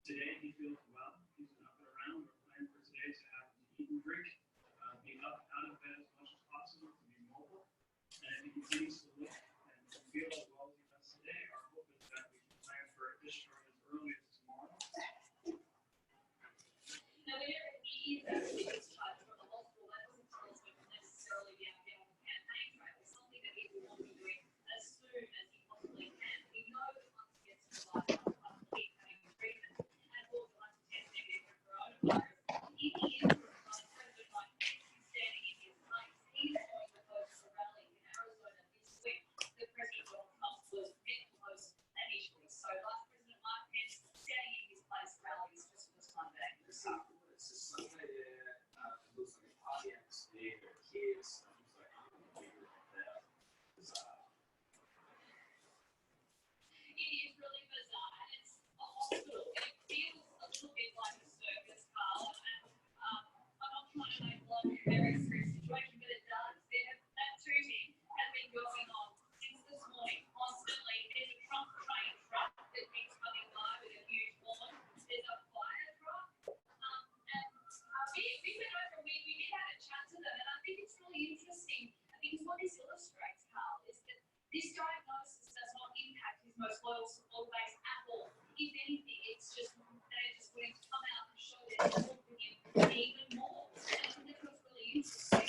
Today he feels well. He's been up and around. We're planning for today to have him eat and drink, be up out of bed as much as possible, to be mobile. And if he continues to look and to feel as well as he does today, our hope is that we can plan for a discharge as early as tomorrow. Now, whenever he is actually discharged from the hospital, that doesn't tell us what will necessarily be out there on the campaign trail. It's something that he will want to be doing as soon as he possibly can. We know that once he gets to the life, he's having treatment and also once he tests negative for coronavirus, if he is President Biden standing in his place, he's going to host a rally in Arizona this week that President Donald Trump was meant to host initially. So, Vice President Mike Pence standing in his place rallies just for this one day. It's just Sunday there. It looks like a party atmosphere. There are kids. It looks like anything bigger than that. It is really bizarre. It's a hospital. It feels a little bit like a circus, Carl. And I'm not trying to make life a very serious situation, but it does. That shooting has been going on since this morning, constantly. There's a Trump train truck that keeps coming by with a huge woman. There's a fire truck. We went over, we did have a chat to them, and I think it's really interesting. Because what this illustrates, Carl, is that this diagnosis does not impact his most loyal support base at all. If anything, it's just they're just going to come out and show their support for him even more. And I think that's what's really interesting.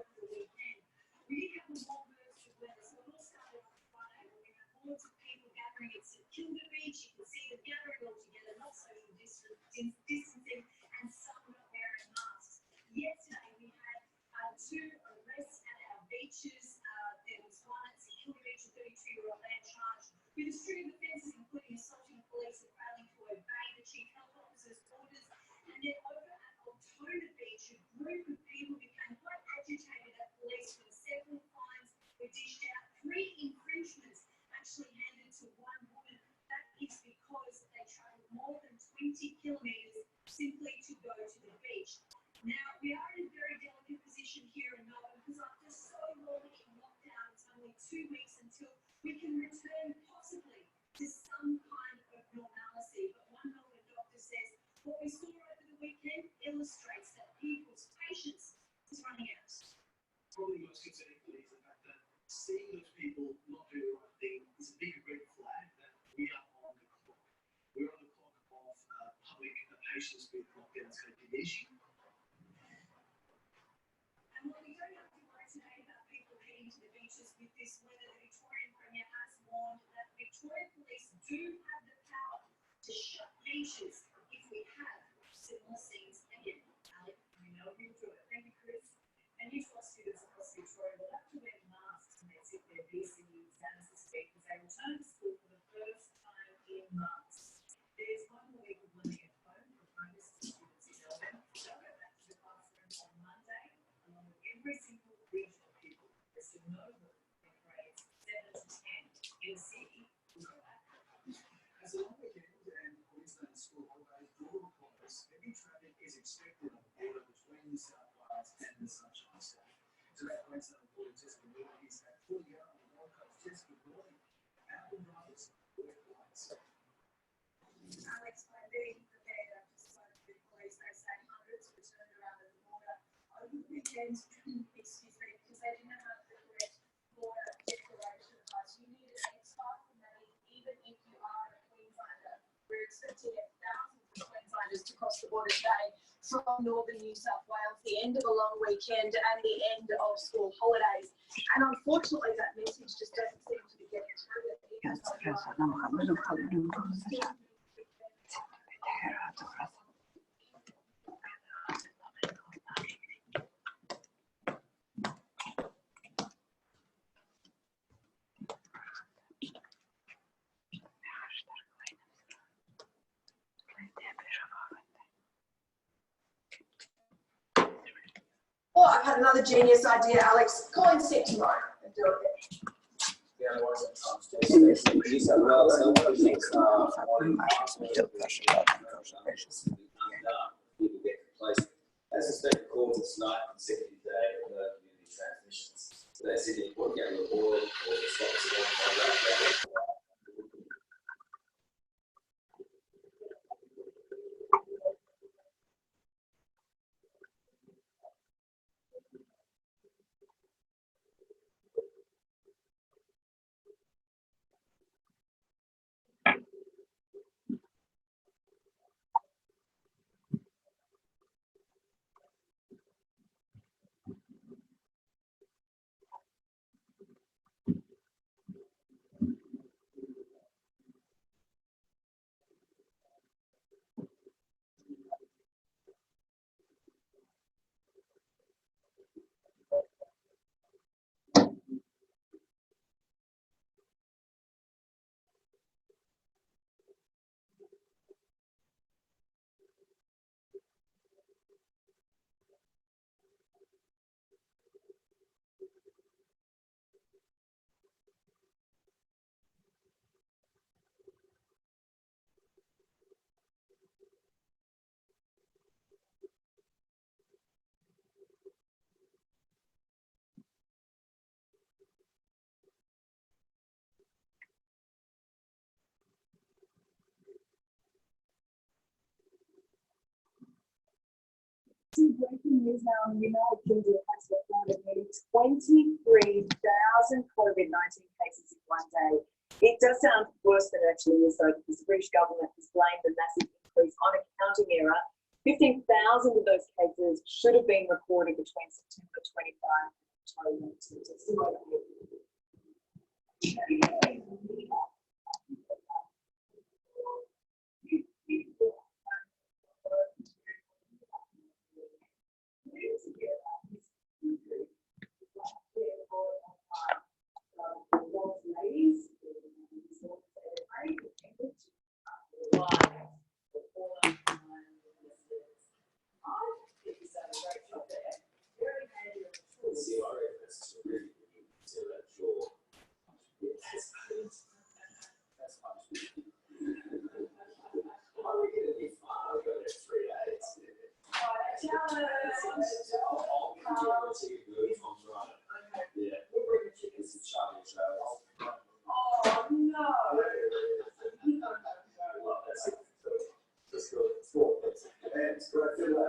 over the weekend. We did have a warm burst of weather, so it all started on Friday when we had hordes of people gathering at St Kilda Beach. You can see them gathering all together, not social distancing, and some not wearing masks. Yesterday we had 2 arrests at our beaches. There was one at St Kilda Beach, a 32-year-old man charged with a string of offences, including assaulting police and failing to obey the chief health officer's orders. And then over at Altona Beach, a group of people became quite agitated at police when several fines were dished out. 3 infringements actually handed to one woman. That is because they travelled more than 20 kilometres simply to go to the beach. Now, we are in a very delicate position here in Melbourne because after so long in lockdown, it's only 2 weeks until we can return possibly to some kind of normalcy. But one Melbourne doctor says what we saw over the weekend illustrates that people's patience is running out. Probably most concerning for me is the fact that seeing those people not do the right thing is a big red flag that we are on the clock. We're on the clock of public patience with lockdowns going to be an issue. And while we don't have to worry today about people heading to the beaches with this weather, the Victorian Premier has warned that Victorian police do have the power to shut beaches if we have similar scenes again. Alec, we know you'll do it. Thank you, Chris. And you trust students across Victoria will have to wear masks when they sit their BCU exams this week as they return to school for the first time in months. There's 1 more week of learning at home for primary students in Melbourne. They'll go back to the classroom on Monday, along with every single regional pupil. There's still no room in grades 7 to 10 in the city. We'll go back. As a long weekend and Queensland school holidays draw close, heavy traffic is expected on the border between New South Wales and the Sunshine State. Today, Queensland reported just good morning is at Kli Yakar on the Gold Coast. Just good morning. Apple drivers work lights. Alex, by being prepared, I've just spoken with police. They say hundreds returned around the border over the weekend, excuse me, because they didn't have the correct border declaration cards. You need an X-File from that, even if you are a Queenslander. We're expecting thousands of Queenslanders to cross the border today from northern New South Wales, the end of a long weekend and the end of school holidays. And unfortunately, that message just doesn't seem to be getting through. Oh, I've had another genius idea, Alex. Call in sick tomorrow and do it. The other ones that comes to New South Wales, a lot of things are people get complacent. As the state records its 9th consecutive day of no community transmissions. So that's in the important game of war or the stop. Breaking news now, the United Kingdom has reported nearly 23,000 COVID-19 cases in one day. It does sound worse than it actually is, though, because the British government has blamed the massive increase on a counting error 15,000 of those cases should have been recorded between September 25 and October.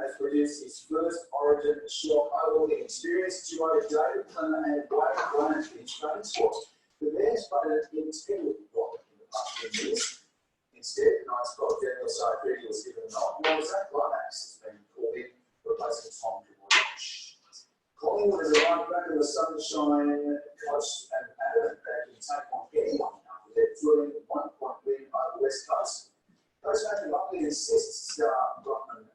Has produced his first Origin shot overall experience duo David Clemmer and Wayne Grant in training squad. The Bears played an integral role in the past 10 years. Instead, Knights club Daniel Sarkretti was given a nod, while Zach Lomax has been called in, replacing Tom Kawich. Collingwood has arrived back in the sunshine, coached and adamant that he can take on anyone after their thrilling 1-point win over West Coast. Coach Matthew Buckley insists Grumman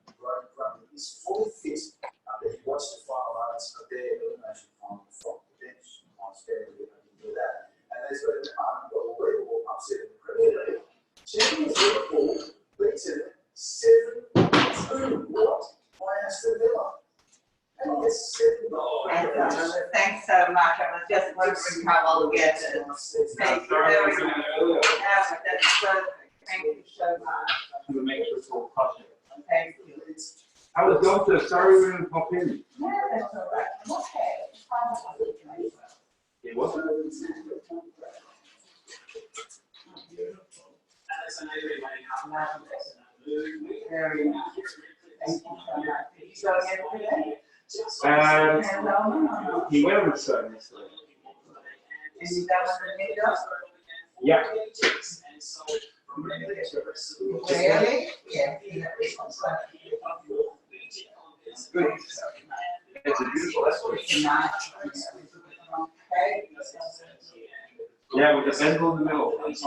is fully fit after he watched the final moments of their elimination final from the bench. I'm scared to do that. And there's been an unbelievable upset in the Premier League. Champions Liverpool beaten 7-2 by Aston Villa. And it's 7 goals. Thanks so much. I was just wondering how I'll get it. Thank you very much. Yeah, that's perfect. Thank you so much. To make sure it's all possible. Thank you. I was doctor, sorry we didn't pop in. No, that's all right. Okay. It wasn't. Very nice. Thank you so much. Did you go again today? He went on the sun yesterday. And you got one in the middle? Yeah. Really? Yeah. Good. It's a beautiful escort. Okay. Yeah, with the bendel in the middle. How was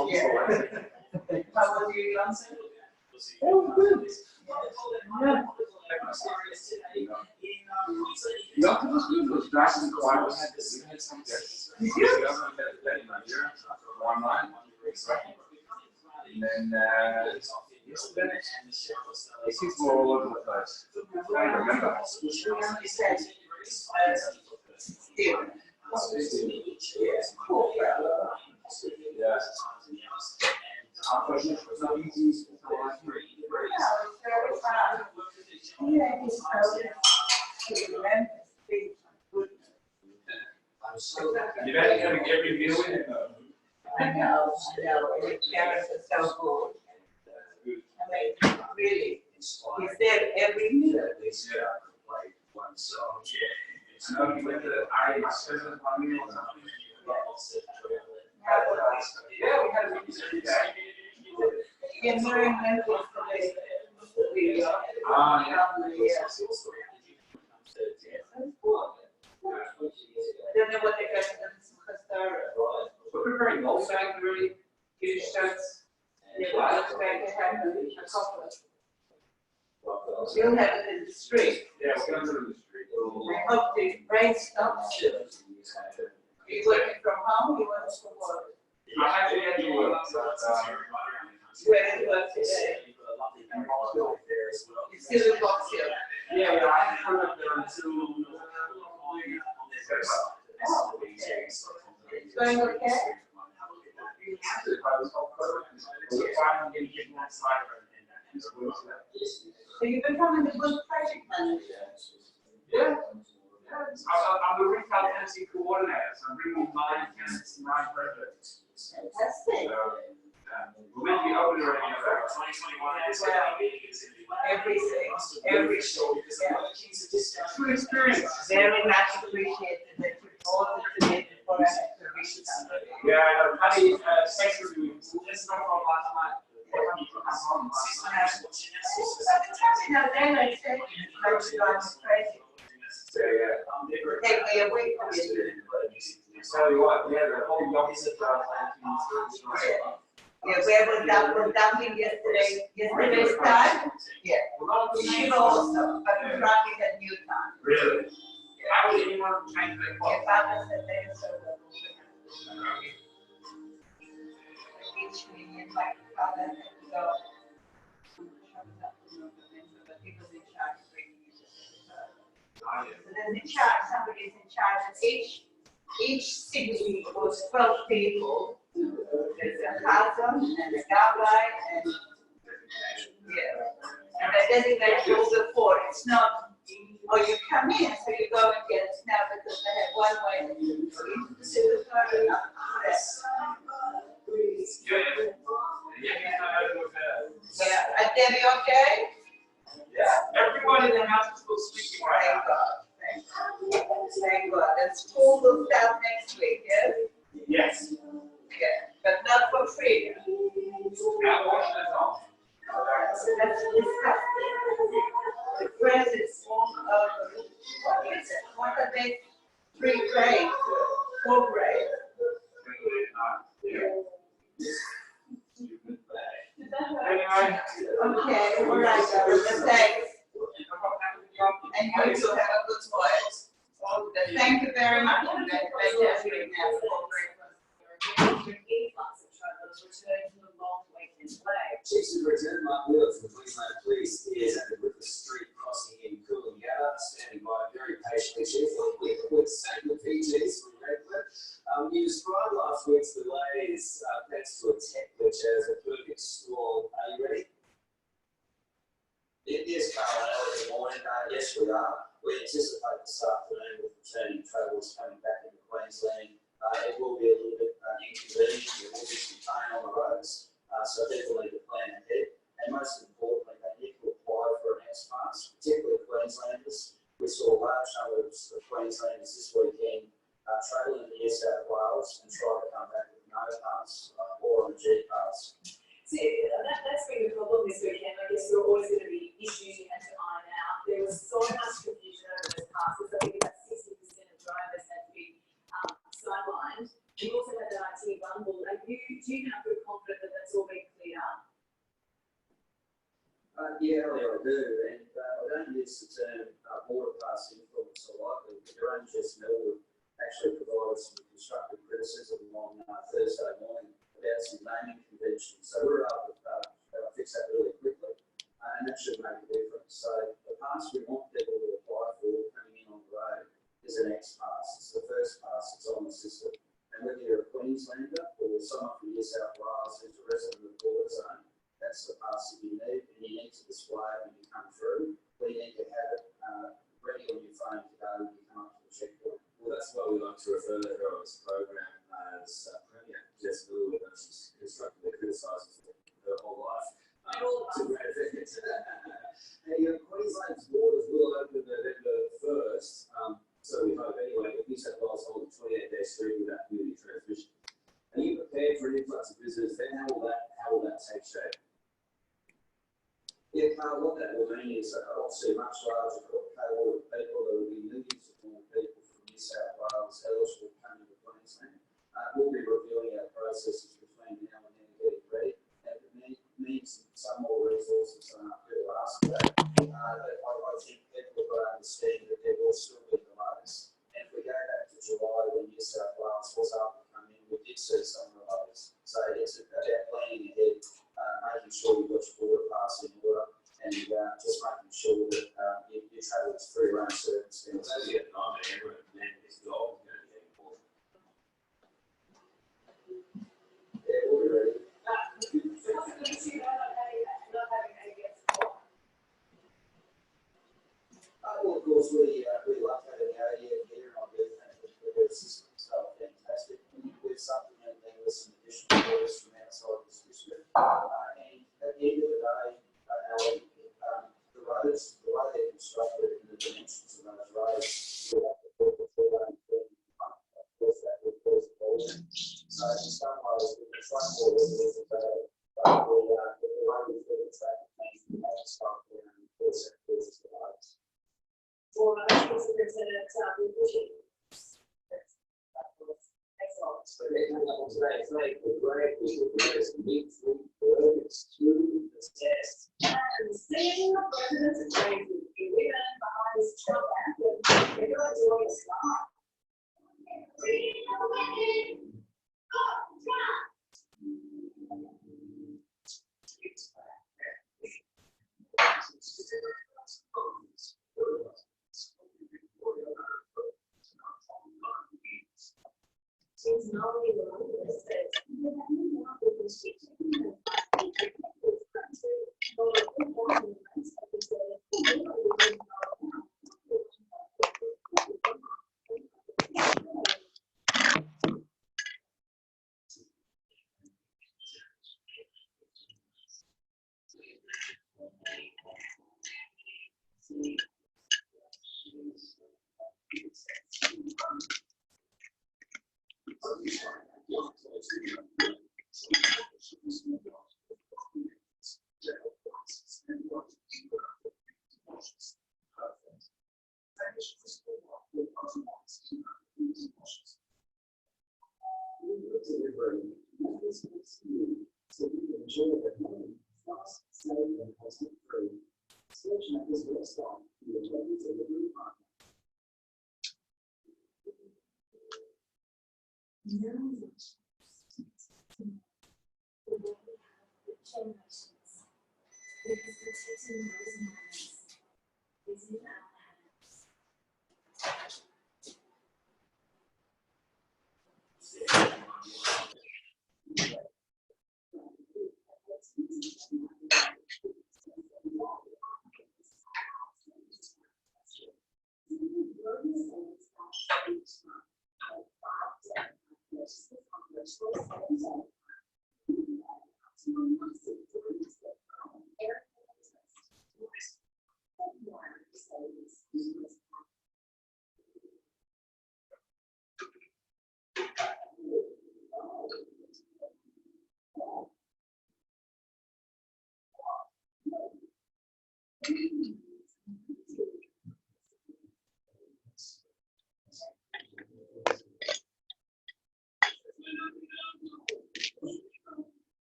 your Johnson? Oh, good. Yeah. The octopus good. It was nice and quiet. We had some guests. Did you? We also had a day in Nigeria. One night. And then yesterday, the kids were all over the place. I don't remember. Cool. Yeah. But it was not easy. It's not like me. You don't have to get every meal in it though. I know. The carrots are so good. I mean, really, he's there every meal. Yeah. I know you went to Ari Master's family or something. Yeah, we had a meeting every day. Yeah, Mary went yesterday. Yeah. I don't know what they got in the But we're very nice, very huge shirts. Yeah, well, it's going to have a couple. You'll have it in the street. Yeah, we're going to the street. I hope the rain stops soon. Are you working from home or you working from work? I'm actually at the work, but Where do you work today? You still in Box Hill? yeah, but I haven't heard of there until It's going okay? So you're becoming a good project manager? Yeah. I'm the retail tenancy coordinator, so I'm bringing 9 tenants and 9 projects. Fantastic. We're meant to be open already, Every show. It's good experience. Very much appreciated that you brought it to me before I had to reach out. Yeah, honey, thanks for doing this. This is not from last night. By the time you know then I said, I'm crazy. So yeah. Take me a week from you. So what? We had a whole opposite Yeah, we're dumping yesterday's time. Yeah. She also, but we're running at new time. Really? How would anyone change their clock? Your father said they were so good. Each meeting, my father had to go. But he was in charge of bringing it to the Oh, yeah. So there's in charge, somebody's in charge of each city was 12 people. There's a husband and a rabbi and yeah. And they designate all the four. It's not, or you come in, so you go and get it now because they have one way into the supermarket. Yeah, and Debbie, okay? Yeah. Everyone in the house is still speaking right Thank now. God. Thank God. And school will start next week, yes? Yes. Yeah, but not for free. Now watch this on. So that's disgusting. The press is full of, what is it? What are they? 3 grades, 4 grades. Anyway. Okay, all right, thanks. And you too, have a good voice. Thank you very much. Fantastic Chief Superintendent Mark Wheeler from the Queensland Police is at the River Street crossing in Kli Yakar, standing by very patiently. Chief, with Samuel PGs from Redwood. You described last week's delays thanks to a tech glitch as a perfect storm. Are you ready? Yes, Carl, good morning. Yes, we are. We anticipate this afternoon with returning travellers coming back into Queensland. It will be a little bit inconvenient. There will be some pain on the roads, so definitely to plan ahead. And most importantly, they need to apply for an X-Pass, particularly Queenslanders. We saw large numbers of Queenslanders this weekend travelling to New South Wales and try to come back with no pass or on a G-Pass. See, that's been the problem this weekend. I guess there were always going to be issues you had to iron out. There was so much confusion over those passes. I think about 60% of drivers had to be sidelined. You also had that IT bundle. Do you now feel confident that that's all been cleared up? Yeah, Ellie, I do. And I don't use the term border pass influence a lot. The Rangers Melbourne actually provided some constructive criticism on Thursday morning about some naming conventions. So we're able to fix that really quickly, and that should make a difference. So the pass we want people to apply for coming in on the road is an X pass. It's the first pass that's on the system. And whether you're a Queenslander or someone from New South Wales who's a resident of the border zone, that's the pass that you need, and you need to display it when you come through. We need to have it ready on your phone today when you come up to the checkpoint. Well, that's why we like to refer to her as program as Premier. Just a little bit of constructively criticises her whole life. To great effect. Hey, Queensland's borders will open November 1st. So we hope anyway, if New South Wales hold a 28-day streak without community transmission. Are you prepared for an influx of visitors? Then how will that take shape? Yeah, Carl, what that will mean is obviously a much larger cohort of people. There will be millions of more people from New South Wales eligible to come into Queensland. We'll be reviewing our processes between now and then getting ready. And it needs some more resources than people ask for that. But I think people will understand that there will still be delays. And if we go back to July when New South Wales was able to come in, we did see some delays. So it's about planning ahead, making sure you've got your border pass in order, and just making sure that your travel is free range circumstances. It's only a nightmare. Everyone can this goal is going to be important. Yeah, we'll be ready. Well, of course, we love having ADF here, and I do think that the systems are fantastic. We've supplemented them with some additional orders from outside this district. And at the end of the day, the roads, the way they're constructed and the dimensions of those roads, will have to put the full range of course, that will cause a problem. So in some ways, we can try more resources about it, but the way we put the traffic means we have to start there and force it to Today's night, the great people produce meat food burgers through the test. And seeing the president's crazy, the women behind this Trump anthem, they're doing a slide. Since nobody will understand, they have no more with the shit.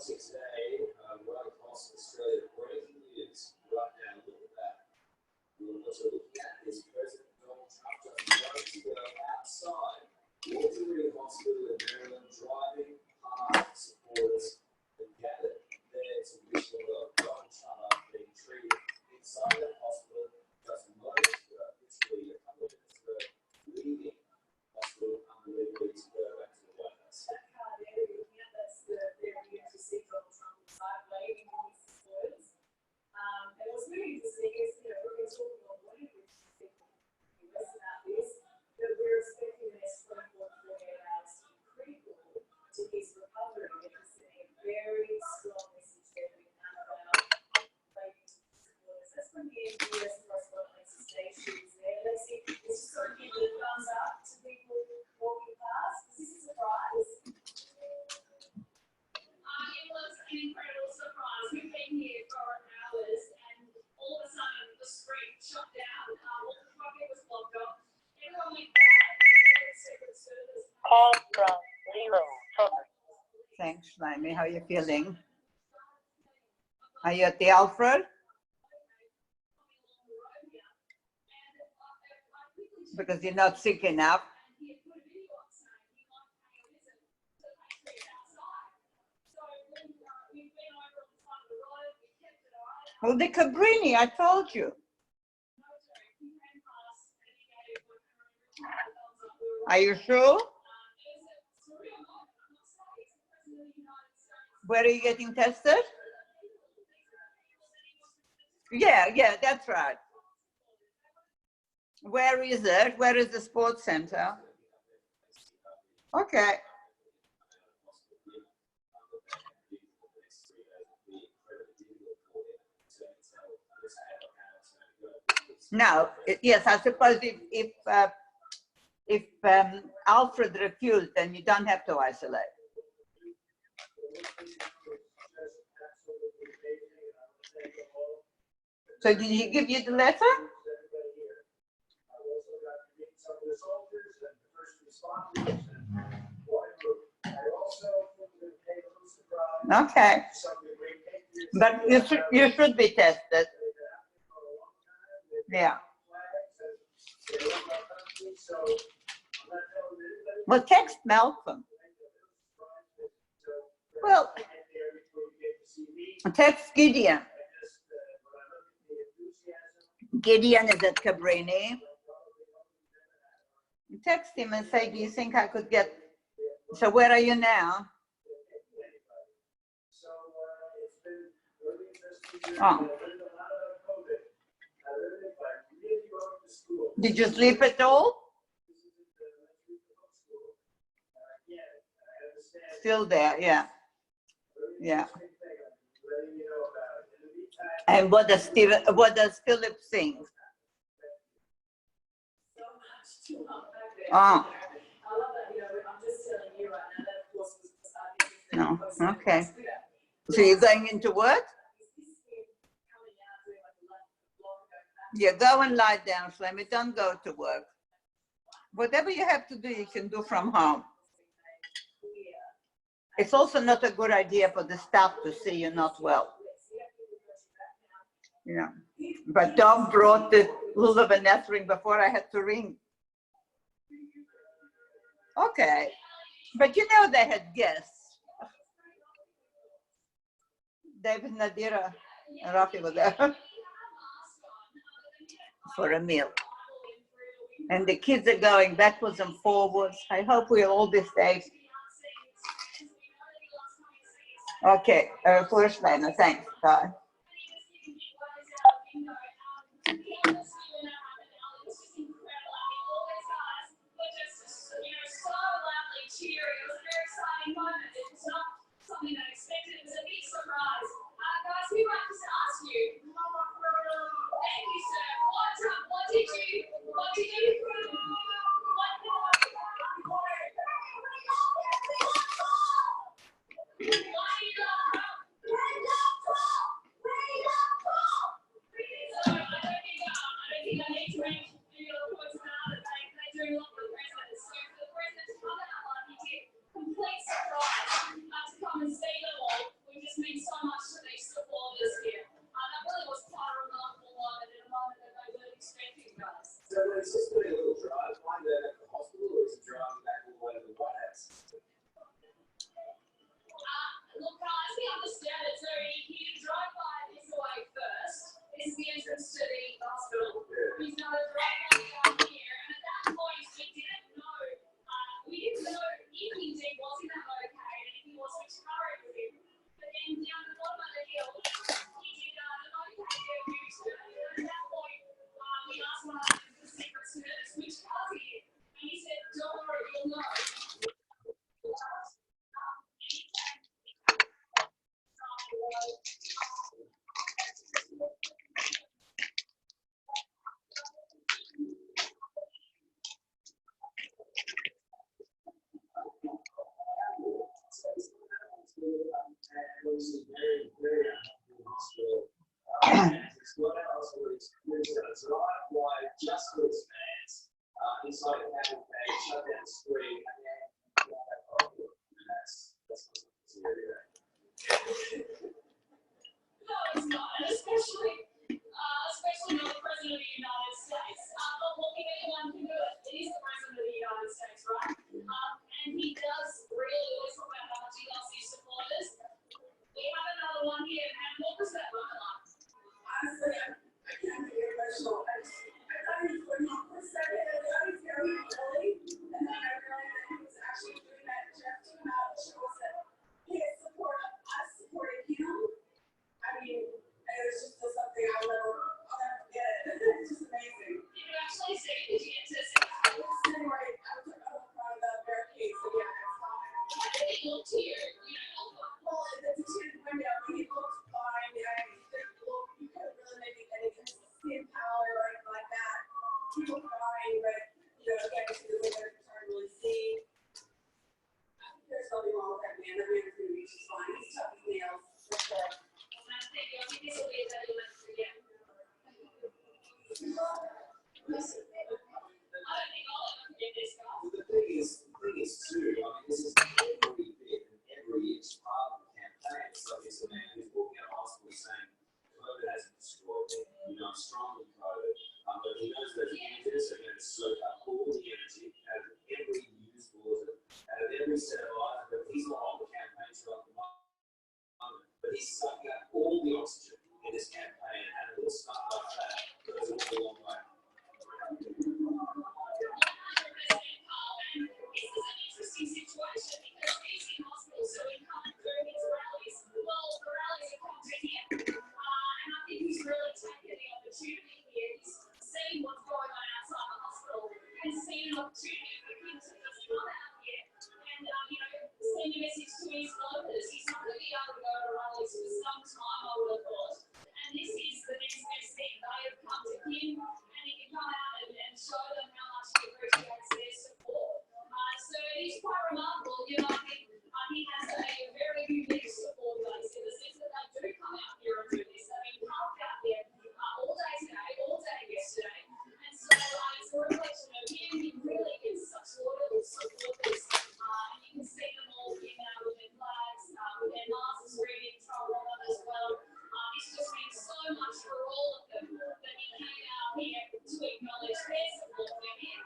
Today, right across Australia, breaking news right now. Look at that. What you're looking at is President Donald Trump just going to go outside Waterbury Hospital in Maryland, driving past supporters and gathered there to wish Donald Trump being treated inside that hospital just moments Call from zero. Thanks, Shlomi. How are you feeling? Are you at the Alfred? Because you're not sick enough. Well, the Cabrini, I told you. Are you sure? Where are you getting tested? Yeah, that's right. Where is it? Where is the sports center? Okay. Now, yes, I suppose if Alfred refused, then you don't have to isolate. So did he give you the letter? Okay. But you should be tested. Yeah. Well, text Malcolm. Well, text Gideon. Gideon is at Cabrini. Text him and say, do you think I could get, so where are you now? Oh. Did you sleep at all? Still there, yeah. Yeah. And what does Philip sing? Oh. No, okay. So you're going into work? Yeah, go and lie down, Shlomi. Don't go to work. Whatever you have to do, you can do from home. It's also not a good idea for the staff to see you're not well. Yeah, but Dom brought the Lulavaneth ring before I had to ring. Okay, but you know they had guests. David, Nadira, and Rafi were there for a meal. And the kids are going backwards and forwards. I hope we'll all be safe. Okay, first line, thanks, bye. Something unexpected. It was a big surprise. Guys, we might just ask you. Thank you, sir. What did you complete surprise to come and see them all. We've just been so much to these supporters here. That really was quite a remarkable one and in a moment that they weren't expecting, guys. So it's just doing a little drive, find out at the hospital, or is it driving back all the way to the White House? Look, guys, we understand it. So you drive by this way first. This is the entrance to the hospital. He's going to drive by down here, and at that point, we didn't know. We didn't know if he indeed was in that location, and if he was which car it was in. But then down the bottom of the hill, he did locate their U-turn. And at that point, we asked one of the Secret Service which car he in. And he said, don't worry, you'll know. Inside the cabin cage, shut down the screen, people crying, but, you know, again, to the women who can't really see. There's nothing wrong with that man. That man's going to be just fine. He's tough as nails. For sure. Well, thank you. I think this will be a better one for you. Listen, I don't think I'll ever forget this guy. well, the thing is too, I mean, this is every bit and every inch part of the campaign. It's like it's a man who's walking out of hospital saying, COVID hasn't destroyed me, you know, I'm strong with COVID. But he knows those images are going to soak up all the energy out of every news bulletin, out of every set of eyes. But he's not on the campaign trail at the moment, but he's sucking up all the oxygen in this campaign, and a little stuff like that goes a long way. This is an interesting situation because he's in hospital, so he can't do his rallies. Well, the rallies are coming to him. And I think he's really taken the opportunity here. He's seen what's going on outside the hospital and seen an opportunity for him to just come out here and, you know, send a message to his voters. He's not going to be able to go to rallies for some time, I would have thought. And this is the next best thing. They have come to him and he can come out and show them how much he appreciates their support. So it's quite remarkable, you know, I think he has a very unique support base in the sense that they do come out here and do this. They've been parked out there all day today, all day yesterday. And so it's a reflection of him. He really gets such loyal supporters. And you can see them all in with their flags, with their masks reading Trump on them as well. It's just been so much for all of them that he came out here to acknowledge their support for him.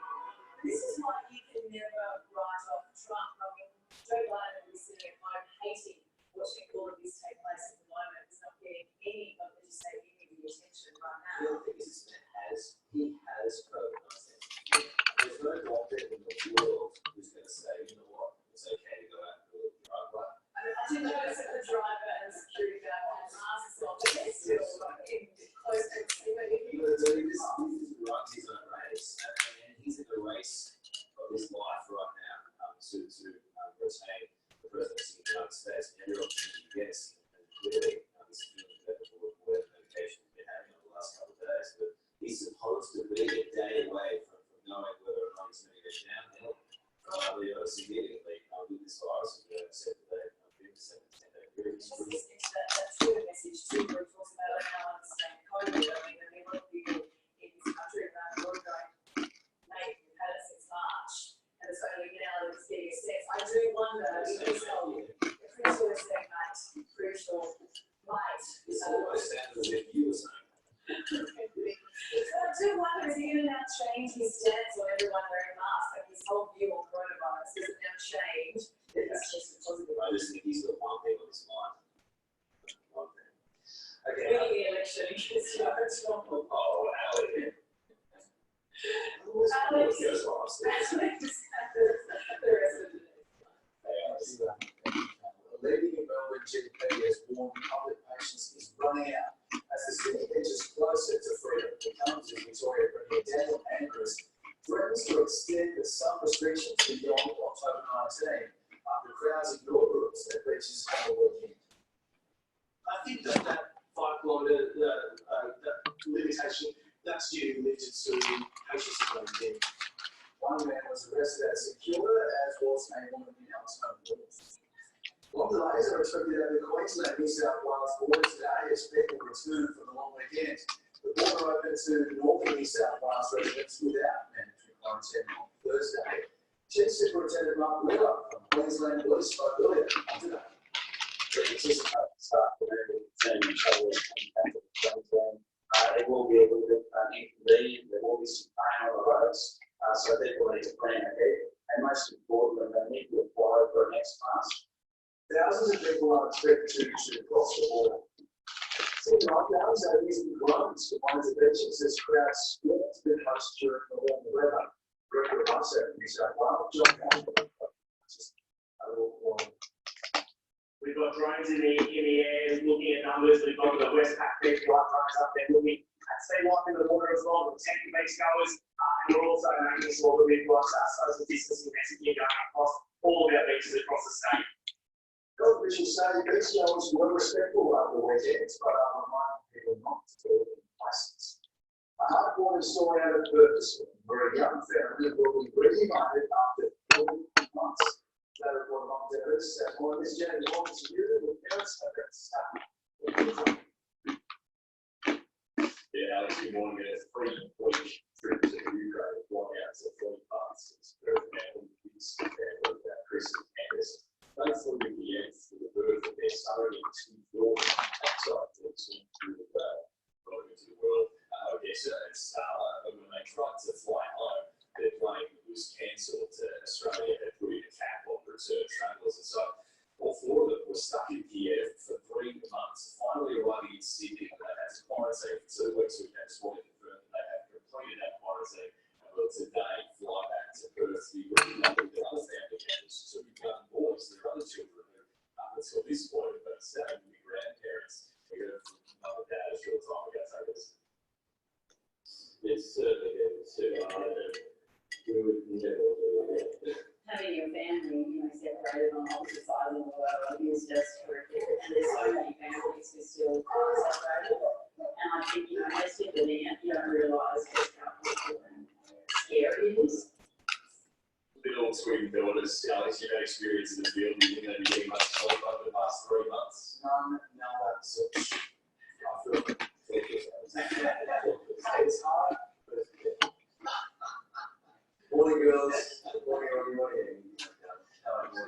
This is why you can never write off Trump. I mean, Joe Biden is sitting at home hating watching all of this take place at the moment. It's not getting any of the attention right now. The other thing is that he has COVID-19. There's no doctor in the world who's going to say, you know what, it's okay to go out and do it the right way. I did notice that the driver and the security guard had masks on, but they're still in close proximity. You know, this runs his own race, and he's in the race of his life right now to retain the presidency of the United States. And every opportunity he gets, and clearly this is doing better for whatever medication he's been having over the last couple of days. But he's supposed to be a day away from knowing whether or not he's going to get downhill significantly with this virus. We have said that they've 10-day period. That's the message too, where it talks about how understand COVID. I mean, there were people in this country around the world going, mate, we've had it since March, and it's only now that it's getting assessed. I do wonder, because pretty sure they're saying, mate, pretty sure, mate. It's almost sounds as if you were saying I do wonder, is he going to now change his stance on everyone wearing masks? Like his whole view on coronavirus, does it now change? It's just positive. I just think he's got one thing on his mind. One thing. Okay. Winning the election against Donald Trump. Oh, Alex. Alex. The rest of the day. A leading Melbourne GP has warned public patience is running out as the city edges closer to freedom. The County Victoria Premier Daniel Andrews threatens to extend some restrictions beyond October 19 after crowds ignore rules at beaches on the weekend. I think that 5 kilometre limitation, that's due limited to patients quarantine. One man was arrested at Secure, as was a woman in Alton. Long delays are expected over the Queensland New South Wales border today as people return from the long weekend. The border opened to northern New South Wales residents without mandatory quarantine on Thursday. Chief Superintendent Mark Wheeler from Queensland Police spoke earlier on today. It will be a little bit inconvenient. There will be some pain on the roads, so people need to plan ahead. And most importantly, they need to apply for an X-pass. Thousands of people are expected to cross the border. City lockdowns are using drones to monitor beaches as crowds split to the coast during the warm weather. Director of Parsha in New South Wales, John Campbell. We've got drones in the air looking at numbers. We've got the Westpac flight drones up there looking at sea life in the water as well, protecting beachgoers. And we're also making sure that we've got social distancing messaging going across all of our beaches across the state. Health officials say beachgoers were respectful over the weekends, but reminding people not to be complacent. A heartwarming story out of Perth, where a young family will be reunited after 40 months. They report among members that one of this journey belongs to you, with parents have been stuck. Yeah, Alex, good morning. A 3-week trip to Ukraine, flying out to 40 months. It's very family, kids, family, Chris and Candace. They flew in the end for the birth of their son in 2 daughters outside through the into the world. I guess it's when they tried to fly home, their plane was cancelled to Australia. They put in a cap on return travellers, and so all 4 of them were stuck in Kiev for 3 months. Finally arriving in Sydney, they had to quarantine for 2 weeks. We had this morning confirmed that they have completed that quarantine. And will today fly back to Perth to be reunited with their other family members, 2 young boys, their other children who up until this point have been staying with their grandparents. We heard from mum and dad a short time ago. So it's certainly getting too hard, and we would never do that. Having your family, separated on opposite sides of the world is just horrific. And there's so many families who still are separated. And I think, as you're living it, you don't realise just how difficult and scary it is. Little twin daughters, Alex, you've had experience in the field. Do you think they've been getting much sleep over the past 3 months? No, that's it. I feel it's hard, but it's good. Morning, girls. Morning. How are you?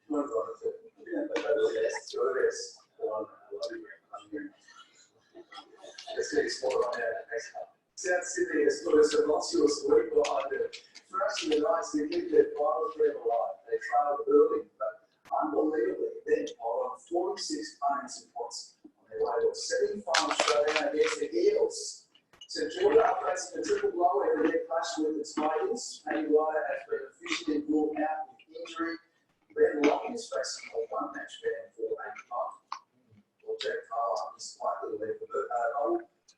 Morning, Let's get explored on that next time. South Sydney has put us a tumultuous week behind it. For actually the Knights, they keep their final 3 alive. They trailed early, but unbelievably, then hold on 46 unanswered points on their way to a semi-final showdown against the Eagles. So Jordan facing a triple blow after their clash with the Tigers. Paddy Ryder has been officially ruled out with injury. Ben Locke is facing a 1-match ban for a month. Well, Jack Carlisle is likely to leave for the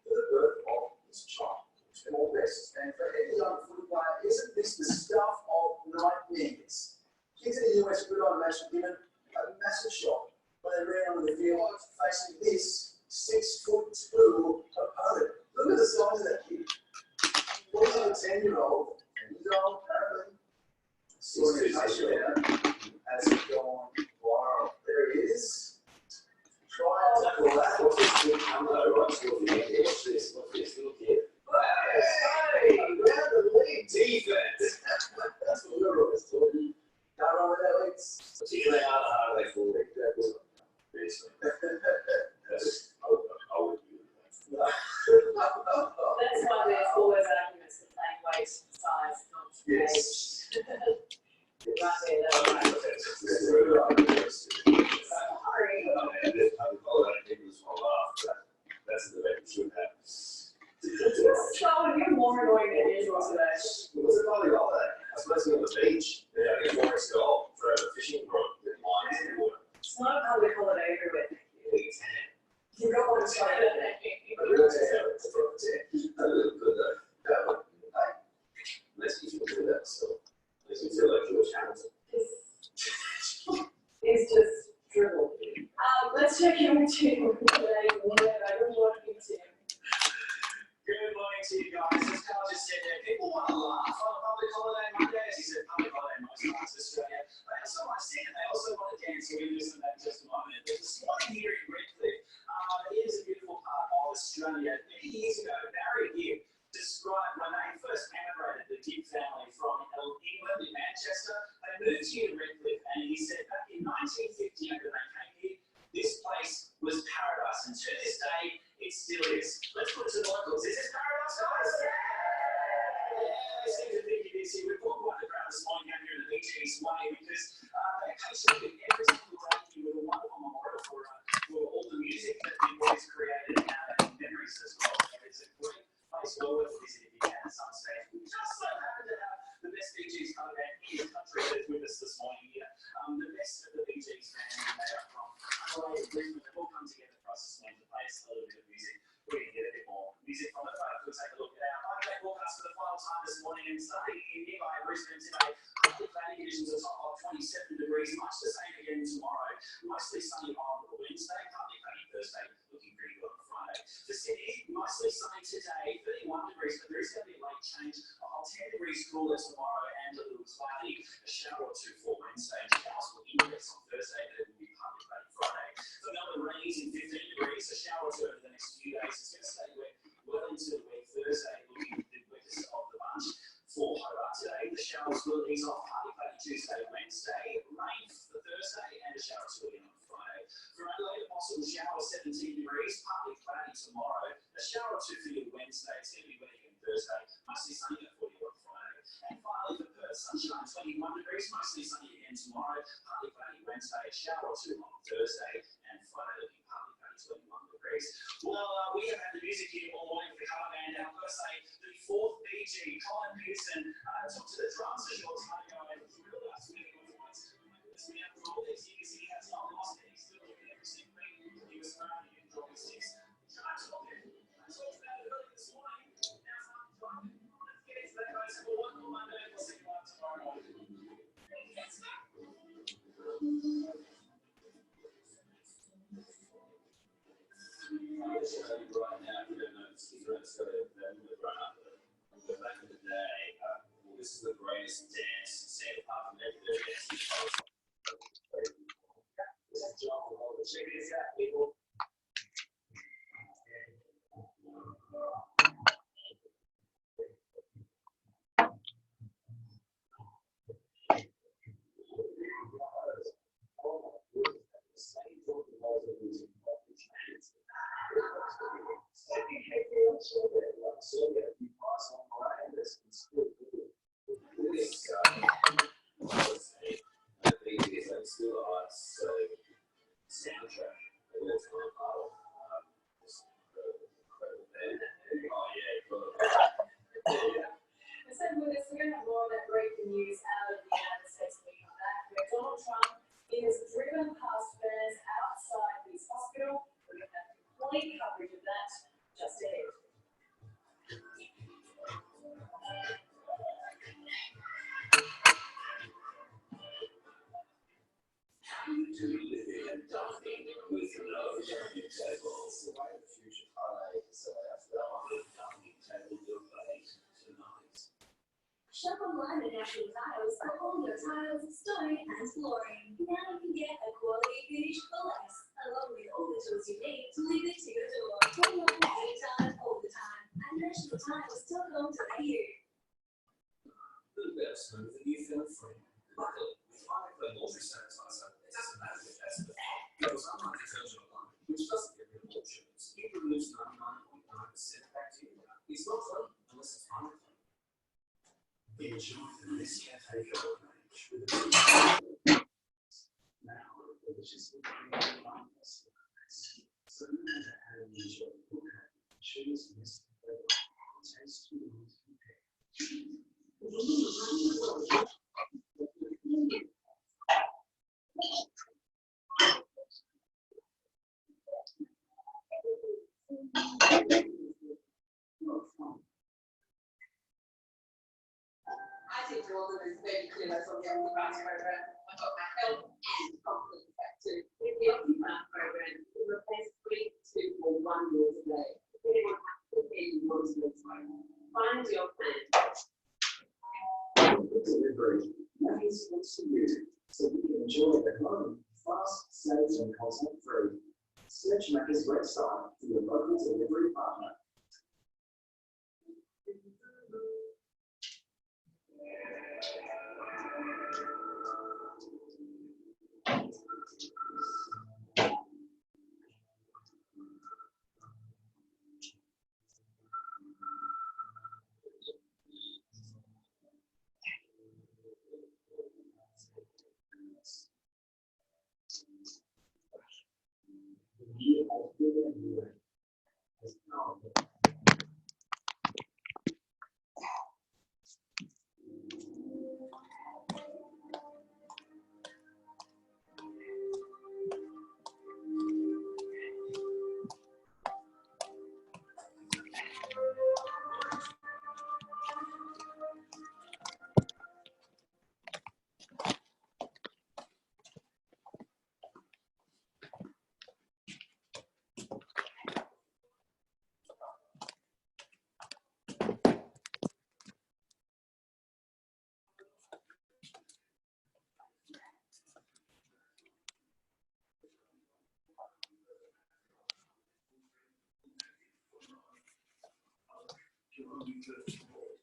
birth of his child. All best. And for any young footy player, isn't this the stuff of nightmares? Kids in the US gridiron match were given a massive shock when they ran onto the field facing this 6'2" opponent. Look at the size of that kid. He's a 10-year-old, and he's old, apparently. Sorting a touchdown as he's gone viral. There he is. Try and tackle that. What's this little combo right towards the end here? What's this? Look here. Hey! Around the league defense. That's what we're always talking. Can't run with their legs. Particularly how they fall. Exactly. I would do that. That's why there's always arguments that playing weight, size, not yes. age. Right there, that's right. That's the way it should happen. So you're more annoying than usual today. What's the funny about that? I was supposed to be on the beach. Yeah, I get more skull for a fishing rod with lines in the water. It's not a public holiday everywhere. You don't want to try that. Unless you do that, so unless you feel like George Hamilton. It's just dribble. Let's check in with Tim today. Good morning, Tim. Good morning to you guys. As Carl just said there, people want to laugh on a public holiday Monday. As he said, public holiday in most parts of Australia. They also want to sing and they also want to dance. We're going to listen to that in just a moment. There's a spot here in Redcliffe. It is a beautiful part of Australia. Many years ago, Barry Gibb described when they first emigrated, the Gibb family from England in Manchester. They moved here to Redcliffe, and he said back in 1950, when they came here, this place was paradise, and to this day, it still is. Let's put it to the locals. Is this paradise, guys? Yeah, they seem to think it is here. We've got quite the crowd this morning down here in the BG's way because they occasionally every single day with a wonderful memorial for all the music that the boys created and memories as well. So it's a great place well worth visiting if you can at some stage. We just so happen to have the best BG's cover band in the country that's with us this morning here. The best of the BG's family made up from Adelaide, Brisbane, they've all come together for us this morning to play a little bit of music. We're going to get a bit more music from it, but we'll take a look at our high-tech forecast for the final time this morning. And starting in nearby Brisbane today, the cloudy conditions are top of 27 degrees, much the same again tomorrow. Mostly sunny on Wednesday, partly cloudy Thursday, looking pretty good on Friday. Friday. For Sydney, mostly sunny today, 31 degrees, but there is going to be a late change. 10 degrees cooler tomorrow and a little cloudy. A shower or two for Wednesday. Showers will increase on Thursday, but it will be partly cloudy Friday. For Melbourne, rain in 15 degrees. A shower or two over the next few days. It's going to stay wet well into the week. Thursday looking the wettest of the bunch. For Hobart today, the showers will ease off partly cloudy Tuesday, Wednesday. Rain for Thursday and a shower or two again on Friday. For Adelaide, a possible shower 17 degrees, partly cloudy tomorrow. A shower or two for you Wednesday. It's going to be wet again Thursday. Mostly sunny at 40 on Friday. And finally for Perth, sunshine 21 degrees, mostly sunny again tomorrow. Partly cloudy Wednesday. A shower or two on Thursday. And Friday looking partly cloudy 21 degrees. Well, we have had the music here all morning for the cover band. I've got to say, the fourth BG, Colin Pearson, took to the drums a short time ago and thrilled us with the performance. For all these years, he has not lost it. He's still looking every single week. He was around and dropping six. I talked about it earlier this morning. Now it's time to talk. Let's get into that, guys. For one more Monday, we'll see you tomorrow morning. Right now, if you don't know, he's going to go to the run up. But back in the day, well, this is the greatest dance, say, apart from every dance. Check this out, people. Soundtrack. So we're going to have more of that breaking news out of the United States when we come back, where Donald Trump is driven past fans outside his hospital. We're going to have complete coverage of that just ahead. How you do living and dining with no dining tables? The way the future parlay is dining table your plate tonight. Shop online at National Tiles for all your tiles, stone, and flooring. Now you can get a quality finish for less, along with all the tools you need to leave it to your door. Online anytime, all the time, at nationaltiles.com.au. The best move that you feel free. Luckily, with high-level laundry sanitizer, it doesn't matter if that's the goes unlike detergent alone, which doesn't get rid of all germs. It removes 99.9% bacteria. It's not clean unless it's highly clean. Enjoy the Nescafe Gold range with a now deliciously creamy harmless. So no matter how you use your cooker, choose Nescafe Gold. Taste to lose compare. I think Jordan is very clear as on the Occupant program. I've got my health and confidence back too. With the Occupant program, we replace 3, 2, or 1 meal a day. If anyone has to prepare you want to live find your plan. Delivery. Nothing's what's to you, so you can enjoy it at home, fast, safe, and content-free. Search Macca's website for your local delivery partner. you first of all.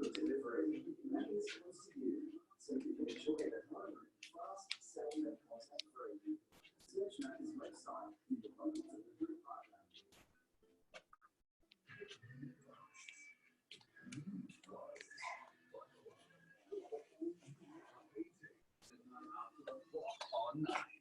Delivery matters most to you, so you can enjoy it at home. Fast, safe, and contact-free. Search Macca's website for your local delivery partner. On 9.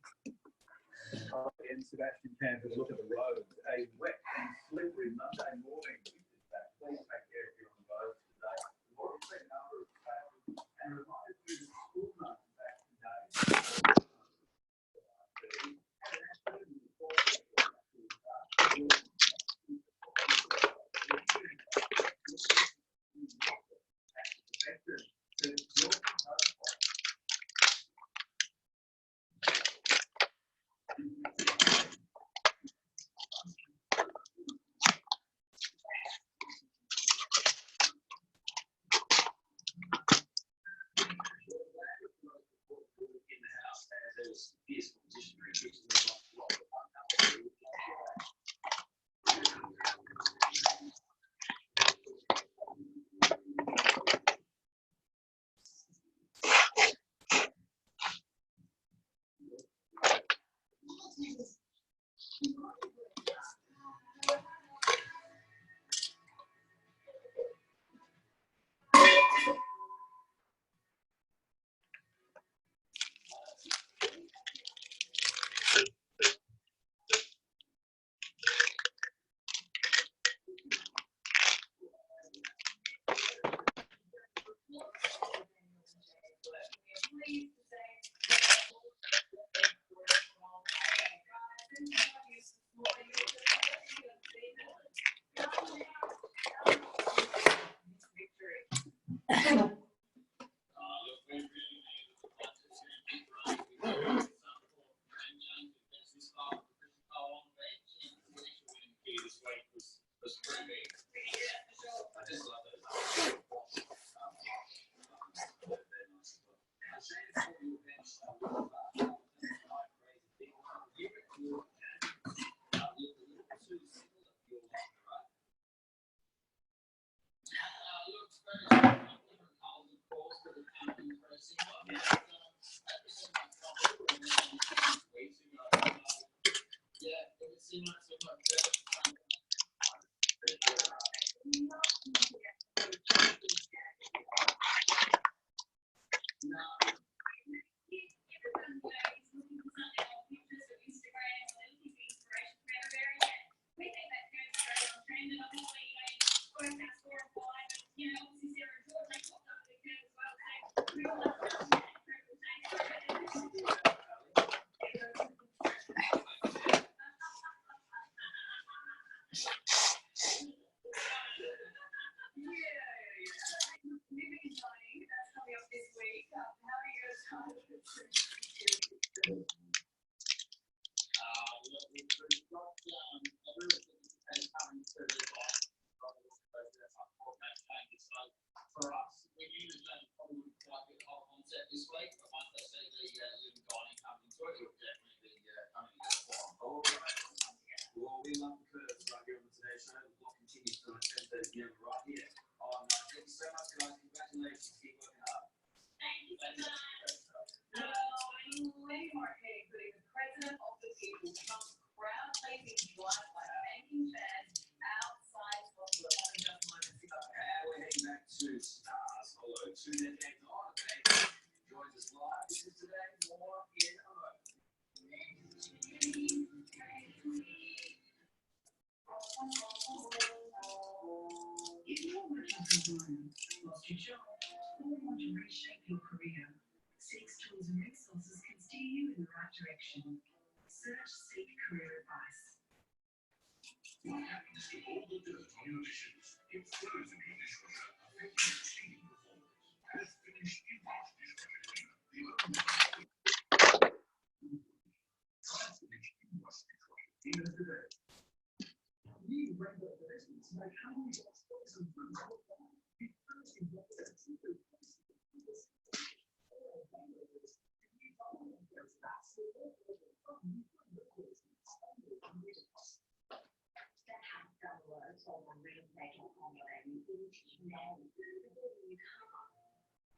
And Sebastian Campbell, look at the roads. A wet and slippery Monday morning. Please take care if you're on the road today. We've already seen a number of traffic and reminded you that school runs back today.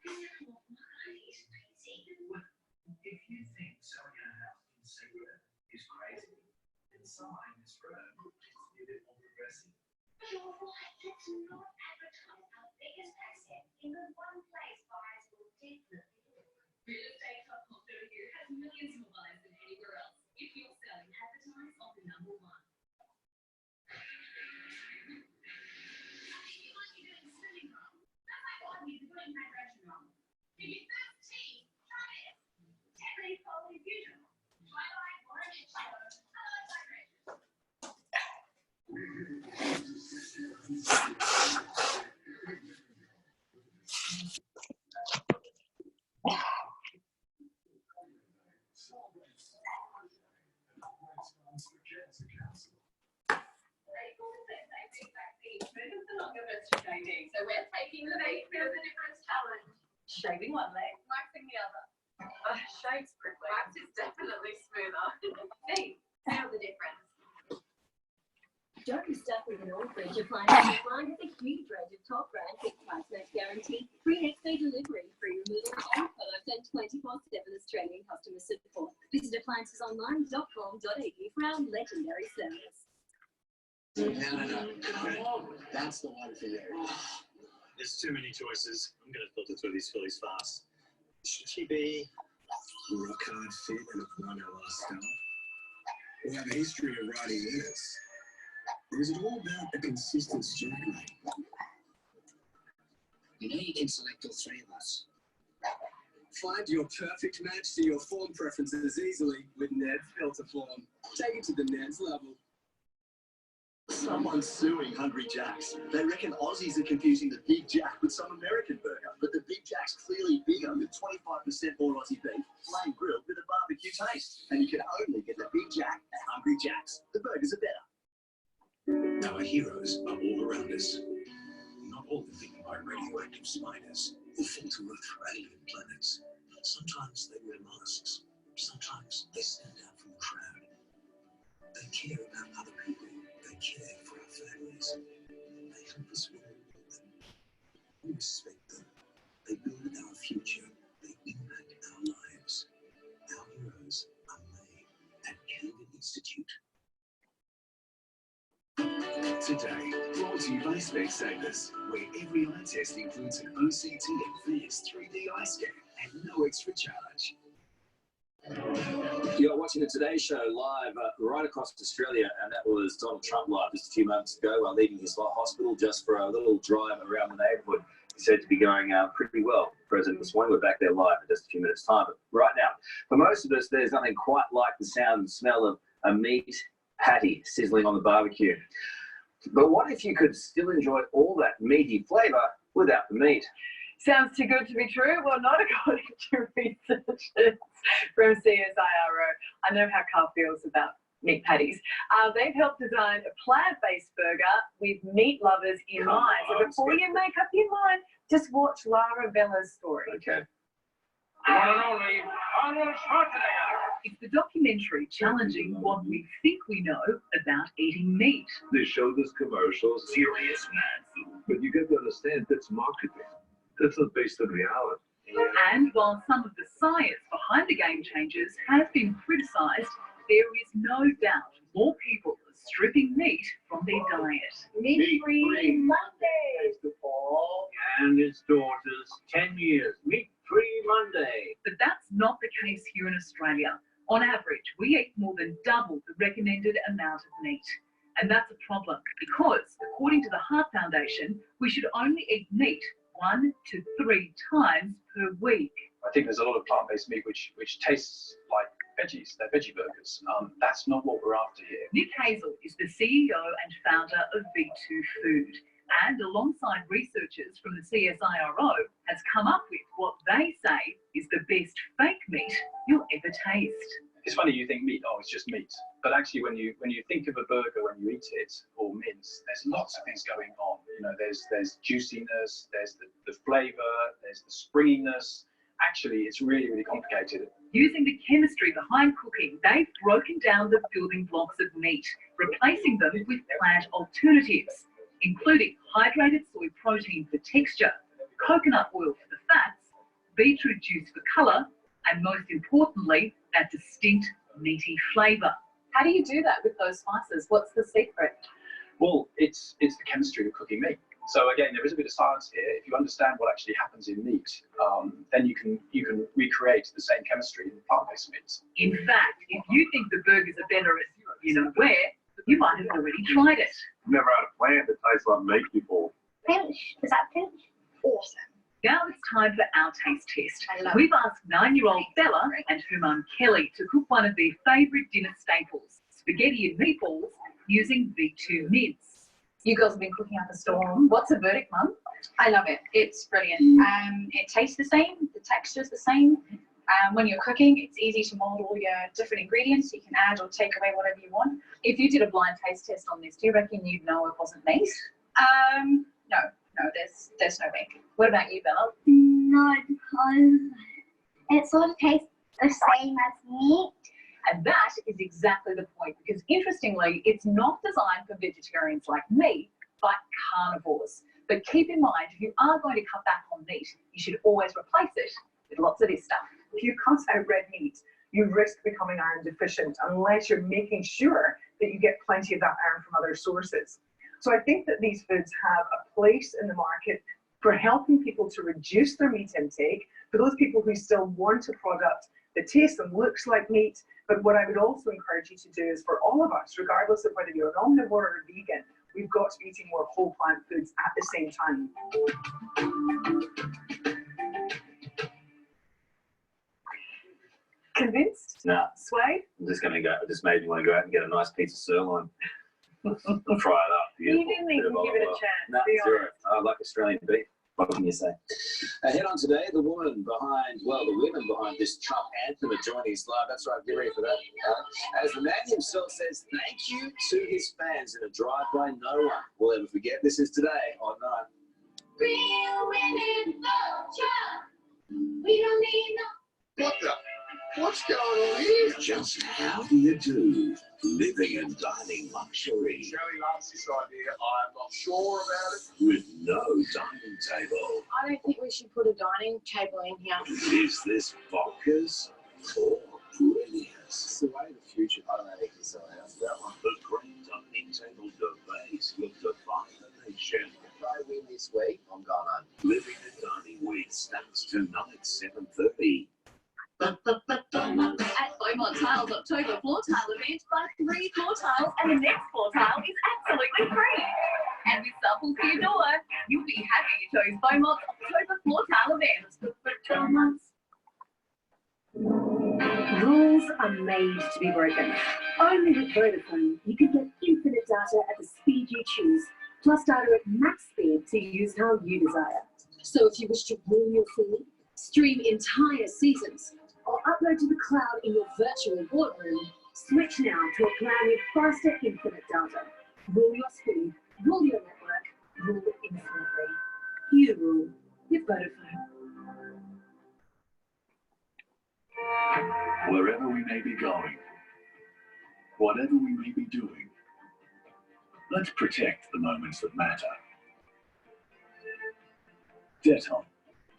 If you think selling a house in secret is crazy, then someone in this room needs to be a bit more progressive. You're right, let's not advertise our biggest asset in the one place buyers will definitely look. Real estate.com.au has millions more buyers than anywhere else. If you're selling, advertise on the number one. You might be doing swimming wrong. That's like what you're doing hydration wrong. If you first tea, try it. Technique quality fusion. Twilight, orange, shadow, color hydration. So we're taking the Make the Difference challenge. Shaving one leg, waxing the other. Shaves prickly. Wax is definitely smoother. See, feel the difference. Don't be stuck with an old fridge. Appliances Line has a huge range of top brand fixed price match guarantee, free next day delivery, free removal of all products, and 24/7 Australian customer support. Visit appliancesonline.com.au for our legendary service. No. That's the one for you. There's too many choices. I'm going to filter through these fillies fast. Should she be rock hard fit and a one-hour star? Or have a history of riding winners? Or is it all about a consistent journey? You know you can select all three of us. Find your perfect match to your form preferences easily with Ned's Filter Form. Take it to the Ned's level. Someone's suing Hungry Jack's. They reckon Aussies are confusing the Big Jack with some American burger, but the Big Jack's clearly bigger with 25% more Aussie beef, flame grilled with a barbecue taste. And you can only get the Big Jack at Hungry Jack's. The burgers are better. Our heroes are all around us. Not all are bitten by radioactive spiders or fall to Earth from alien planets. Sometimes they wear masks. Sometimes they stand out from the crowd. They care about other people. They care for our families. They help us with them. We respect them. They build our future. They impact our lives. Our heroes are made at Canada Institute. Today, brought to you by Specsavers, where every eye test includes an OCT and VS 3D eye scan and no extra charge. You're watching the Today Show live right across Australia, and that was Donald Trump live just a few moments ago while leaving his hospital just for a little drive around the neighbourhood. He's said to be going pretty well. President this morning, we're back there live in just a few minutes' time. But right now, for most of us, there's nothing quite like the sound and smell of a meat patty sizzling on the barbecue. But what if you could still enjoy all that meaty flavour without the meat? Sounds too good to be true? Well, not according to researchers from CSIRO. I know how Carl feels about meat patties. They've helped design a plant-based burger with meat lovers in mind. So before you make up your mind, just watch Lara Bella's story. Okay. The one and only Arnold Schwarzenegger. It's the documentary challenging what we think we know about eating meat. They show this commercial, serious man food, but you get to understand that's marketing. That's not based on reality. And while some of the science behind the game changers has been criticised, there is no doubt more people are stripping meat from their diet. Meat-free Monday. Paul and his daughters, 10 years. Meat-free Monday. But that's not the case here in Australia. On average, we eat more than double the recommended amount of meat. And that's a problem because, according to the Heart Foundation, we should only eat meat 1 to 3 times per week. I think there's a lot of plant-based meat which tastes like veggies. They're veggie burgers. That's not what we're after here. Nick Hazel is the CEO and founder of V2 Food, and alongside researchers from the CSIRO, has come up with what they say is the best fake meat you'll ever taste. It's funny, you think meat, oh, it's just meat. But actually, when you think of a burger, when you eat it, or mince, there's lots of things going on. You know, there's juiciness, there's the flavour, there's the springiness. Actually, it's really, really complicated. Using the chemistry behind cooking, they've broken down the building blocks of meat, replacing them with plant alternatives, including hydrated soy protein for texture, coconut oil for the fats, beetroot juice for colour, and most importantly, that distinct meaty flavour. How do you do that with those spices? What's the secret? Well, it's the chemistry of cooking meat. So again, there is a bit of science here. If you understand what actually happens in meat, then you can recreate the same chemistry in plant-based meats. In fact, if you think the burgers are better at you know where, you might have already tried it. Never had a plant that tastes like meat before. Pinch. Is that pinch? Awesome. Now it's time for our taste test. We've asked 9-year-old Bella and her mum Kelly to cook one of their favourite dinner staples, spaghetti and meatballs, using V2 mince. You girls have been cooking up a storm. What's the verdict, Mum? I love it. It's brilliant. It tastes the same. The texture's the same. When you're cooking, it's easy to mould all your different ingredients. You can add or take away whatever you want. If you did a blind taste test on this, do you reckon you'd know it wasn't meat? No, there's no way. What about you, Bella? No, because it sort of tastes the same as meat. And that is exactly the point, because interestingly, it's not designed for vegetarians like me, but carnivores. But keep in mind, if you are going to cut back on meat, you should always replace it with lots of this stuff. If you cut out red meat, you risk becoming iron deficient unless you're making sure that you get plenty of that iron from other sources. So I think that these foods have a place in the market for helping people to reduce their meat intake, for those people who still want a product that tastes and looks like meat. But what I would also encourage you to do is for all of us, regardless of whether you're an omnivore or a vegan, we've got to be eating more whole plant foods at the same time. Convinced? No. Swayed? I'm just going to go. It just made me want to go out and get a nice piece of sirloin. Fry it up. You didn't even give it a chance. No, be zero. honest. I like Australian beef. What can you say? Ahead on today, the women behind, well, the women behind this Trump anthem are joining us live. That's right, get ready for that. As the man himself says thank you to his fans in a drive-by no one will ever forget. This is today on 9. Real women love Trump. We don't need no. What the? What's going on here? Just how do you do? Living and dining luxury. Shelley loves this idea. I'm not sure about it. With no dining table. I don't think we should put a dining table in here. Is this bonkers or brilliant? It's the way of the future. I don't know if it's that one. The great dining table debate will define the nation. If I win this week, I'm going home. Living and Dining Week starts tonight, 7:30. At Beaumont Tiles October floor tile event, buy 3 floor tiles and the next floor tile is absolutely free. And with samples to your door, you'll be happy you chose Beaumont's October floor tile event for 12 months. Rules are made to be broken. Only with Vodafone, you can get infinite data at the speed you choose, plus data at max speed to use how you desire. So if you wish to rule your feed, stream entire seasons, or upload to the cloud in your virtual boardroom, switch now to a plan with faster infinite data. Rule your speed, rule your network, rule infinitely. You rule with Vodafone. Wherever we may be going, whatever we may be doing, let's protect the moments that matter. Dettol,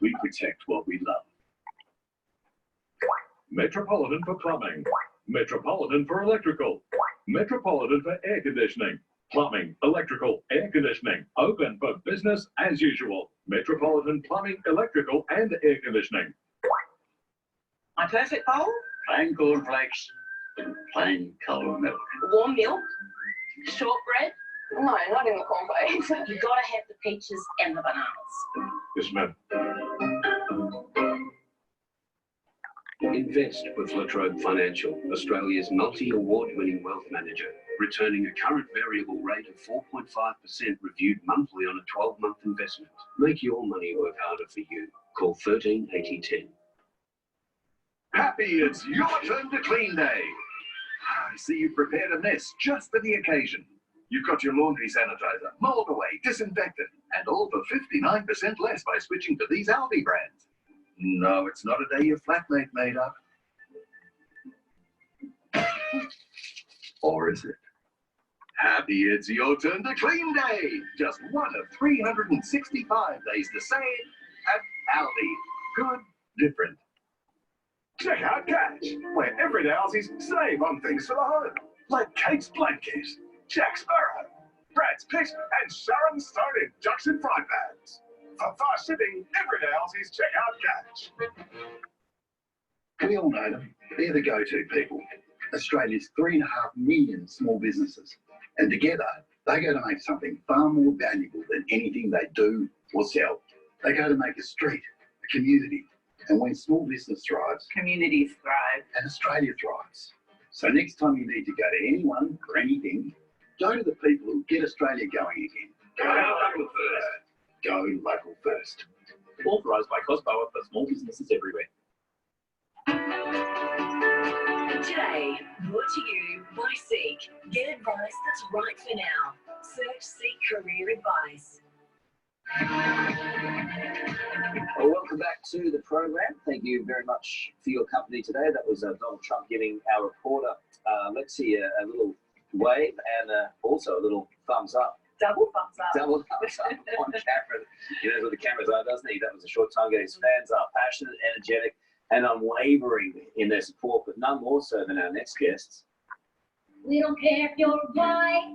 we protect what we love. Metropolitan for plumbing. Metropolitan for electrical. Metropolitan for air conditioning. Plumbing, electrical, air conditioning. Open for business as usual. Metropolitan Plumbing, Electrical and Air Conditioning. My perfect bowl? Plain cornflakes and plain cold milk. Warm milk? Shortbread? No, not in the cornflakes. You've got to have the peaches and the bananas. Yes, ma'am. Invest with Latrobe Financial, Australia's multi-award-winning wealth manager, returning a current variable rate of 4.5% reviewed monthly on a 12-month investment. Make your money work harder for you. Call 13 80 10. Happy it's your turn to clean day. I see you've prepared a mess just for the occasion. You've got your laundry sanitizer, mold away, disinfectant, and all for 59% less by switching to these Aldi brands. No, it's not a day your flatmate made up. Or is it? Happy it's your turn to clean day. Just one of 365 days to save at Aldi. Good, different. Check out Catch, where everyday Aussies save on things for the home, like Kate's Blanket, Jack Sparrow, Brad's Pit, and Sharon Stone induction fry pans. For fast shipping, everyday Aussies check out Catch. We all know them. They're the go-to people. Australia's 3.5 million small businesses. And together, they go to make something far more valuable than anything they do or sell. They go to make a street, a community. And when small business thrives, communities thrive. And Australia thrives. So next time you need to go to anyone or anything, go to the people who get Australia going again. Go local first. Go local first. Authorised by COSBOA for small businesses everywhere. Today, brought to you by Seek. Get advice that's right for now. Search Seek Career Advice. Well, welcome back to the program. Thank you very much for your company today. That was Donald Trump giving our reporter, Lexi, a little wave and also a little thumbs up. Double thumbs up. Double thumbs up on camera. He knows what the cameras are, doesn't he? That was a short time ago. His fans are passionate, energetic, and unwavering in their support, but none more so than our next guests. We don't care if you're white,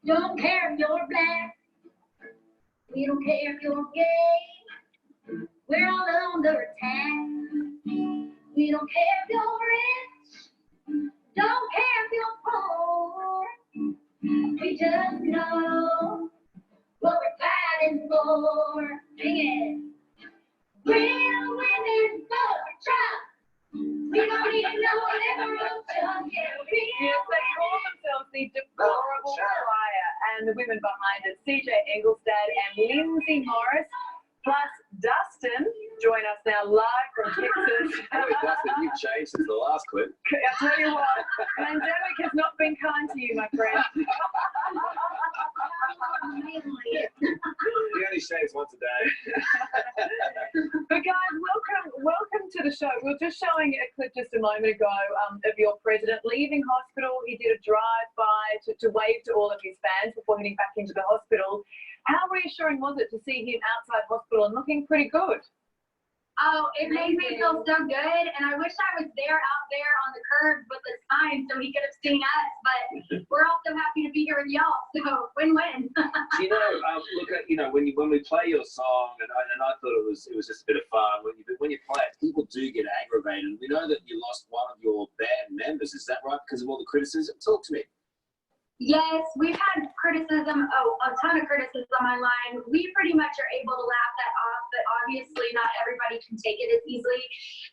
don't care if you're black, we don't care if you're gay, we're all under attack. We don't care if you're rich, don't care if you're poor, we just know what we're fighting for. Sing it. Real women for Trump. We don't even know liberal Trump. Yes, they call themselves the Deplorable Choir, and the women behind it, CJ Engelstad and Lindsay Morris, plus Dustin, join us now live from Texas. Boy, Dustin, you've changed since the last clip. I'll tell you what, pandemic has not been kind to you, my friend. He only shaves once a day. But guys, welcome to the show. We were just showing a clip just a moment ago of your president leaving hospital. He did a drive-by to wave to all of his fans before heading back into the hospital. How reassuring was it to see him outside hospital and looking pretty good? Oh, it made me feel so good, and I wish I was out there on the curb with the sign so he could have seen us, but we're also happy to be here with y'all, so win-win. You know, look at, you know, when we play your song, and I thought it was just a bit of fun, when you play it, people do get aggravated. We know that you lost one of your band members, is that right, because of all the criticism? Talk to me. Yes, we've had criticism, a ton of criticism online. We pretty much are able to laugh that off, but obviously not everybody can take it as easily.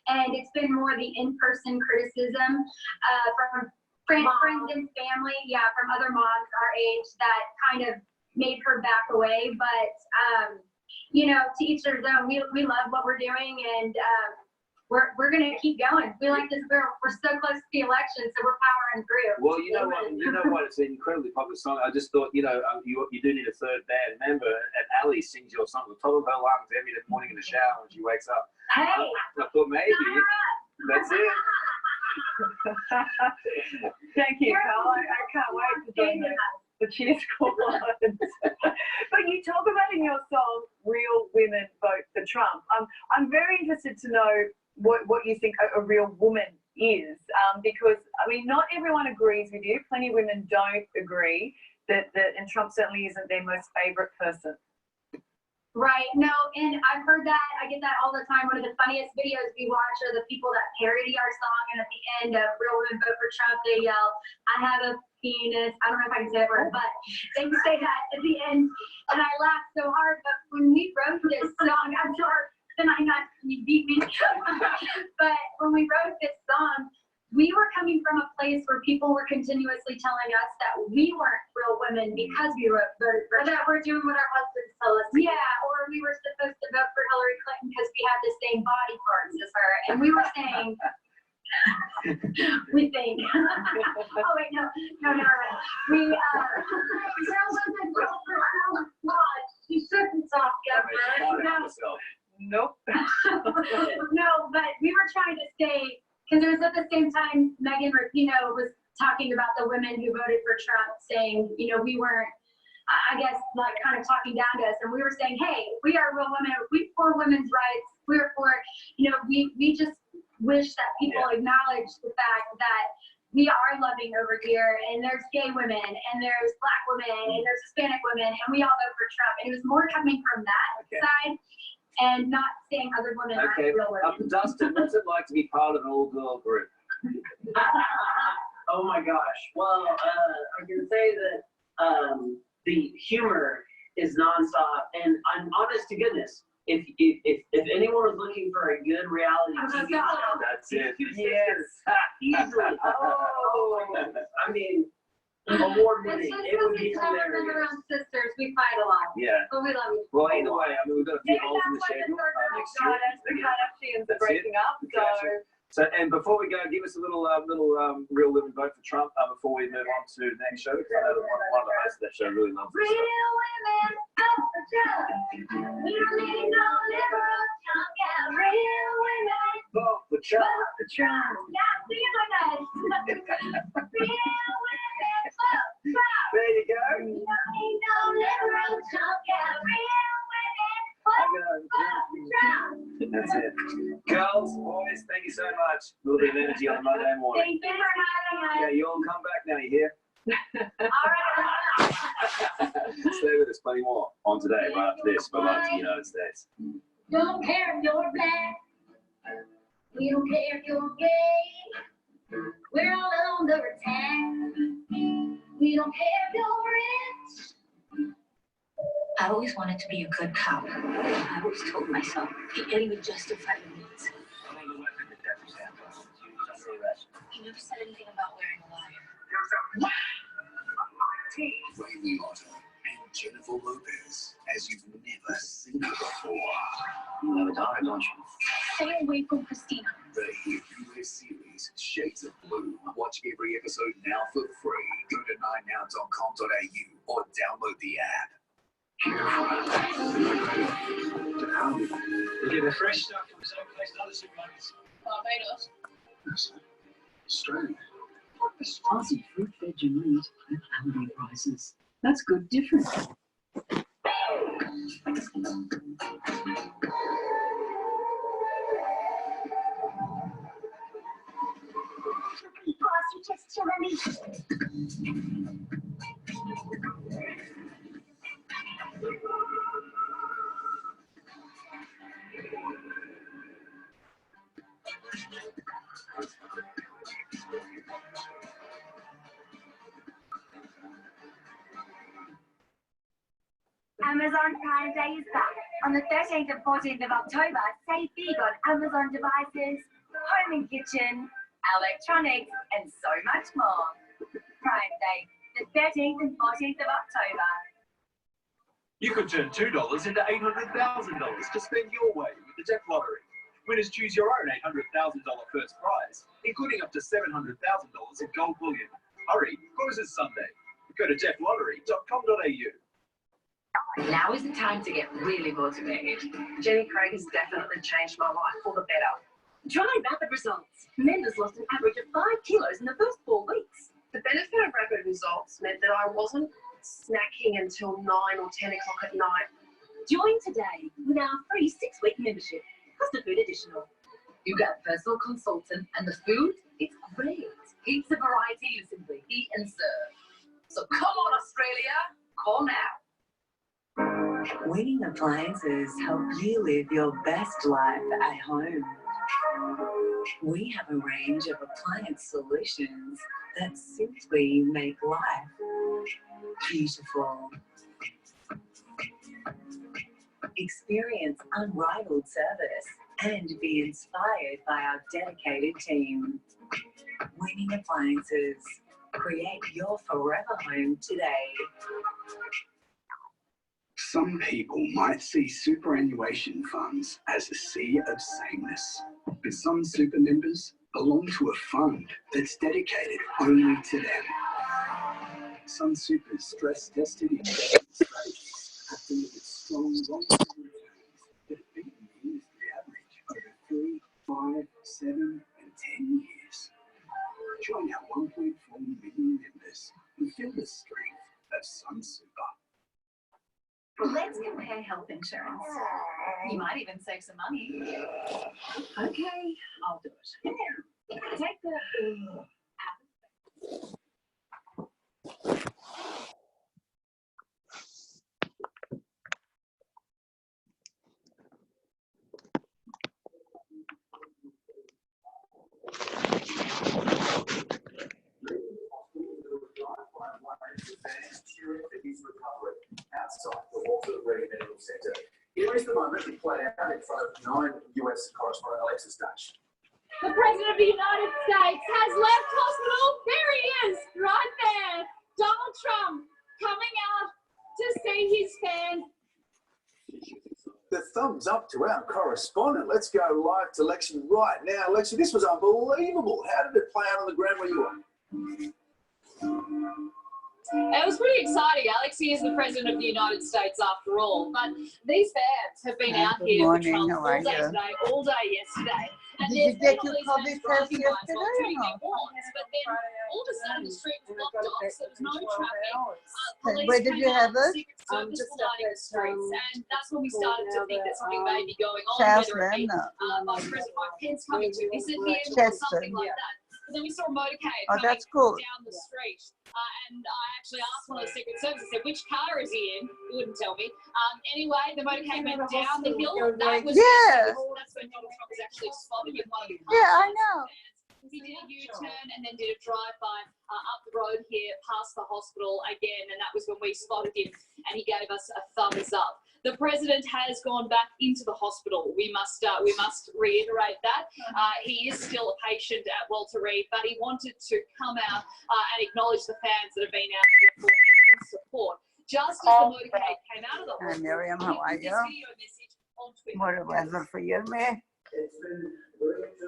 And it's been more the in-person criticism from friends and family, from other moms our age that kind of made her back away. But, you know, to each their own. We love what we're doing, and we're going to keep going. We like this. We're so close to the election, so we're powering through. Well, you know what? It's an incredibly popular song. I just thought, you know, you do need a third band member, and Ali sings your song at the top of her lungs every morning in the shower when she wakes up. Hey! I thought maybe that's it. Thank you, Carl. I can't wait to join the cheer squad. But you talk about in your song, Real Women Vote for Trump. I'm very interested to know what you think a real woman is, because, I mean, not everyone agrees with you. Plenty of women don't agree and Trump certainly isn't their most favorite person. Right, no, and I've heard that, I get that all the time. One of the funniest videos we watch are the people that parody our song, and at the end of Real Women Vote for Trump, they yell, I have a penis. I don't know if I can say that word, but they say that at the end, and I laugh so hard. But when we wrote this song, I'm sure tonight you beat me, but when we wrote this song, we were coming from a place where people were continuously telling us that we weren't real women because we were voted for, or that we're doing what our husbands tell us. Yeah, or we were supposed to vote for Hillary Clinton because we had the same body parts as her, and we were saying, we think. Oh wait, no. We you shouldn't talk, Governor. Nope. No, but we were trying to say, because it was at the same time Megan Rapinoe was talking about the women who voted for Trump, saying, you know, we weren't, I guess, like kind of talking down to us, and we were saying, hey, we are real women. We for women's rights. queer for, we just wish that people acknowledge the fact that we are loving over here, and there's gay women, and there's black women, and there's Hispanic women, and we all vote for Trump. And it was more coming from that side, and not saying other women aren't real women. Up and Dustin, what's it like to be part of an all-girl group? Oh my gosh. Well, I can say that the humor is nonstop, and I'm honest to goodness. If anyone was looking for a good reality TV show, that's it. Yes, easily. Oh, I mean, award-winning. It would be hilarious. Around sisters, we fight a lot. Yeah. But we love you. Well, either way, I mean, we've got a few Maybe holes in the that's why schedule next year. The Kardashians are breaking up, So, and before we go, give us a little Real Women Vote for Trump before we move on to the next show, because I know that one of the hosts of that show really loves it. Real women vote for Trump. We don't need no liberal Trump. Yeah, real women vote for Trump. Vote for Trump. Yeah, real women. Real women vote Trump. There you go. We don't need no liberal Trump. Yeah, real women vote Trump. That's it. Girls, boys, thank you so much. A little bit of energy on a Monday morning. Thank you for having us. Yeah, you all come back now, you hear? Stay with us, plenty more on today, right after this. Bye-bye to the United States. Don't care if you're black. We don't care if you're gay. We're all under attack. We don't care if you're rich. I always wanted to be a good cop. I always told myself getting would justify the means. He never said anything about wearing a wire. Ray Liotta and Jennifer Lopez, as you've never seen her before. You have a daughter, don't you? Stay away from Christina. The hit US series Shades of Blue. Watch every episode now for free. Go to 9now.com.au or download the app. We get the fresh stuff from his own place and other supermarkets. Barbados. That's Australia. Aussie fruit, veg and meat at Aldi prices. That's good difference. Amazon Prime Day is back. On the 13th and 14th of October, save big on Amazon devices, home and kitchen, electronics, and so much more. Prime Day, the 13th and 14th of October. You could turn $2 into $800,000 to spend your way with the Jeff Lottery. Winners choose your own $800,000 first prize, including up to $700,000 in gold bullion. Hurry, closes Sunday. Go to jefflottery.com.au. Now is the time to get really motivated. Jenny Craig has definitely changed my life for the better. Try rapid results. Members lost an average of 5 kilos in the first 4 weeks. The benefit of rapid results meant that I wasn't snacking until 9 or 10 o'clock at night. Join today with our free 6-week membership, plus the food additional. You get a personal consultant and the food, it's great. Heaps of variety you simply eat and serve. So come on, Australia, call now. Winning appliances help you live your best life at home. We have a range of appliance solutions that simply make life beautiful. Experience unrivaled service and be inspired by our dedicated team. Winning Appliances. Create your forever home today. Some people might see superannuation funds as a sea of sameness, but some super members belong to a fund that's dedicated only to them. Some Super's stress-tested investment strategies have delivered strong long-term returns that have beaten the industry average over 3, 5, 7 and 10 years. Join our 1.4 million members and feel the strength of Sun Super. Let's compare health insurance. You might even save some money. Okay, I'll do it. Take the outside the Walter Reed Medical Centre. Here is the moment he played out in front of 9 US correspondent Alexis Dutch. The President of the United States has left hospital. There he is, right there. Donald Trump coming out to see his fans. The thumbs up to our correspondent. Let's go live to Lexi right now. Lexi, this was unbelievable. How did it play out on the ground where you were? It was pretty exciting. Alex, he is the President of the United States after all. But these fans have been out here for Trump all day today, all day yesterday. And Did you get your COVID test yesterday? But then all of a sudden the street was blocked off, so there was no traffic. Where did you have it? Service was lighting the streets, and that's when we started to think that something may be going on. Chatsman, Vice President Mike Pence coming to visit him or something like that. But then we saw a motorcade coming down the street. And I actually asked one of the Secret Service, I said, which car is he in? He wouldn't tell me. Anyway, the motorcade went down the hill. That was that's when Donald Trump was actually spotted in one of the cars. Yeah, I know. He did a U-turn and then did a drive-by up the road here past the hospital again, and that was when we spotted him, and he gave us a thumbs up. The president has gone back into the hospital. We must reiterate that. He is still a patient at Walter Reed, but he wanted to come out and acknowledge the fans that have been out here for him in support. Just as the motorcade came out of the hospital, Hi, Miriam, how are you? What a weather for you, man.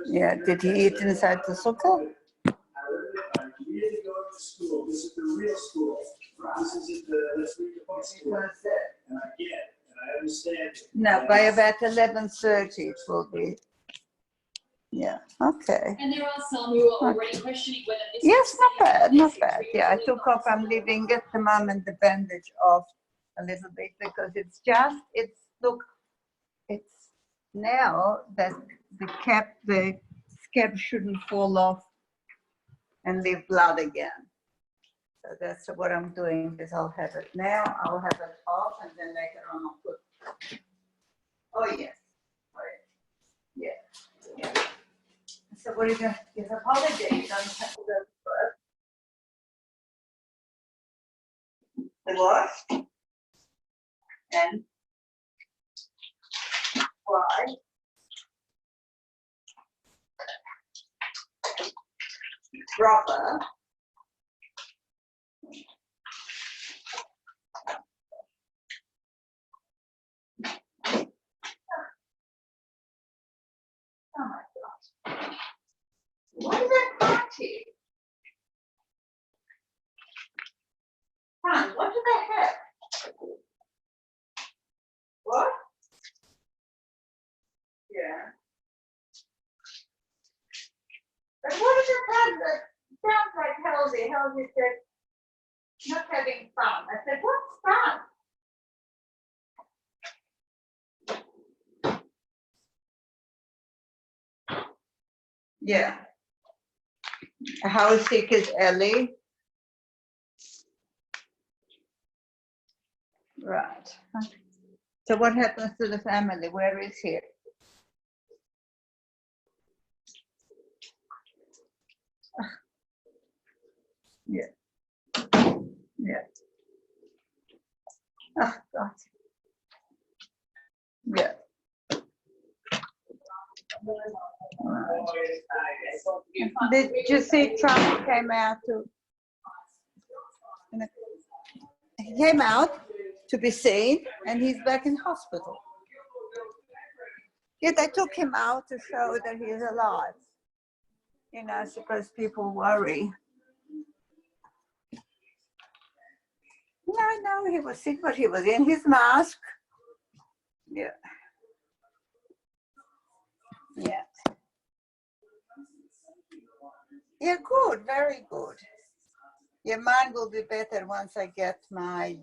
Yeah, did he eat inside the sukkah? School. This is the real school. This isn't the let's read the book school. And I get it, and I understand. No, by about 11:30 it will be. Yeah, okay. And there are some who are already questioning whether this Yes, not bad, not bad. Yeah, I took off, I'm leaving at the moment the bandage off a little bit because it's now that the scab shouldn't fall off and leave blood again. So that's what I'm doing is I'll have it now, I'll have it off, and then later on I'll put, oh yes, yeah. So what are you going to, you have holiday, you don't have to go to work. The what? And why? Proper. Oh my gosh. What is that party? Fran, what do they have? What? Yeah. But what is it that sounds like healthy? Healthy said, not having fun. I said, what's fun? Yeah. How sick is Ellie? Right. So what happens to the family? Where is he? Yeah. Yeah. Oh, God. Yeah. Did you see Trump came out he came out to be seen, and he's back in hospital. Yeah, they took him out to show that he's alive. You know, because people worry. No, he was sick, but he was in his mask. Yeah. Yeah. Yeah, good, very good. Yeah, mine will be better once I get my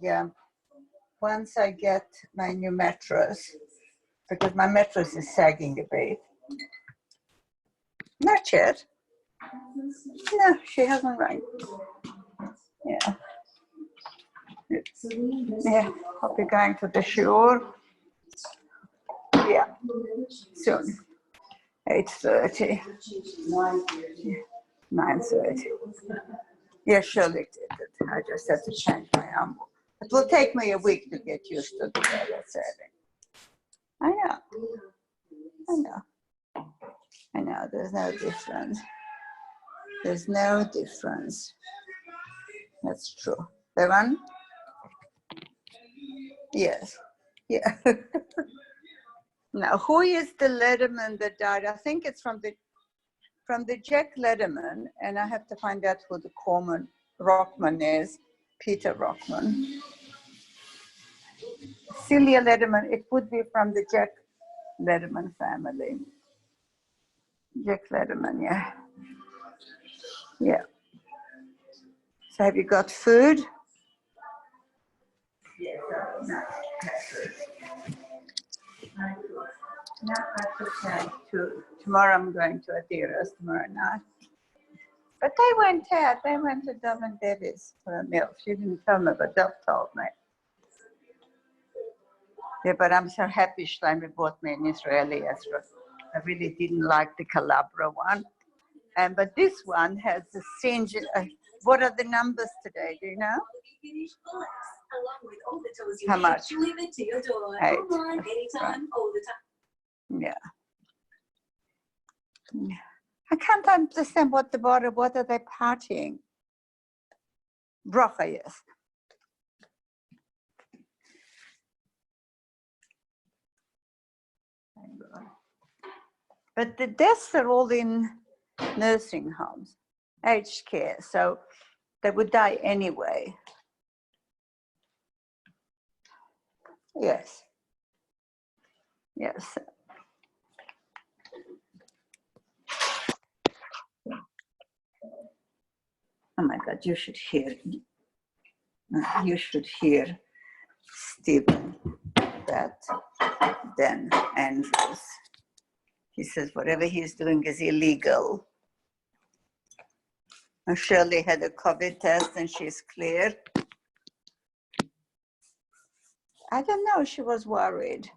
new mattress. because my mattress is sagging a bit. Not yet. No, she hasn't rang. Yeah. Yeah, I'll be going to the shore. Yeah, soon. 8:30. 9:30. Yeah, surely did it. I just have to change my arm. It will take me a week to get used to the weather setting. I know. I know. I know, there's no difference. There's no difference. That's true. The one? Yes. Yeah. Now, who is the Letterman that died? I think it's from the Jack Letterman, and I have to find out who the Corman Rockman is. Peter Rockman. Celia Letterman. It would be from the Jack Letterman family. Jack Letterman, yeah. Yeah. So have you got food? Yes. No. No, that's okay. Tomorrow I'm going to Adira's tomorrow night. But they went out. They went to Dove and Debbie's for a meal. She didn't tell me, but Dove told me. Yeah, but I'm so happy Shlomo bought me an Israeli restaurant. I really didn't like the Calabra one. But this one has the singe. What are the numbers today? Do you know? How much? 8. Yeah. I can't understand what are they partying? Bracha, yes. But the deaths are all in nursing homes, aged care, so they would die anyway. Yes. Yes. Oh my God, you should hear Stephen, that Dan Andrews. He says whatever he's doing is illegal. And Shirley had a COVID test and she's clear. I don't know, she was worried.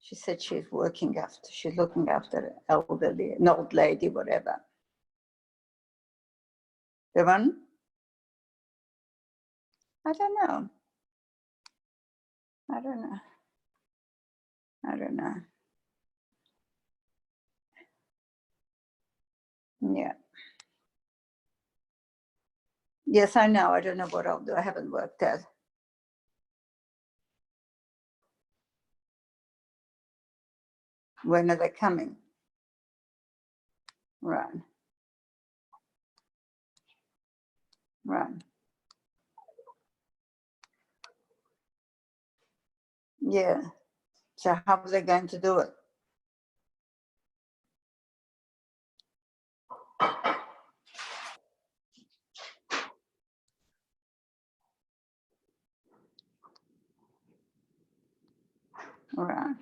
She said she's looking after an elderly, an old lady, whatever. The one? I don't know. I don't know. I don't know. Yeah. Yes, I know. I don't know what I'll do. I haven't worked out. When are they coming? Right. Right. Yeah. So how are they going to do it? Right.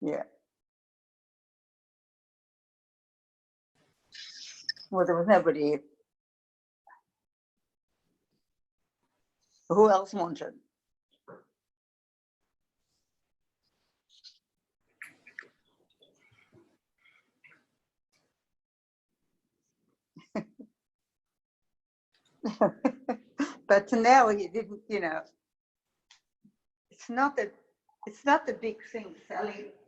Yeah. Well, there was nobody. Who else wanted? But now he didn't, it's not the big thing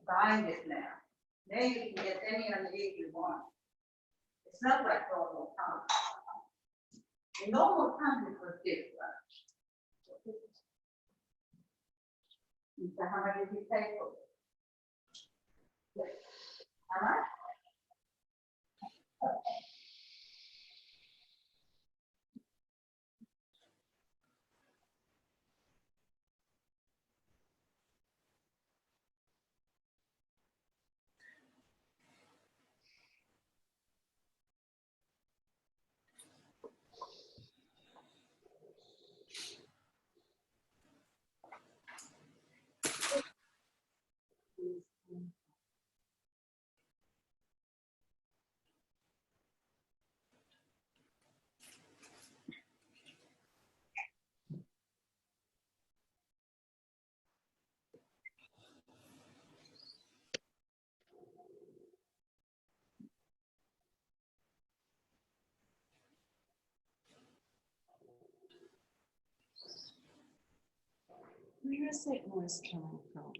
buying it now. Now you can get any on the you want. It's not like normal times. In normal times it was different. So how much did you pay for it? How much? Where is that noise coming from?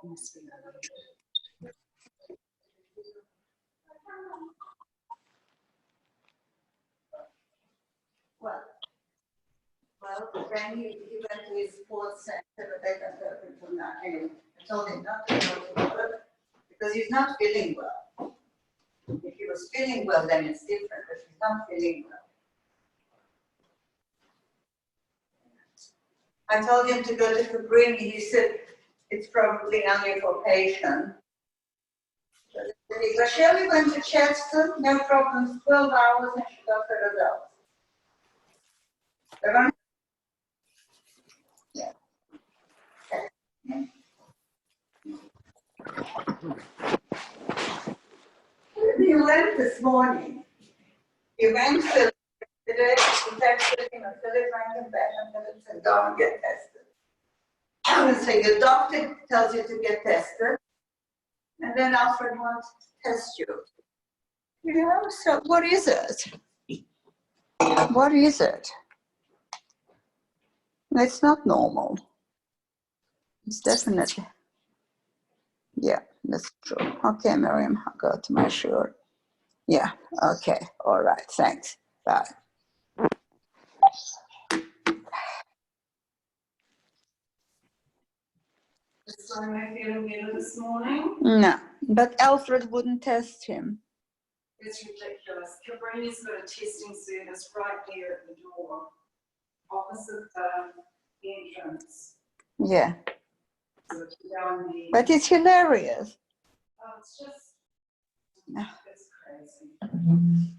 Must be Well, then he went to his sports center, but they don't open till now. Anyway, I told him not to go to work because he's not feeling well. If he was feeling well, then it's different, but he's not feeling well. I told him to go to Cabrini. He said it's probably only for patients. But Shelley went to Chester, no problems, 12 hours, and she got her results. Yeah. He went this morning. He went to today, he texted him, and Philip rang him back, and Philip said, go and get tested. And so your doctor tells you to get tested, and then Alfred wants to test you. You know, so what is it? What is it? It's not normal. It's definitely, yeah, that's true. Okay, Miriam, I'll go to my shirt. Yeah, okay, all right, thanks, bye. So am I feeling better this morning? No, but Alfred wouldn't test him. It's ridiculous. Cabrini's got a testing service right there at the door, opposite the entrance. Yeah, So it's down there. but it's hilarious. Oh, it's just, No. it's crazy.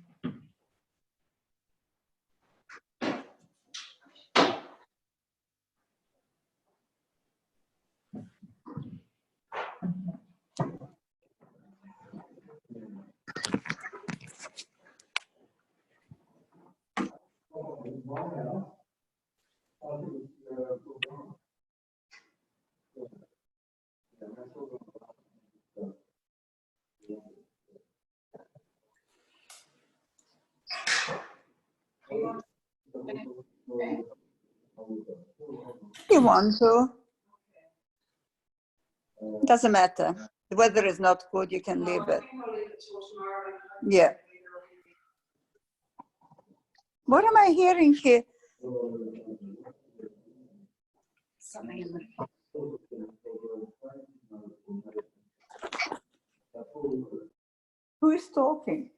You want to? Doesn't matter. The weather is not good, you can leave it. Yeah. What am I hearing here? Something in the Who is talking?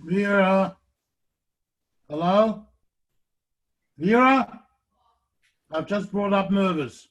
Vera? Hello? Vera? I've just brought up Mervis.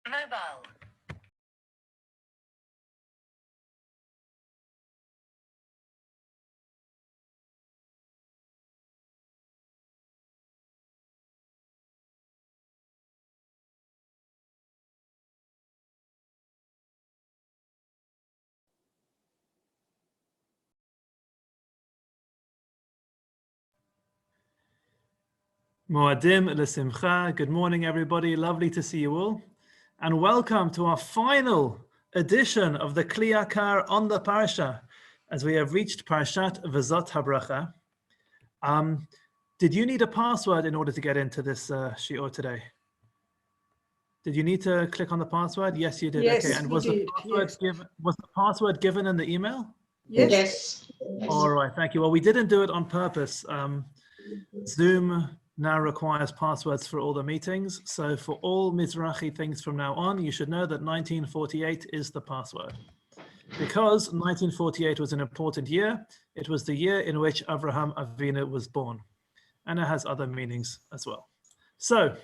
Mobile. Moadim l'simcha. Good morning, everybody. Lovely to see you all. And welcome to our final edition of the Kli Yakar on the Parsha, as we have reached Parshat V'zot HaBracha. Did you need a password in order to get into this shiur today? Did you need to click on the password? Yes, you did. Yes, okay. And we was the did, password yes. given? Was the password given in the email? Yes. All right. Thank you. Well, we didn't do it on purpose. Zoom now requires passwords for all the meetings. So for all Mizrahi things from now on, you should know that 1948 is the password. Because 1948 was an important year, it was the year in which Avraham Avinu was born. And it has other meanings as well. So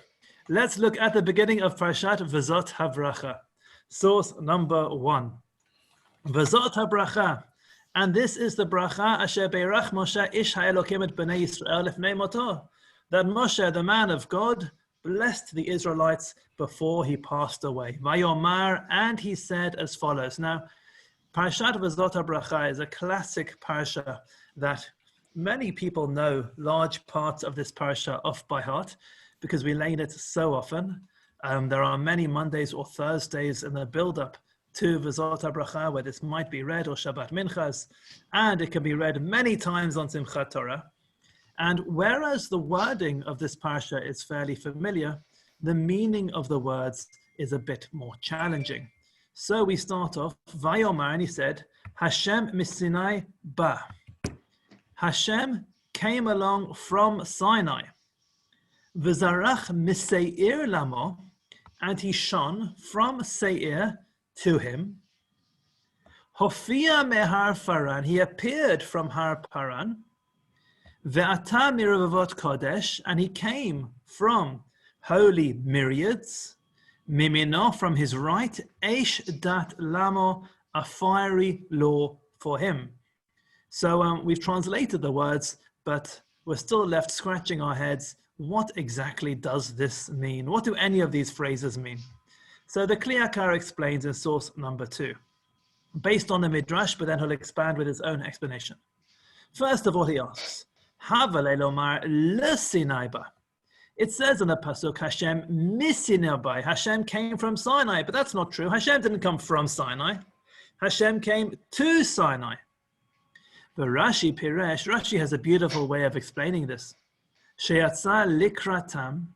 let's look at the beginning of Parshat V'zot HaBracha. Source number 1. V'zot HaBracha. And this is the bracha asher beirach Moshe ish ha'elokim et bnei Yisrael lifnei moto. That Moshe, the man of God, blessed the Israelites before he passed away. Vayomar, and he said as follows. Now, Parshat V'zot HaBracha is a classic parsha that many people know large parts of this parsha off by heart because we learn it so often. There are many Mondays or Thursdays in the build-up to V'zot HaBracha where this might be read, or Shabbat Minchas, and it can be read many times on Simchat Torah. And whereas the wording of this parsha is fairly familiar, the meaning of the words is a bit more challenging. So we start off, Vayomar, and he said, Hashem misinai ba. Hashem came along from Sinai. V'zarach miseir lamo, and he shone from Seir to him. Hofia mehar Faran, he appeared from Har Paran. Ve'ata miravavot kodesh, and he came from holy myriads. Mimino, from his right, eish dat lamo, a fiery law for him. So we've translated the words, but we're still left scratching our heads. What exactly does this mean? What do any of these phrases mean? So the Kli Yakar explains in source number 2, based on the Midrash, but then he'll expand with his own explanation. First of all, he asks, Havalei lomar l'Sinai ba. It says in the pasuk, Hashem misinai ba. Hashem came from Sinai, but that's not true. Hashem didn't come from Sinai. Hashem came to Sinai. But Rashi has a beautiful way of explaining this. Sheyatza likratam,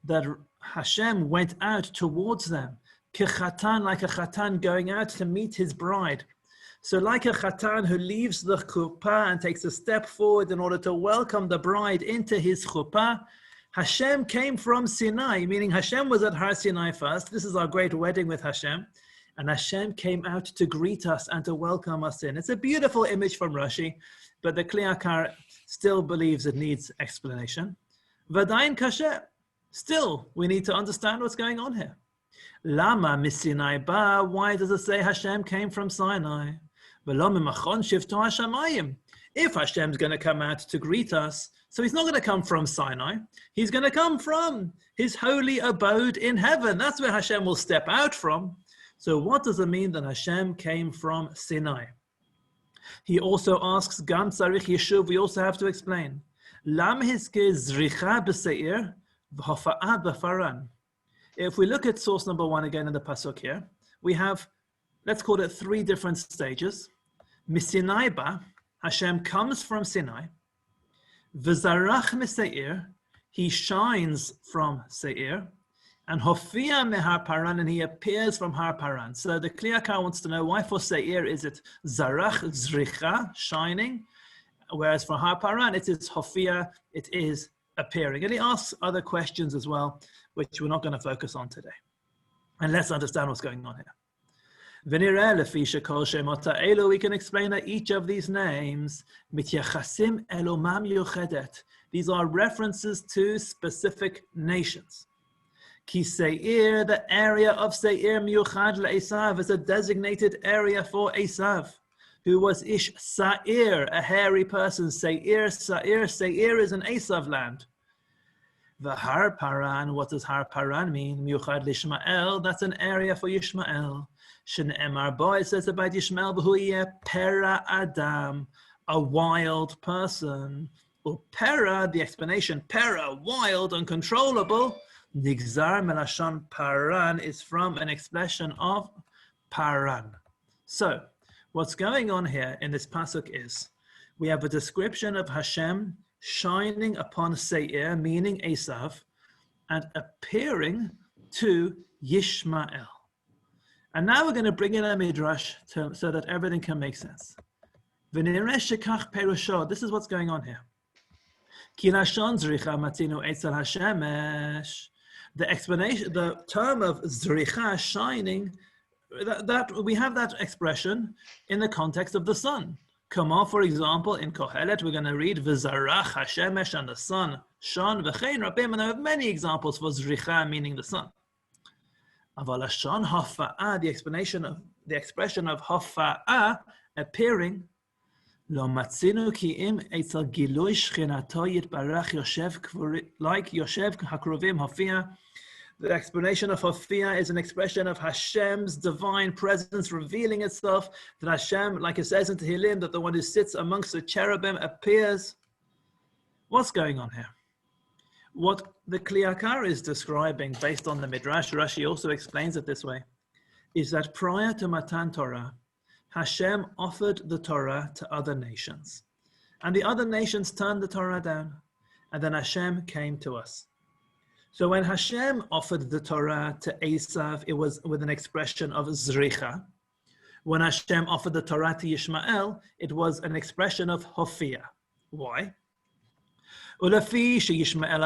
that Hashem went out towards them. Kechatan, like a chatan going out to meet his bride. So like a chatan who leaves the chuppah and takes a step forward in order to welcome the bride into his chuppah, Hashem came from Sinai, meaning Hashem was at Har Sinai first. This is our great wedding with Hashem. And Hashem came out to greet us and to welcome us in. It's a beautiful image from Rashi, but the Kli Yakar still believes it needs explanation. V'adayin kasher. Still, we need to understand what's going on here. Lama misinai ba? Why does it say Hashem came from Sinai? V'lo mimachon shivto hashamayim. If Hashem's going to come out to greet us, so he's not going to come from Sinai. He's going to come from his holy abode in heaven. That's where Hashem will step out from. So what does it mean that Hashem came from Sinai? He also asks, Gam Tzarich Yeshuv, we also have to explain. Lam hiske zricha b'seir v'hofa'a b'faran. If we look at source number 1 again in the pasuk here, we have, let's call it 3 different stages. Misinai ba, Hashem comes from Sinai. V'zarach meseir, he shines from Seir. And Hofia mehar paran, and he appears from Har Paran. So the Kli Yakar wants to know why for Seir is it Zarach, Zricha, shining, whereas for Har Paran it is Hofia, it is appearing. And he asks other questions as well, which we're not going to focus on today. And let's understand what's going on here. We can explain that each of these names, these are references to specific nations. Ki Seir, the area of Seir miyuchad le'esav, is a designated area for Esav, who was Ish Sa'ir, a hairy person. Seir is an Esav land. The Har Paran, what does Har Paran mean? Miyuchad l'Ishmael, that's an area for Yishmael. Shne'emar bo, it says about Yishmael, b'hu pera Adam, a wild person. Or pera, the explanation, pera, wild, uncontrollable. Nigzar melashon paran is from an expression of paran. So, what's going on here in this pasuk is, we have a description of Hashem shining upon Seir, meaning Esav, and appearing to Yishmael. And now we're going to bring in a midrash so that everything can make sense. This is what's going on here. The explanation, the term of zricha, shining, that we have that expression in the context of the sun. Come on, for example, in Kohelet, we're going to read v'zarach hashemesh, and the sun shone v'chein rabim, and I have many examples for zricha, meaning the sun. Aval hashon hafa'ah, the expression of hafa'ah, appearing. Lo matzinu ki im etzel gilui shchinato yitbarach yoshev like yoshev hakrovim hafia. The explanation of hafia is an expression of Hashem's divine presence revealing itself. That Hashem, like it says in Tehillim, that the one who sits amongst the cherubim appears. What's going on here? What the Kli Yakar is describing, based on the Midrash, Rashi also explains it this way, is that prior to Matan Torah, Hashem offered the Torah to other nations. And the other nations turned the Torah down. And then Hashem came to us. So when Hashem offered the Torah to Esav, it was with an expression of zricha. When Hashem offered the Torah to Yishmael, it was an expression of hofia. Why? Because Yishmael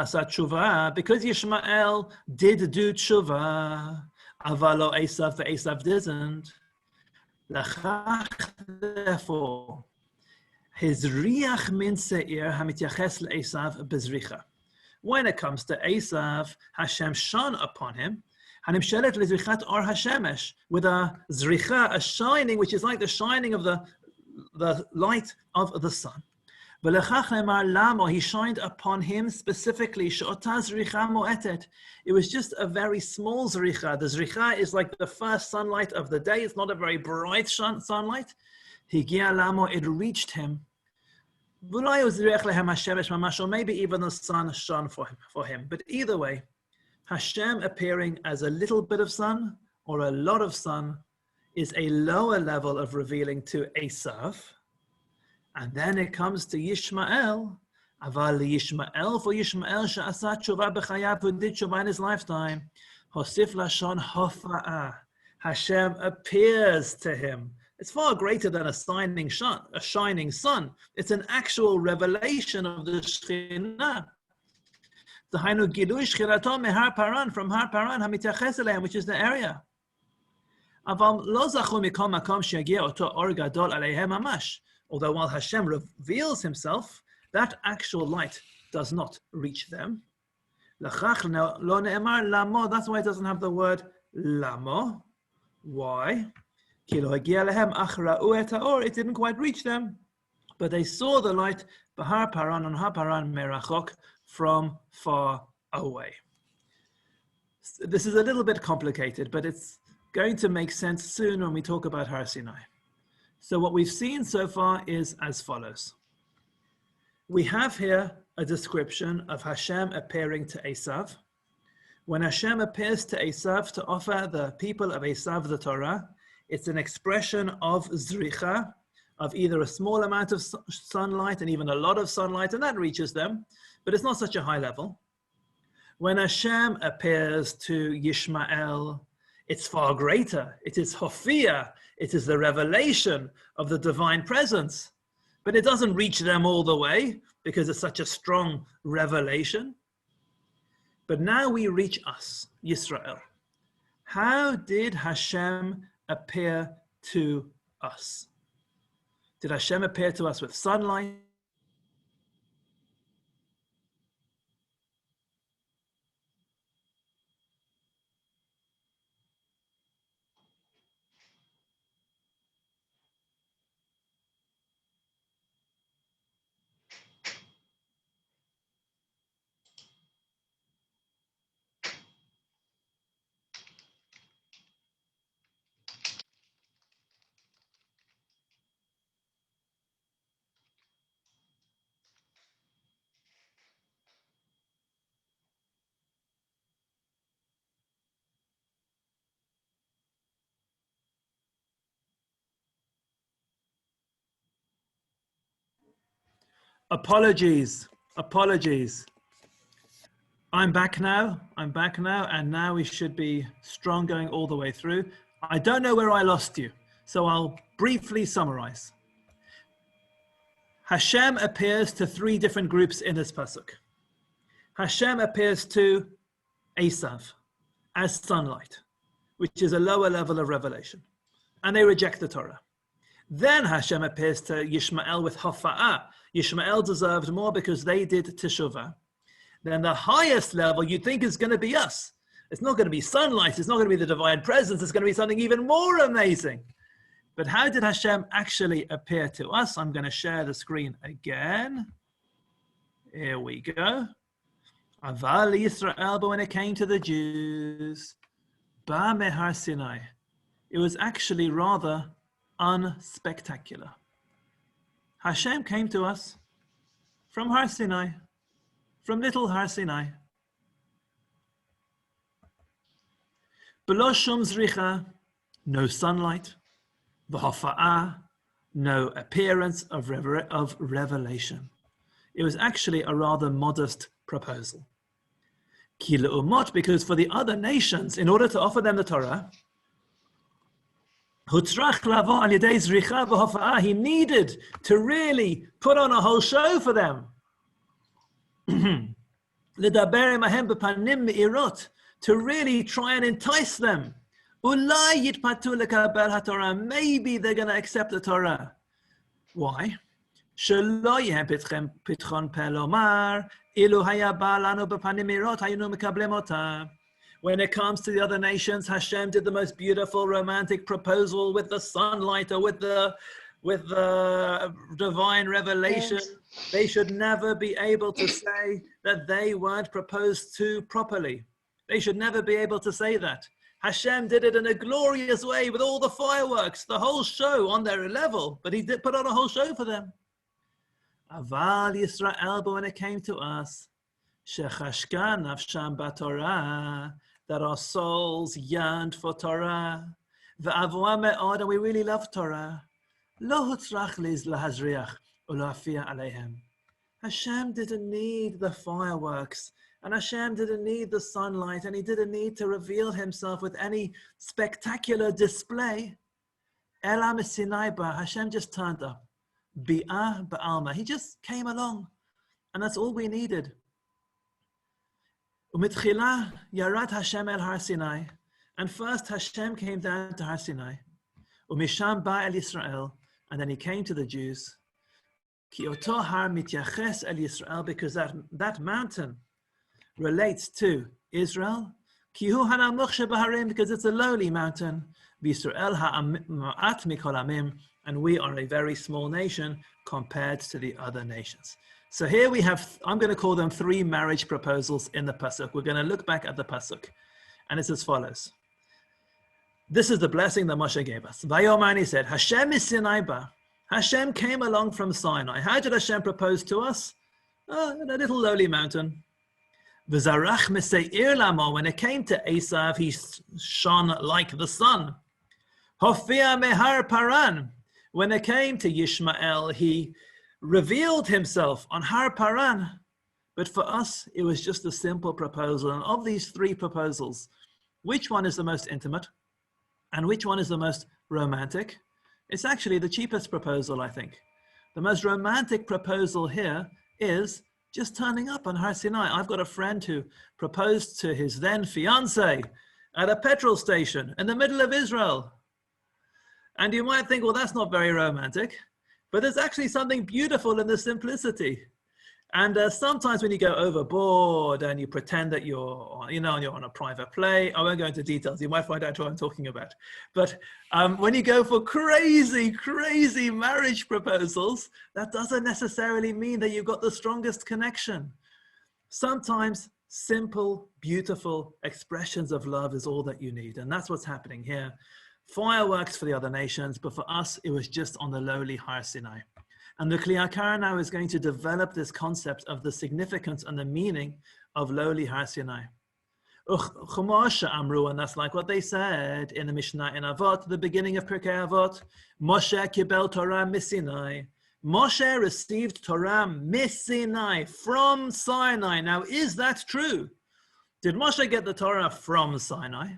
did do tshuva, avalo Esav, the Esav didn't. Therefore, his riach min seir hamityaches le'esav bezricha. When it comes to Esav, Hashem shone upon him, hanimshelet lezrichat or hashemesh, with a zricha, a shining, which is like the shining of the light of the sun. He shined upon him specifically. It was just a very small zricha. The zricha is like the first sunlight of the day. It's not a very bright sunlight. It reached him. Or maybe even the sun shone for him. But either way, Hashem appearing as a little bit of sun or a lot of sun is a lower level of revealing to Esav. And then it comes to Yishmael. Aval Yishmael, for Yishmael she'asa tshuva b'chayav, who did tshuva in his lifetime. Hosif lashon hofa'ah. Hashem appears to him. It's far greater than a shining sun. It's an actual revelation of the Shekhinah. Dahainu gilui shchinato mehar paran, from Har Paran hamityaches elehem, which is the area. Aval lo zachu mikol makom sheyagia oto or gadol aleihem mamash. Although while Hashem reveals himself, that actual light does not reach them. L'chach lo ne'emar lamo. That's why it doesn't have the word lamo. Why? Ki lo hagia lehem ach ra'u et ha'or. It didn't quite reach them, but they saw the light Bahar Paran on Har Paran merachok from far away. This is a little bit complicated, but it's going to make sense soon when we talk about Har Sinai. So what we've seen so far is as follows. We have here a description of Hashem appearing to Esav. When Hashem appears to Esav to offer the people of Esav the Torah, it's an expression of zricha, of either a small amount of sunlight and even a lot of sunlight, and that reaches them, but it's not such a high level. When Hashem appears to Yishmael, it's far greater. It is Hophia. It is the revelation of the divine presence. But it doesn't reach them all the way because it's such a strong revelation. But now we reach us, Yisrael. How did Hashem appear to us? Did Hashem appear to us with sunlight? Apologies. I'm back now, and now we should be strong going all the way through. I don't know where I lost you, so I'll briefly summarize. Hashem appears to three different groups in this pasuk. Hashem appears to Esav as sunlight, which is a lower level of revelation, and they reject the Torah. Then Hashem appears to Yishmael with Hafa'ah. Yishmael deserved more because they did teshuvah. Then the highest level you'd think is going to be us. It's not going to be sunlight. It's not going to be the divine presence. It's going to be something even more amazing. But how did Hashem actually appear to us? I'm going to share the screen again. Here we go. Aval Yisrael, but when it came to the Jews, Ba Mehar Sinai, it was actually rather unspectacular. Hashem came to us from Har Sinai, from little Har Sinai. Below Shum Zricha, no sunlight. V'hafa'ah, no appearance of revelation. It was actually a rather modest proposal. Ki le'umot, because for the other nations, in order to offer them the Torah, he needed to really put on a whole show for them. To really try and entice them. Maybe they're going to accept the Torah. Why? When it comes to the other nations, Hashem did the most beautiful romantic proposal with the sunlight or with the divine revelation. They should never be able to say that they weren't proposed to properly. They should never be able to say that. Hashem did it in a glorious way with all the fireworks, the whole show on their level, but he did put on a whole show for them. Aval Yisrael, but when it came to us, Shechashka nafsham b'Torah, that our souls yearned for Torah, ve'avua me'od, and we really love Torah. Lo hutzrach liz lahazriach u'la'afia aleihem. Hashem didn't need the fireworks, and Hashem didn't need the sunlight, and he didn't need to reveal himself with any spectacular display. Ela mesinai ba, Hashem just turned up. Bi'ah ba'alma, he just came along, and that's all we needed. Umitchila yarat Hashem el Har Sinai, and first Hashem came down to Har Sinai. Umisham ba el Yisrael, and then he came to the Jews. Ki oto har mityaches el Yisrael, because that mountain relates to Israel, because it's a lowly mountain, and we are a very small nation compared to the other nations. So here we have, I'm going to call them 3 marriage proposals in the Pasuk. We're going to look back at the Pasuk, and it's as follows. This is the blessing that Moshe gave us. Vayomani said, Hashem is Sinai ba. Hashem came along from Sinai. How did Hashem propose to us? In a little lowly mountain. V'zarach meseir lamo. When it came to Esav, he shone like the sun. Hofia mehar paran. When it came to Yishmael, he revealed himself on Har Paran. But for us, it was just a simple proposal. And of these 3 proposals, which one is the most intimate? And which one is the most romantic? It's actually the cheapest proposal, I think. The most romantic proposal here is just turning up on Har Sinai. I've got a friend who proposed to his then fiance at a petrol station in the middle of Israel. And you might think, well, that's not very romantic, but there's actually something beautiful in the simplicity. And sometimes when you go overboard and you pretend that you're on a private plane, I won't go into details, you might find out what I'm talking about. But when you go for crazy, crazy marriage proposals, that doesn't necessarily mean that you've got the strongest connection. Sometimes simple, beautiful expressions of love is all that you need. And that's what's happening here. Fireworks for the other nations, but for us, it was just on the lowly Har Sinai. And the Kli Yakar now is going to develop this concept of the significance and the meaning of lowly Har Sinai. Amru, and that's like what they said in the Mishnah in Avot, the beginning of Pirkei Avot. Moshe kibel Torah misinai. Moshe received Torah misinai, from Sinai. Now, is that true? Did Moshe get the Torah from Sinai?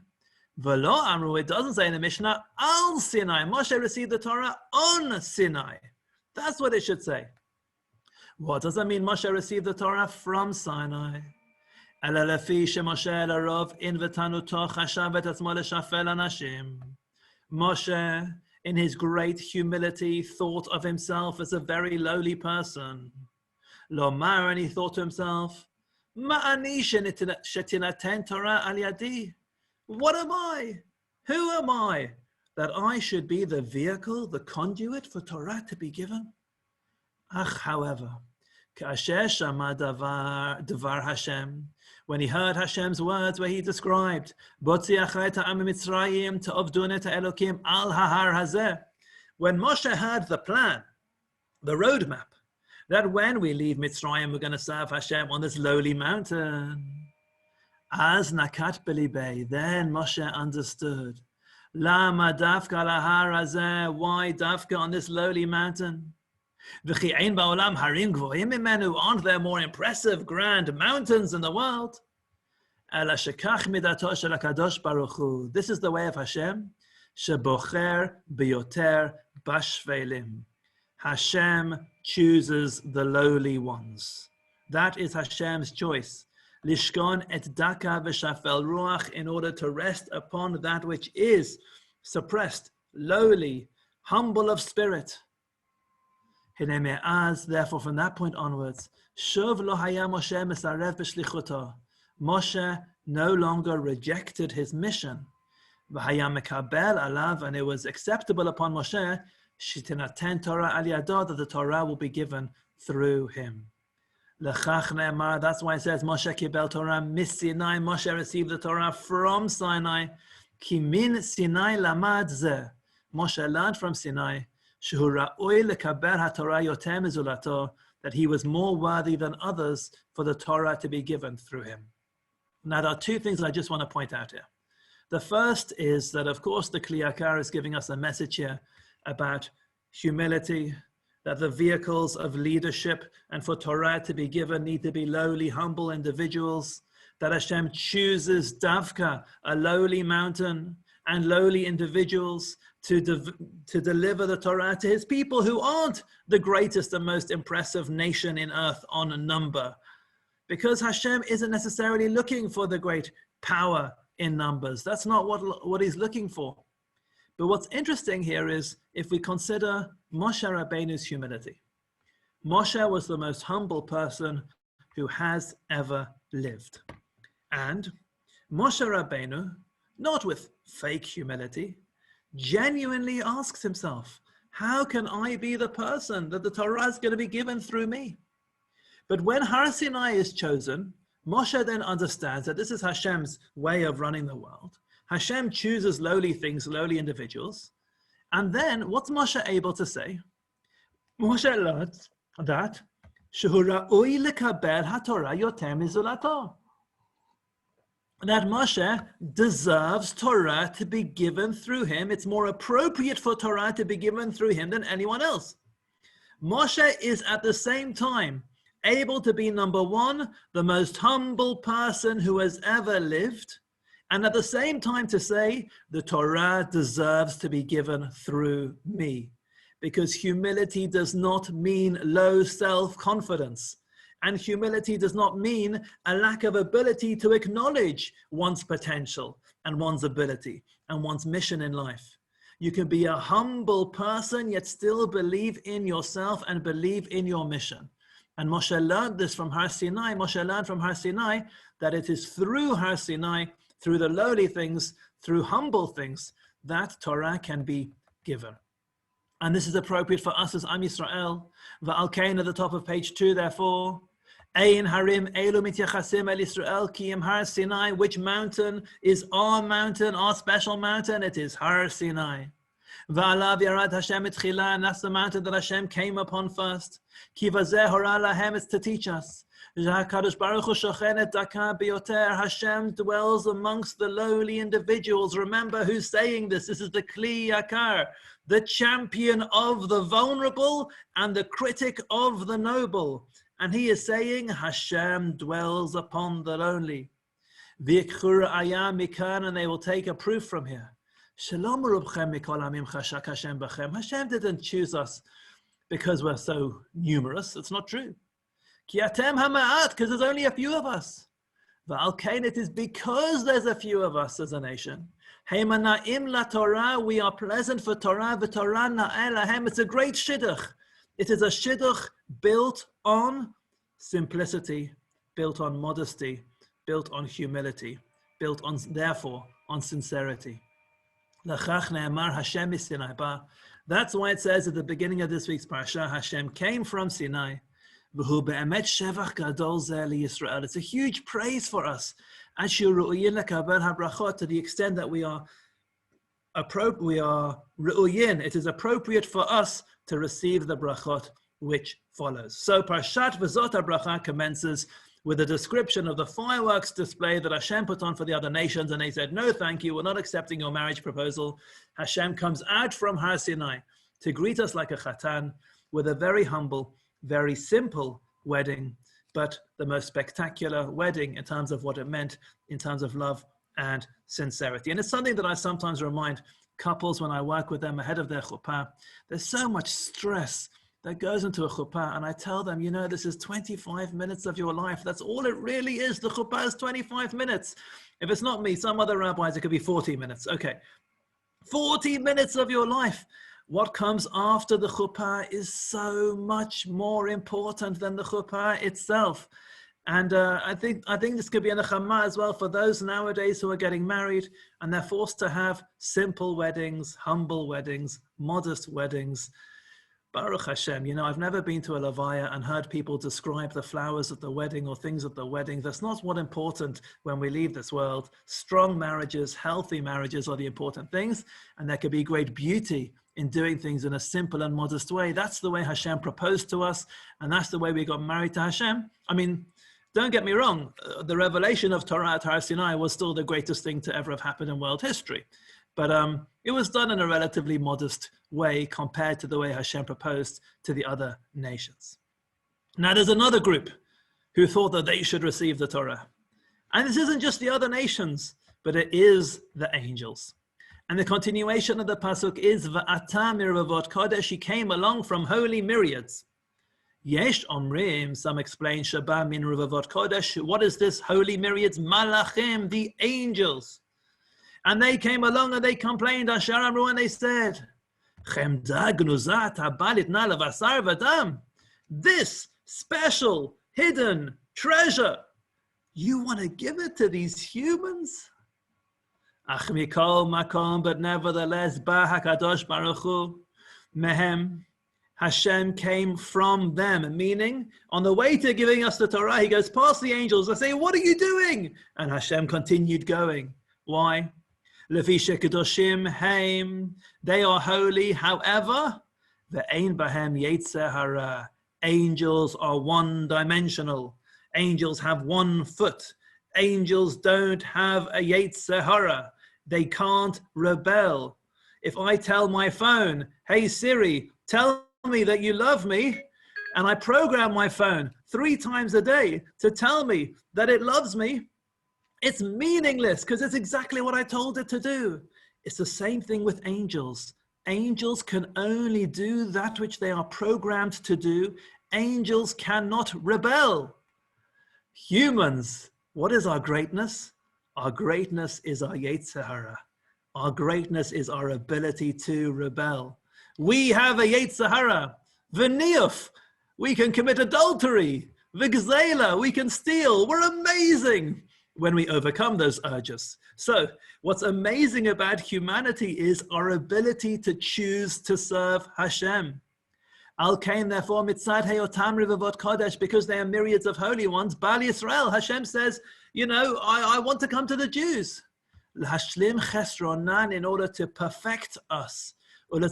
Velo Amru, it doesn't say in the Mishnah, al Sinai. Moshe received the Torah on Sinai. That's what it should say. What does that mean? Moshe received the Torah from Sinai. Moshe, in his great humility, thought of himself as a very lowly person. Lomar, and he thought to himself, what am I? Who am I? That I should be the vehicle, the conduit for Torah to be given? However, Devar Hashem, when he heard Hashem's words where he described, when Moshe heard the plan, the roadmap, that when we leave Mitzrayim, we're going to serve Hashem on this lowly mountain. As nakat belibei, then Moshe understood. Lama dafka lahar hazeh, why dafka on this lowly mountain? V'chi ein ba'olam harim gvoim imenu, aren't there more impressive, grand mountains in the world? Ela shekach midato shel HaKadosh Baruch Hu. This is the way of Hashem. Shebocher biyoter bashvelim. Hashem chooses the lowly ones. That is Hashem's choice. Lishkon et daka v'shafel ruach, in order to rest upon that which is suppressed, lowly, humble of spirit. Therefore, from that point onwards, Shuv lo haya Moshe mesarev b'shlichuto. Moshe no longer rejected his mission. V'haya mekabel alav, and it was acceptable upon Moshe, shitinaten Torah al yado, that the Torah will be given through him. That's why it says Moshe kibel Torah mis-Sinai. Moshe received the Torah from Sinai. Ki min Sinai lamad zeh. Moshe learned from Sinai shehu ra'oi lekaber haTorah yoter mizulato, that he was more worthy than others for the Torah to be given through him. Now, there are 2 things I just want to point out here. The first is that, of course, the Kli Yakar is giving us a message here about humility, that the vehicles of leadership and for Torah to be given need to be lowly, humble individuals, that Hashem chooses Davka, a lowly mountain, and lowly individuals to deliver the Torah to his people who aren't the greatest and most impressive nation in earth on number. Because Hashem isn't necessarily looking for the great power in numbers. That's not what he's looking for. But what's interesting here is if we consider Moshe Rabbeinu's humility. Moshe was the most humble person who has ever lived. And Moshe Rabbeinu, not with fake humility, genuinely asks himself, how can I be the person that the Torah is going to be given through me? But when Har Sinai is chosen, Moshe then understands that this is Hashem's way of running the world. Hashem chooses lowly things, lowly individuals. And then what's Moshe able to say? Moshe learns that Shehu ra'oi lekabel haTorah yoter mizulato. That Moshe deserves Torah to be given through him. It's more appropriate for Torah to be given through him than anyone else. Moshe is at the same time able to be, number one, the most humble person who has ever lived, and at the same time to say, the Torah deserves to be given through me. Because humility does not mean low self-confidence. And humility does not mean a lack of ability to acknowledge one's potential and one's ability and one's mission in life. You can be a humble person, yet still believe in yourself and believe in your mission. And Moshe learned this from Har Sinai. Moshe learned from Har Sinai that it is through Har Sinai, through the lowly things, through humble things, that Torah can be given. And this is appropriate for us as Am Yisrael. Va'al Kain at the top of page 2, therefore. Ein harim elu mityachasim el Yisrael ki im Har Sinai. Which mountain is our mountain, our special mountain? It is Har Sinai. Va'alav yarad Hashem etchila, and that's the mountain that Hashem came upon first. Ki vazeh hora lahem, it's to teach us. HaKadosh Baruch Hu shochen et daka biyoter. Hashem dwells amongst the lowly individuals. Remember who's saying this. This is the Kli Yakar, the champion of the vulnerable and the critic of the noble. And he is saying, Hashem dwells upon the lonely. V'yikchur ayam mikan, and they will take a proof from here. Shalom rubchem mikol amim chashak Hashem b'chem. Hashem didn't choose us because we're so numerous. It's not true. Ki atem hama'at, because there's only a few of us. V'al kain, it is because there's a few of us as a nation. Heimana'im la Torah, we are pleasant for Torah. V'Torah na'eh lahem, it's a great shidduch. It is a shidduch built on simplicity, built on modesty, built on humility, built on, therefore, on sincerity. L'chach ne'emar Hashem is Sinai ba. That's why it says at the beginning of this week's Parsha, Hashem came from Sinai. V'hu be'emet shevach gadol zeh liYisrael. It's a huge praise for us. Asher ru'uyin lekabel habrachot, to the extent that we are ru'uyin. It is appropriate for us to receive the brachot which follows. So Parshat V'zot HaBracha commences with a description of the fireworks display that Hashem put on for the other nations, and they said, no, thank you, we're not accepting your marriage proposal. Hashem comes out from Har Sinai to greet us like a chatan with a very humble, very simple wedding, but the most spectacular wedding in terms of what it meant, in terms of love and sincerity. And it's something that I sometimes remind couples when I work with them ahead of their chuppah. There's so much stress that goes into a chuppah, and I tell them, you know, this is 25 minutes of your life. That's all it really is. The chuppah is 25 minutes. If it's not me, some other rabbis, it could be 40 minutes. Okay, 40 minutes of your life. What comes after the chuppah is so much more important than the chuppah itself. And I think this could be a nechama as well for those nowadays who are getting married and they're forced to have simple weddings, humble weddings, modest weddings. Baruch Hashem, you know, I've never been to a levaya and heard people describe the flowers at the wedding or things at the wedding. That's not what's important when we leave this world. Strong marriages, healthy marriages are the important things, and there could be great beauty in doing things in a simple and modest way. That's the way Hashem proposed to us, and that's the way we got married to Hashem. I mean, don't get me wrong, the revelation of Torah at Har Sinai was still the greatest thing to ever have happened in world history. But it was done in a relatively modest way compared to the way Hashem proposed to the other nations. Now there's another group who thought that they should receive the Torah. And this isn't just the other nations, but it is the angels. And the continuation of the pasuk is Va'ata mirvavot kodesh, he came along from holy myriads. Yesh omrim, some explain Shaba min revavot kodesh. What is this holy myriads? Malachim, the angels. And they came along and they complained, Asher Amru, and they said, this special, hidden, treasure. You want to give it to these humans? Ach mikol makom, but nevertheless, ba hakadosh baruch hu mehem. Hashem came from them, meaning on the way to giving us the Torah, he goes past the angels. They say, what are you doing? And Hashem continued going. Why? Lefi shekedoshim heim. They are holy. However, ve'ein bahem yetzer hara. Angels are one-dimensional. Angels have 1 foot. Angels don't have a yetzer hara. They can't rebel. If I tell my phone, hey Siri, tell me that you love me, and I program my phone 3 times a day to tell me that it loves me, it's meaningless because it's exactly what I told it to do. It's the same thing with angels. Angels can only do that which they are programmed to do. Angels cannot rebel. Humans, what is our greatness? Our greatness is our yetzer hara. Our greatness is our ability to rebel. We have a yetzer hara. V'niyuf, we can commit adultery. V'gzela, we can steal. We're amazing when we overcome those urges. So what's amazing about humanity is our ability to choose to serve Hashem. Al Kain, therefore, mitzad heyotam rivavot kodesh, because they are myriads of holy ones. Bal Yisrael, Hashem says, you know, I want to come to the Jews. L'hashlim chesronan, in order to perfect us. And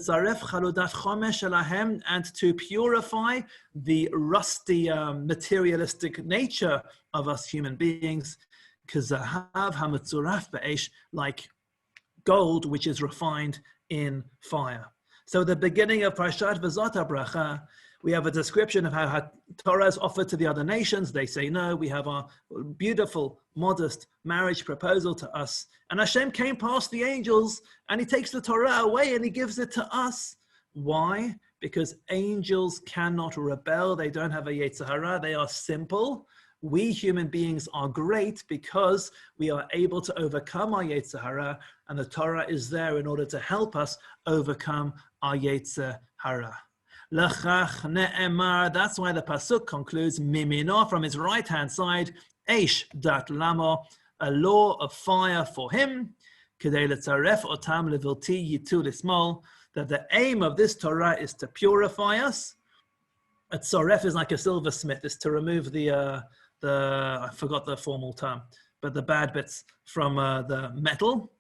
to purify the rusty materialistic nature of us human beings, like gold which is refined in fire. So the beginning of Parshat V'zot Bracha, we have a description of how Torah is offered to the other nations. They say no. We have our beautiful, modest marriage proposal to us. And Hashem came past the angels and he takes the Torah away and he gives it to us. Why? Because angels cannot rebel. They don't have a yetzer hara. They are simple. We human beings are great because we are able to overcome our yetzer hara, and the Torah is there in order to help us overcome our yetzer hara. L'chach ne'emar, that's why the pasuk concludes, mimino, from his right-hand side, eish dat lamo, a law of fire for him, kedei letzaref otam levilti yitu lismol, that the aim of this Torah is to purify us. A tzaref is like a silversmith, is to remove the I forgot the formal term, but the bad bits from the metal,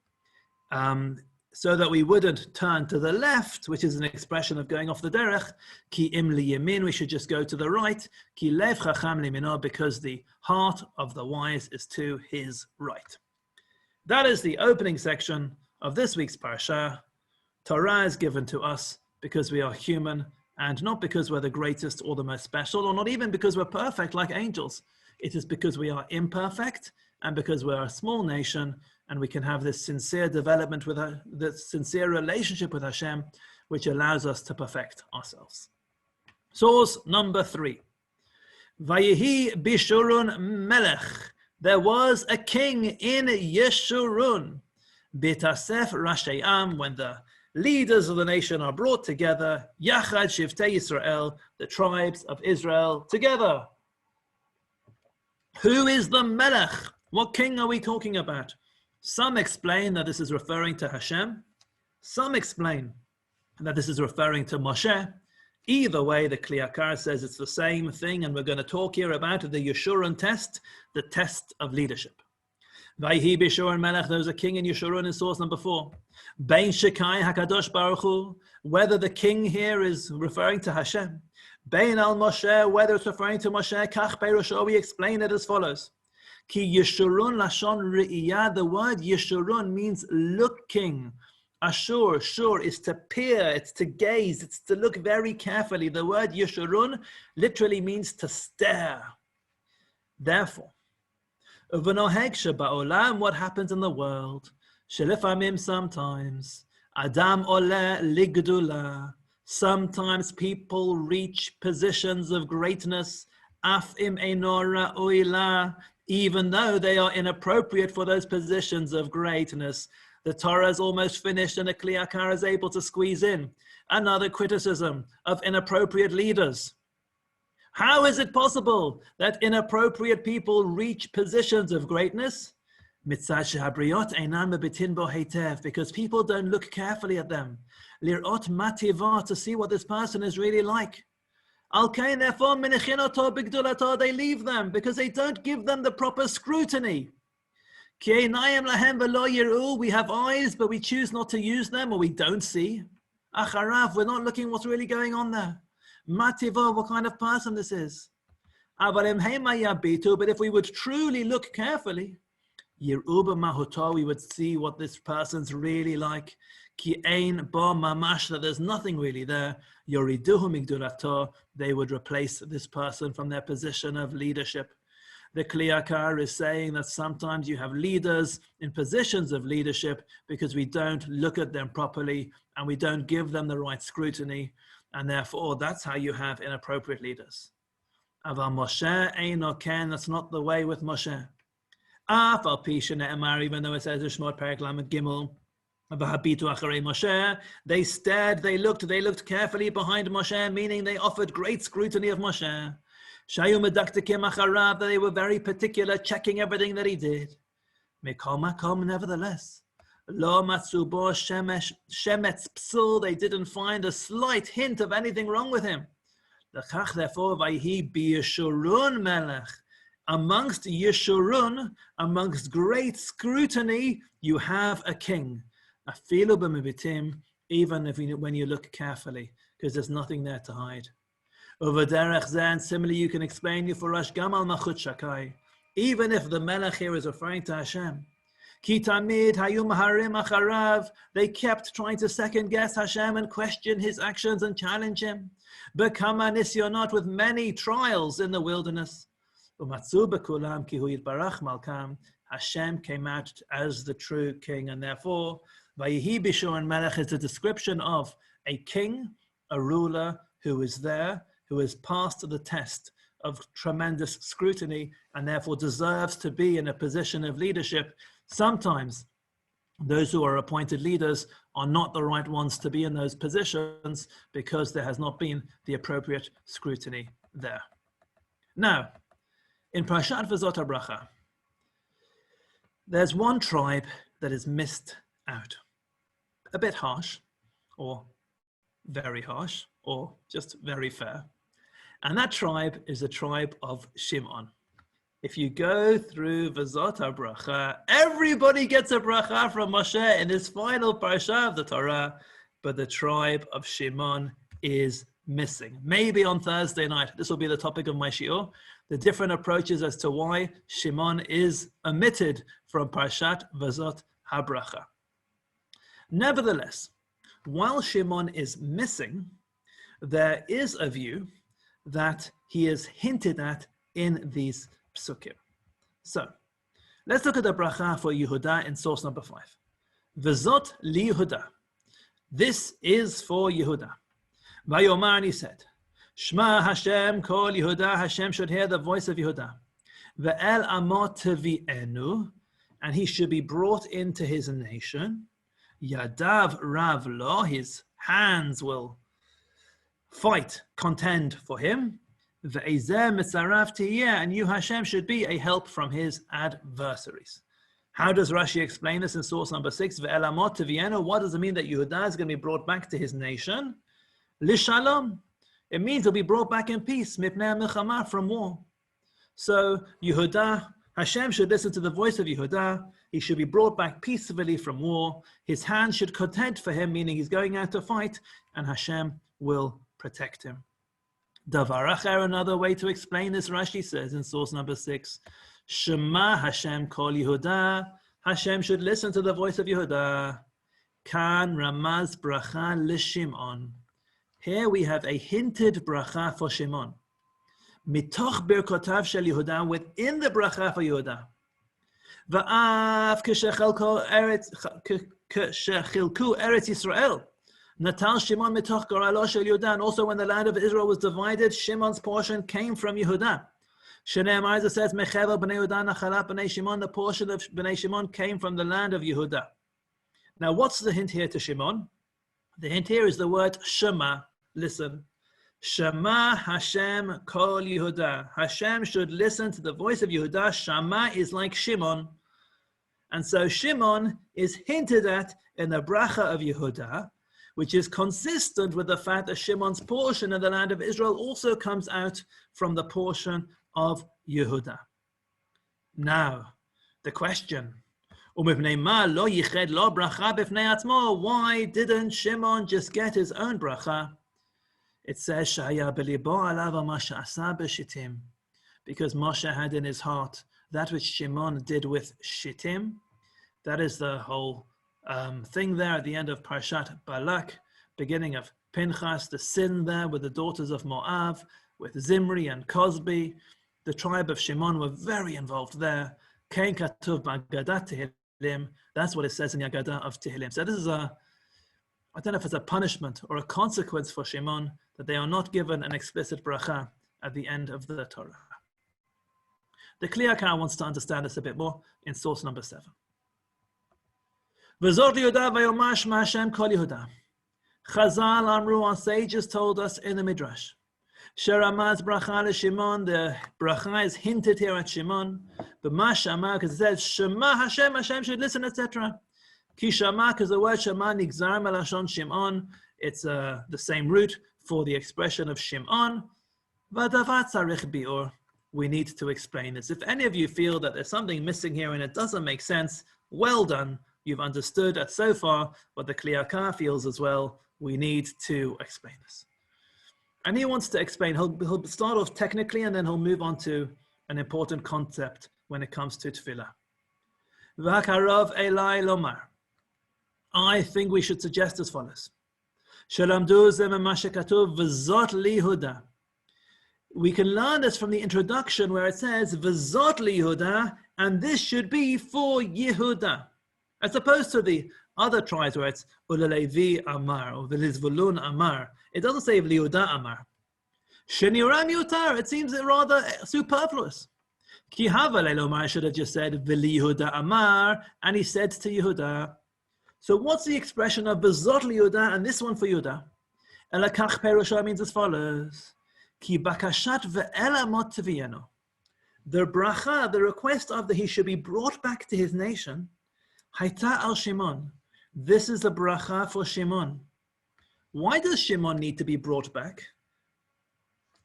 so that we wouldn't turn to the left, which is an expression of going off the derech. Ki im li yamin, we should just go to the right. Ki lev chacham limino, because the heart of the wise is to his right. That is the opening section of this week's Parsha. Torah is given to us because we are human, and not because we're the greatest or the most special, or not even because we're perfect like angels. It is because we are imperfect, and because we're a small nation, and we can have this sincere development with this sincere relationship with Hashem, which allows us to perfect ourselves. Source number 3. Vayehi Bishurun Melech. There was a king in Yeshurun. B'tasef Rashayam, when the leaders of the nation are brought together, Yachad Shivtei Yisrael, the tribes of Israel together. Who is the Melech? What king are we talking about? Some explain that this is referring to Hashem. Some explain that this is referring to Moshe. Either way, the Kli Yakar says it's the same thing, and we're going to talk here about the Yeshurun test, the test of leadership. Vayhi Bishurun Melech, there's a king in Yeshurun in source number 4. Bein Shekai HaKadosh Baruch Hu, whether the king here is referring to Hashem. Bein al Moshe, whether it's referring to Moshe, Kach Perusho, we explain it as follows. Ki Yeshurun Lashon Re'iyah, the word Yeshurun means looking. Ashur, shur, is to peer, it's to gaze, it's to look very carefully. The word Yeshurun literally means to stare. Therefore, V'noheg sheba'olam, what happens in the world? Shelefamim, sometimes. Adam ole ligdula. Sometimes people reach positions of greatness. Af im einora oila. Even though they are inappropriate for those positions of greatness. The Torah is almost finished, and the Kli Yakar is able to squeeze in another criticism of inappropriate leaders. How is it possible that inappropriate people reach positions of greatness? Because people don't look carefully at them. Lirot mativa, to see what this person is really like. Therefore, they leave them because they don't give them the proper scrutiny. We have eyes, but we choose not to use them, or we don't see. We're not looking what's really going on there. Mativa, what kind of person this is. But if we would truly look carefully, we would see what this person's really like. That there's nothing really there. They would replace this person from their position of leadership. The Kli Yakar is saying that sometimes you have leaders in positions of leadership because we don't look at them properly and we don't give them the right scrutiny, and therefore that's how you have inappropriate leaders. Aval Moshe Eino Ken, that's not the way with Moshe. Afal Pisha Ne'emar, even though it says Shmot Perek Lamed Gimel, V'habitu acharei Moshe, they stared, they looked carefully behind Moshe, meaning they offered great scrutiny of Moshe. Shayu medaktikim acharav, they were very particular, checking everything that he did. Mikol makom, nevertheless, lo matzu bo shemetz psul, they didn't find a slight hint of anything wrong with him. L'chach, therefore, vayhi b'yeshurun melech, amongst yeshurun, amongst great scrutiny, you have a king. Afilu b'mevitim, even when you look carefully, because there's nothing there to hide. Over derech zan, similarly, you can explain Yufurash Gamal Machut Shakai, even if the Melech here is referring to Hashem. Ki tamid hayu maharim acharav, they kept trying to second guess Hashem and question his actions and challenge him. Bekama nisyonot, with many trials in the wilderness. Umatzu bekulam ki hu yitbarach malkam, Hashem came out as the true king, and therefore Vayihi Bishur and Melech is a description of a king, a ruler who is there, who has passed the test of tremendous scrutiny and therefore deserves to be in a position of leadership. Sometimes those who are appointed leaders are not the right ones to be in those positions because there has not been the appropriate scrutiny there. Now, in Parshat V'zot HaBracha, there's one tribe that is missed out. A bit harsh, or very harsh, or just very fair. And that tribe is the tribe of Shimon. If you go through V'zot HaBracha, everybody gets a bracha from Moshe in his final parsha of the Torah, but the tribe of Shimon is missing. Maybe on Thursday night, this will be the topic of my shiur, the different approaches as to why Shimon is omitted from Parshat V'zot HaBracha. Nevertheless, while Shimon is missing, there is a view that he is hinted at in these psukim. So, let's look at the bracha for Yehuda in source number 5. V'zot li Yehuda. This is for Yehuda. Vayomar, and he said, Shema Hashem kol Yehuda, Hashem should hear the voice of Yehuda. Ve'el amot tevi'enu, and he should be brought into his nation. Yadav rav lo, his hands will fight, contend for him. Ve'ezeh mitzarav tiyeh, and you, Hashem, should be a help from his adversaries. How does Rashi explain this in source number 6? Ve'el amot tevi'enu, what does it mean that Yehuda is going to be brought back to his nation? Lishalom. It means he'll be brought back in peace, mipnei milchama, from war. So Yehuda, Hashem should listen to the voice of Yehuda. He should be brought back peacefully from war. His hands should contend for him, meaning he's going out to fight, and Hashem will protect him. Davar acher, another way to explain this, Rashi says in source number 6, Shema Hashem kol Yehuda. Hashem should listen to the voice of Yehuda. Kan ramaz bracha l'Shimon. Here we have a hinted bracha for Shimon. Mitoch birkotav shel Yehuda, within the bracha for Yehuda. Va'af k'shechilku Eretz Yisrael. Natal Shimon mitoch goralo shel Yehuda. And also when the land of Israel was divided, Shimon's portion came from Yehuda. Shneimar, it says, Mechevel b'nei Yehuda nachalat b'nei Shimon. The portion of b'nei Shimon came from the land of Yehuda. Now what's the hint here to Shimon? The hint here is the word Shema, listen. Shema Hashem Kol Yehuda. Hashem should listen to the voice of Yehuda. Shema is like Shimon. And so Shimon is hinted at in the bracha of Yehuda, which is consistent with the fact that Shimon's portion in the land of Israel also comes out from the portion of Yehuda. Now, the question, why didn't Shimon just get his own bracha? It says, because Moshe had in his heart that which Shimon did with Shittim. That is the whole thing there at the end of Parshat Balak, beginning of Pinchas, the sin there with the daughters of Moab, with Zimri and Cosbi. The tribe of Shimon were very involved there. Kein katuv b'Agadat Tehillim. That's what it says in the Agadah of Tehillim. So this is I don't know if it's a punishment or a consequence for Shimon that they are not given an explicit bracha at the end of the Torah. The Kli Yakar wants to understand this a bit more in source number 7. V'zot liYehuda v'yomar shema Hashem kol Yehuda. Chazal Amru, our sages told us in the Midrash. Sheramaz bracha le Shimon, the bracha is hinted here at Shimon. The Mashama, because it says Shema Hashem, Hashem should listen, etc. Ki Shama, because the word Shema nigzar melashon Shimon, it's the same root for the expression of Shimon. V'adavar tzarich biur. We need to explain this. If any of you feel that there's something missing here and it doesn't make sense, well done. You've understood that so far what the Kli Yakar feels as well. We need to explain this. And he wants to explain, he'll start off technically and then he'll move on to an important concept when it comes to tefillah. V'hakarav elai lomar. I think we should suggest as follows. Shalamdu zeh mema shekatuv v'zot liYehuda. We can learn this from the introduction where it says v'zot liYehuda, and this should be for Yehuda, as opposed to the other tribes where it's Ulalevi Amar or Vilizvulun Amar. It doesn't say liYehuda Amar. Sheniram Yutar, it seems rather superfluous. Ki hava leilomar should have just said v'liYehuda Amar, and he said to Yehuda. So what's the expression of v'zot liYehuda and this one for Yehuda? Elakach perusha means as follows. Ki bakashat ve'elamot tviyeno. The bracha, the request of that he should be brought back to his nation, Haita al Shimon. This is the bracha for Shimon. Why does Shimon need to be brought back?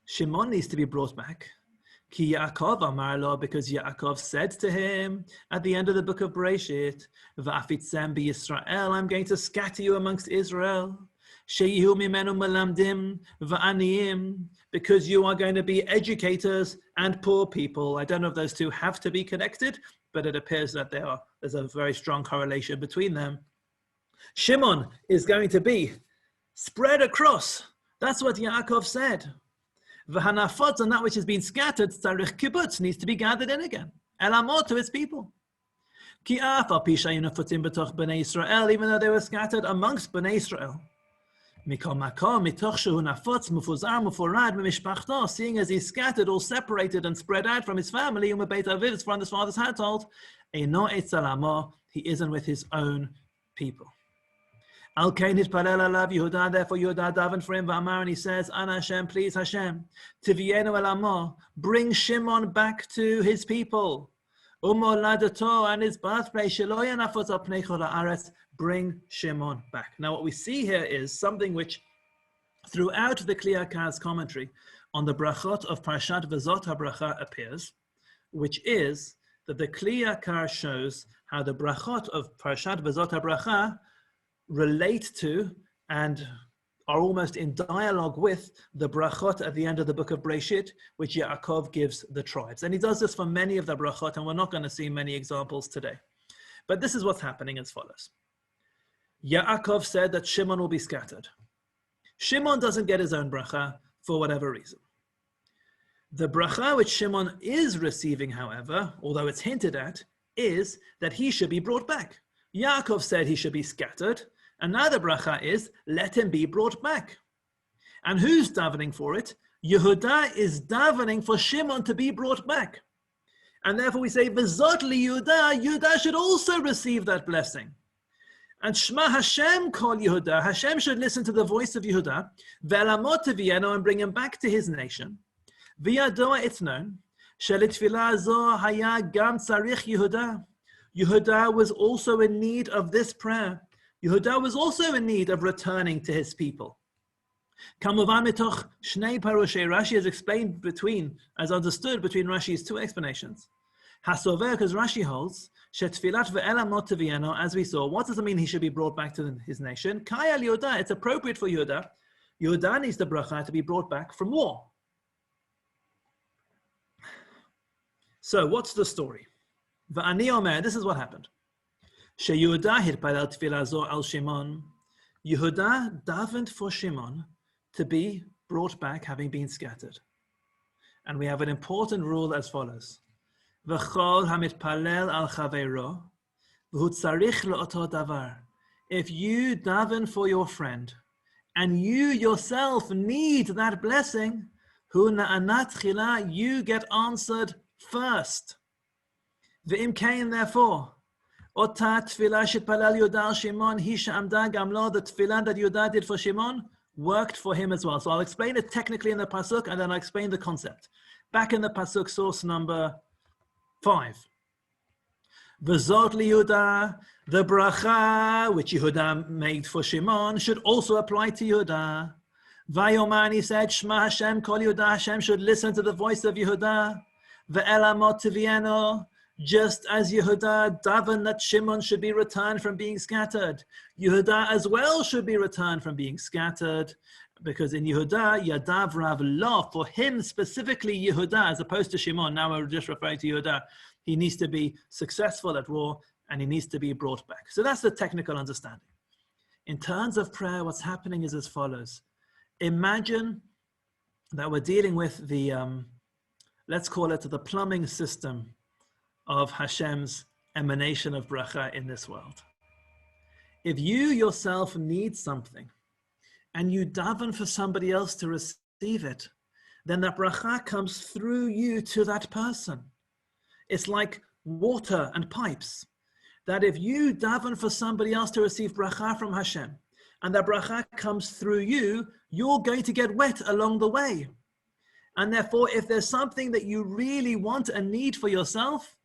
Shimon needs to be brought back. Ki Yaakov amar lo, because Yaakov said to him at the end of the book of Bereshit, Va'afitzem b'Yisrael, I'm going to scatter you amongst Israel. Sheyihu mimenu melamdim va'aniyim, because you are going to be educators and poor people. I don't know if those two have to be connected, but it appears that there's a very strong correlation between them. Shimon is going to be spread across. That's what Yaakov said. V'hanafot, and that which has been scattered, tzarich kibbutz, needs to be gathered in again. Elamot, to its people. Ki af al pi shayinu futim b'toch b'nei Yisrael, even though they were scattered amongst b'nei Israel. Mikol makom, mitoch shehu nafotz, mufuzar, mufurad, mimishpachto, seeing as he's scattered, all separated and spread out from his family, and beit aviv, from his father's household, eino etzalamo, he isn't with his own people. Al kain hitpalel alav Yehuda, therefore Yehuda davened for him, v'amar, and he says, Ana Hashem, please Hashem, tivienu elamo, bring Shimon back to his people. Umoladato, and his birthplace, shelo yanafot al pnei chol haaretz, bring Shimon back. Now what we see here is something which throughout the Kli Yakar's commentary on the brachot of Parshat V'zot HaBracha appears, which is that the Kli Yakar shows how the brachot of Parshat V'zot HaBracha relate to and are almost in dialogue with the brachot at the end of the book of Bereshit, which Yaakov gives the tribes. And he does this for many of the brachot, and we're not going to see many examples today. But this is what's happening as follows. Yaakov said that Shimon will be scattered. Shimon doesn't get his own bracha for whatever reason. The bracha which Shimon is receiving, however, although it's hinted at, is that he should be brought back. Yaakov said he should be scattered, and now the bracha is, let him be brought back. And who's davening for it? Yehuda is davening for Shimon to be brought back. And therefore we say, V'zot liYehuda, Yehuda should also receive that blessing. And Shema Hashem kol Yehuda, Hashem should listen to the voice of Yehuda, ve'elamot tevieno, and bring him back to his nation. V'yadoa, it's known, she'letfilah zo haya gam tzarich Yehuda. Yehuda was also in need of this prayer. Yehuda was also in need of returning to his people. Kamuvan mitoch shnei parushei, Rashi has explained between, as understood between Rashi's two explanations. Hasover, because Rashi holds, shetfilat ve'elamot tevieno, as we saw, what does it mean he should be brought back to his nation? Kaya Yehuda, it's appropriate for Yehuda. Yehuda needs the bracha to be brought back from war. So what's the story? V'ani omer, this is what happened. Sheyehuda hirpalel tefillah zo al Shimon. Yehuda davened for Shimon to be brought back, having been scattered. And we have an important rule as follows. V'chol hamitpalel al chaveiro, v'hu tzarich le'oto davar. If you daven for your friend, and you yourself need that blessing, hu na'anat chila, you get answered first. V'im kain, therefore, ota tefillah shitpalel Yehuda al Shimon, hi she'amda gam lo, the tefillah that Yehuda did for Shimon worked for him as well. So I'll explain it technically in the pasuk, and then I'll explain the concept. Back in the pasuk, source number 5. V'zot liYehuda, the bracha which Yehuda made for Shimon should also apply to Yehuda. Vayoman, he said, Shema Hashem kol Yehuda, Hashem should listen to the voice of Yehuda. Ve'elamot tevieno, just as Yehuda daven that Shimon should be returned from being scattered, Yehuda as well should be returned from being scattered, because in Yehuda, Yadav Rav Lo, for him specifically Yehuda, as opposed to Shimon, now we're just referring to Yehuda, he needs to be successful at war and he needs to be brought back. So that's the technical understanding. In terms of prayer, what's happening is as follows. Imagine that we're dealing with the, let's call it the plumbing system of Hashem's emanation of bracha in this world. If you yourself need something and you daven for somebody else to receive it, then that bracha comes through you to that person. It's like water and pipes, that if you daven for somebody else to receive bracha from Hashem, and that bracha comes through you, you're going to get wet along the way. And therefore, if there's something that you really want and need for yourself,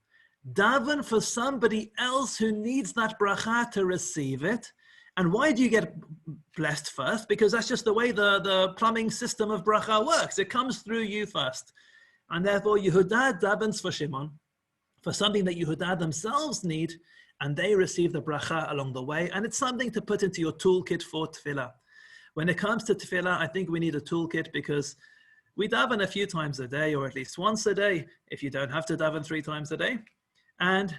daven for somebody else who needs that bracha to receive it. And why do you get blessed first? Because that's just the way the plumbing system of bracha works. It comes through you first. And therefore, Yehuda davens for Shimon, for something that Yehuda themselves need, and they receive the bracha along the way. And it's something to put into your toolkit for tefillah. When it comes to tefillah, I think we need a toolkit because we daven a few times a day, or at least once a day, if you don't have to daven 3 times a day. And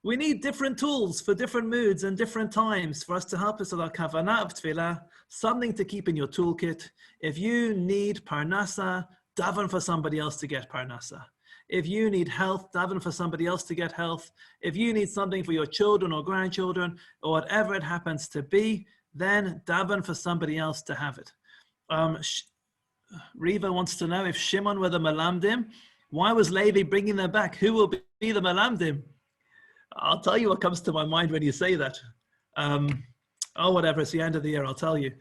we need different tools for different moods and different times for us to help us with our kavanah of tefillah, something to keep in your toolkit. If you need parnasa, daven for somebody else to get parnasa. If you need health, daven for somebody else to get health. If you need something for your children or grandchildren or whatever it happens to be, then daven for somebody else to have it. Riva wants to know if Shimon were the Malamdim, why was Levi bringing them back? Who will be the Malamdim? I'll tell you what comes to my mind when you say that. Whatever, it's the end of the year, I'll tell you.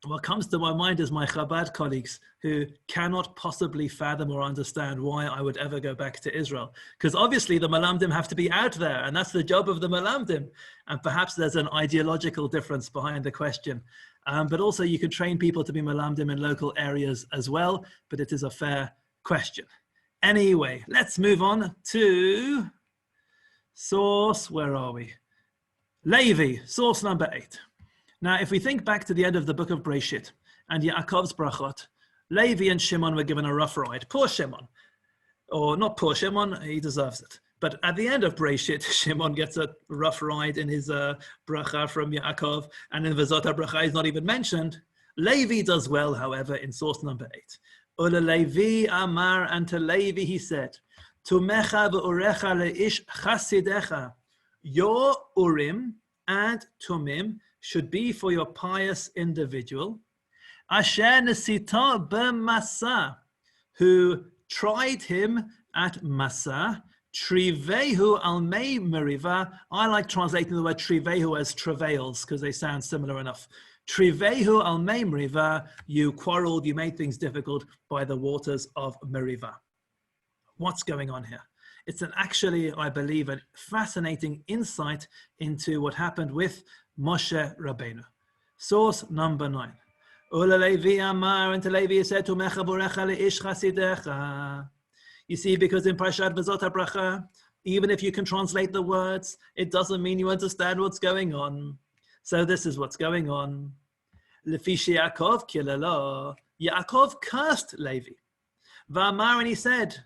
What comes to my mind is my Chabad colleagues who cannot possibly fathom or understand why I would ever go back to Israel. Because obviously the Malamdim have to be out there, and that's the job of the Malamdim. And perhaps there's an ideological difference behind the question. But also you can train people to be Malamdim in local areas as well, but it is a fair question. Anyway, let's move on to source, where are we? Levi, source number 8. Now, if we think back to the end of the book of Breshit and Yaakov's brachot, Levi and Shimon were given a rough ride. Poor Shimon. Or not poor Shimon, he deserves it. But at the end of Breshit, Shimon gets a rough ride in his bracha from Yaakov, and in V'zot bracha is not even mentioned. Levi does well, however, in source number 8. Ule Levi Amar, and to Levi he said, Tumecha v'urecha leish chasidecha. Your Urim and Tumim should be for your pious individual. Asher nesita b'masa, who tried him at Masa, Trivehu al mei meriva. I like translating the word trivehu as travails because they sound similar enough. Trivehu al mei meriva. You quarreled, you made things difficult by the waters of Meriva. What's going on here? It's actually, I believe, a fascinating insight into what happened with Moshe Rabbeinu. Source number 9. Ula Levi Amar, and to Levi said to Mecha Borecha leish chasidecha. You see, because in Parshat V'zot HaBracha, even if you can translate the words, it doesn't mean you understand what's going on. So this is what's going on. Lefi Yaakov kilalo. Yaakov cursed Levi. V'amar, and he said,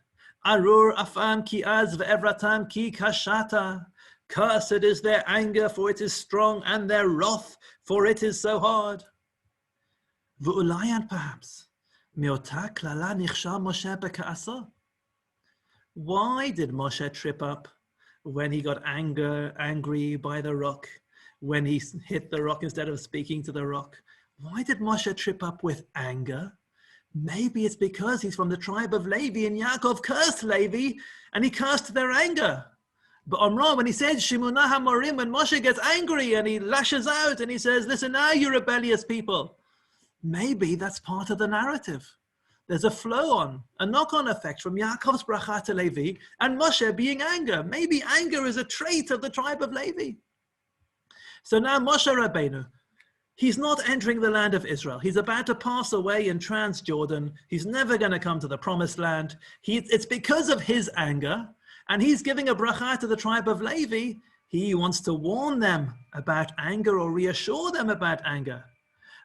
Arur afam ki az ve'evratam ki kashata. Cursed is their anger, for it is strong, and their wrath, for it is so hard. V'ulayan, perhaps, miota klala nichshal Moshe beka'asa. Why did Moshe trip up when he got angry by the rock, when he hit the rock instead of speaking to the rock? Why did Moshe trip up with anger? Maybe it's because he's from the tribe of Levi and Yaakov cursed Levi and he cursed their anger. But Omra, when he said Shimunah HaMorim, when Moshe gets angry and he lashes out and he says, listen now, you rebellious people. Maybe that's part of the narrative. There's a flow-on, a knock-on effect from Yaakov's bracha to Levi and Moshe being anger. Maybe anger is a trait of the tribe of Levi. So now Moshe Rabbeinu, he's not entering the land of Israel. He's about to pass away in Transjordan. He's never going to come to the promised land. It's because of his anger, and he's giving a bracha to the tribe of Levi. He wants to warn them about anger or reassure them about anger.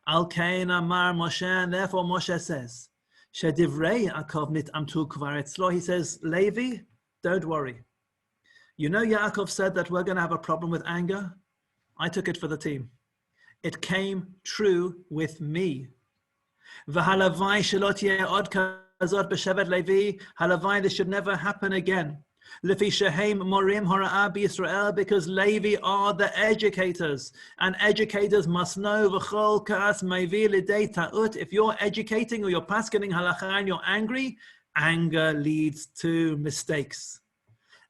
Al Kain Amar Moshe, and therefore Moshe says, Shedivrei Yaakov nit'amtu kvar etzlo. He says, Levi, don't worry. You know Yaakov said that we're going to have a problem with anger? I took it for the team. It came true with me. V'halavai shelo tieh od kazot b'shevet Levi. Halavai, this should never happen again. Lefi shehem morim hora'ah b'Yisrael, because Levi are the educators, and educators must know v'chol ka'as meivi lidei ta'ut. If you're educating or you're paskening halacha and you're angry, anger leads to mistakes.